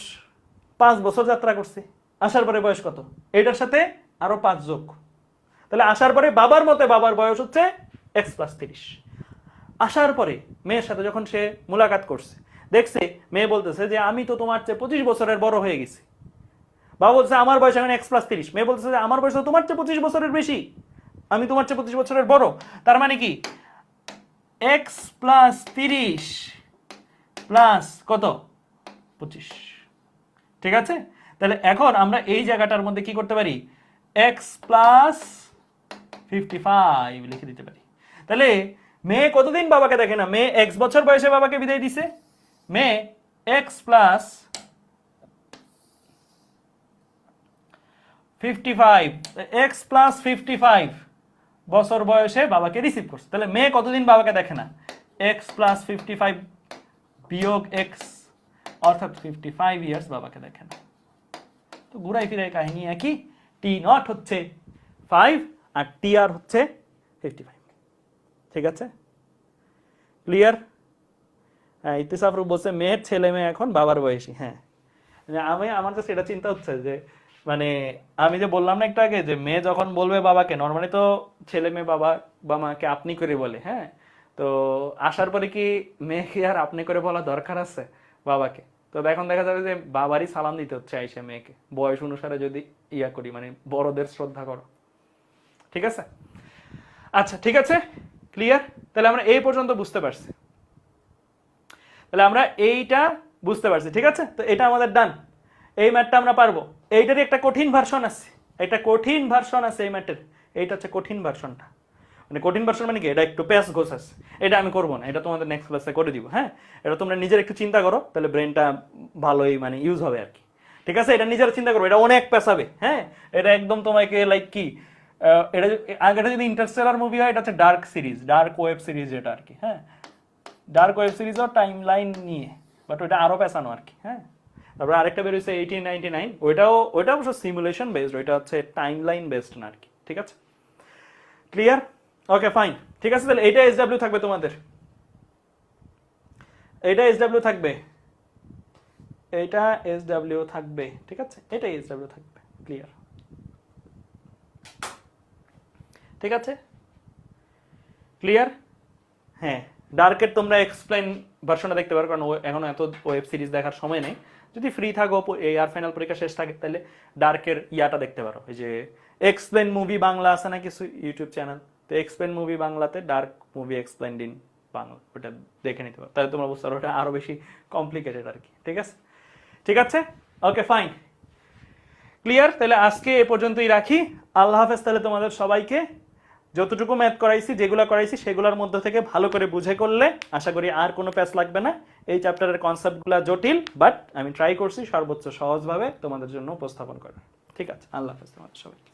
5 বছর যাত্রা করছে, আসার পরে বয়স কত? এটার সাথে আরো 5 যোগ, তাহলে আসার পরে বাবার মতে বাবার বয়স হচ্ছে x + 30। আসার পরে মেয়ের সাথে যখন সে মুলাকাত করছে, দেখছে মেয়ে বলতেছে যে আমি তো তোমার চেয়ে 25 বছরের বড় হয়ে গেছি। বাবা বলছে আমার বয়স এখন x+30, মেয়ে বলছে যে আমার বয়স তো তোমার চেয়ে 25 বছরের বেশি, আমি তোমার চেয়ে 25 বছরের বড়, তার মানে কি x+30 প্লাস কত 25। ঠিক আছে, তাহলে এখন আমরা এই জায়গাটার মধ্যে কি করতে পারি, x+55 লিখে দিতে পারি। তাহলে মেয়ে কতদিন বাবাকে দেখে না, মেয়ে x বছর বয়সে বাবাকে বিদায় দিছে, মেয়ে x+55 বছর বয়সে বাবাকে রিসিভ করছে। তাহলে মেয়ে কতদিন বাবাকে দেখে না, x+55 বিয়োগ x, অর্থাৎ 55 ইয়ার্স বাবাকে দেখে না। তো ঘুরাই ফিরাই কাহিনী একই, t0 হচ্ছে 5 আর tr হচ্ছে 55। ঠিক আছে, ক্লিয়ার? হ্যাঁ, ইতিসাফ রূপ বলছে মেয়ের ছেলে মেয়ে এখন বাবার বয়সী। হ্যাঁ, আমার কাছে এটা চিন্তা হচ্ছে যে মানে আমি যে বললাম না একটু আগে যে মেয়ে যখন বলবে বাবাকে, নর্মালি তো ছেলে মেয়ে বাবা বা মাকে আপনি করে বলে, হ্যাঁ, তো আসার পরে কি মেয়েকে আর আপনি করে বলা দরকার আছে বাবাকে? তো এখন দেখা যাবে যে বাবারই সালাম দিতে হচ্ছে আইসা মেয়েকে, বয়স অনুসারে যদি ইয়া করি, মানে বড়দের শ্রদ্ধা করো। ঠিক আছে, আচ্ছা ঠিক আছে, ক্লিয়ার? তাহলে আমরা এই পর্যন্ত বুঝতে পারছি, তাহলে আমরা এইটা বুঝতে পারছি। ঠিক আছে, তো এটা আমাদের ডান, এই ম্যাথটা আমরা পারবো। এইটারই একটা কঠিন ভার্সন আছে, একটা কঠিন ভার্সন আছে এই ম্যাথের, এইটা হচ্ছে কঠিন ভার্সনটা। মানে কঠিন ভার্সন মানে কি, এটা একটু প্যাস ঘোষ আছে, এটা আমি করবো না, এটা তোমাদের নেক্সট ক্লাসে করে দিব। হ্যাঁ, এটা তোমরা নিজের একটু চিন্তা করো, তাহলে ব্রেনটা ভালোই মানে ইউজ হবে আর কি। ঠিক আছে, এটা নিজের চিন্তা করো, এটা অনেক পেশাবে। হ্যাঁ, এটা একদম তোমাকে লাইক কি, এটা আগেটা যদি ইন্টারস্টেলার মুভি হয়, এটা হচ্ছে dark series, dark web series যেটা আর কি। হ্যাঁ, ডার্ক ওয়েব সিরিজও টাইম লাইন নিয়ে, বাট ওইটা আরো পেছানো আর কি। হ্যাঁ, তারপরে আরেকটা বেরোচ্ছে 1899, ওইটা অবশ্য সিমুলেশন বেসড, ওইটা হচ্ছে টাইম লাইন বেসড না আর কি। ঠিক আছে, ক্লিয়ার? ওকে ফাইন, ঠিক আছে, তাহলে এইটা SW থাকবে তোমাদের, এইটা SW থাকবে, এইটা SW থাকবে। ঠিক আছে, এটা SW থাকবে, ক্লিয়ার? ঠিক আছে, ক্লিয়ার? হ্যাঁ, ডার্কের তোমরা এক্সপ্লেইন ভার্সনটা দেখতে পারো, কারণ এখন এত ওয়েব সিরিজ দেখার সময় নেই। যদি ফ্রি থাকো, এই আর ফাইনাল পরীক্ষা শেষ থাকে, তাহলে ডার্কের ইয়াটা দেখতে পারো, এই যে এক্সপ্লেইন মুভি বাংলা আছে না কিছু ইউটিউব চ্যানেল, তো এক্সপ্লেইন মুভি বাংলাতে dark movie explained in Bangla, ওটা দেখে নিতে পারো, তাহলে তোমরা বুঝতে পারো ওটা আরো বেশি কমপ্লিকেটেড আর কি। ঠিক আছে, ঠিক আছে, ওকে ফাইন, ক্লিয়ার? তাহলে আজকে এ পর্যন্তই রাখি। আল্লাহ হাফেজ তাহলে তোমাদের সবাইকে। যতটুকু ম্যাথ করাইছি, যেগুলো করাইছি সেগুলোর মধ্যে থেকে ভালো করে বুঝে করলে আশা করি আর কোনো প্যাচ লাগবে না। এই চ্যাপ্টারের কনসেপ্টগুলো জটিল, বাট আমি ট্রাই করছি সর্বোচ্চ সহজভাবে তোমাদের জন্য উপস্থাপন করার। ঠিক আছে, আল্লাহ হাফেজ তোমাদের সবাইকে।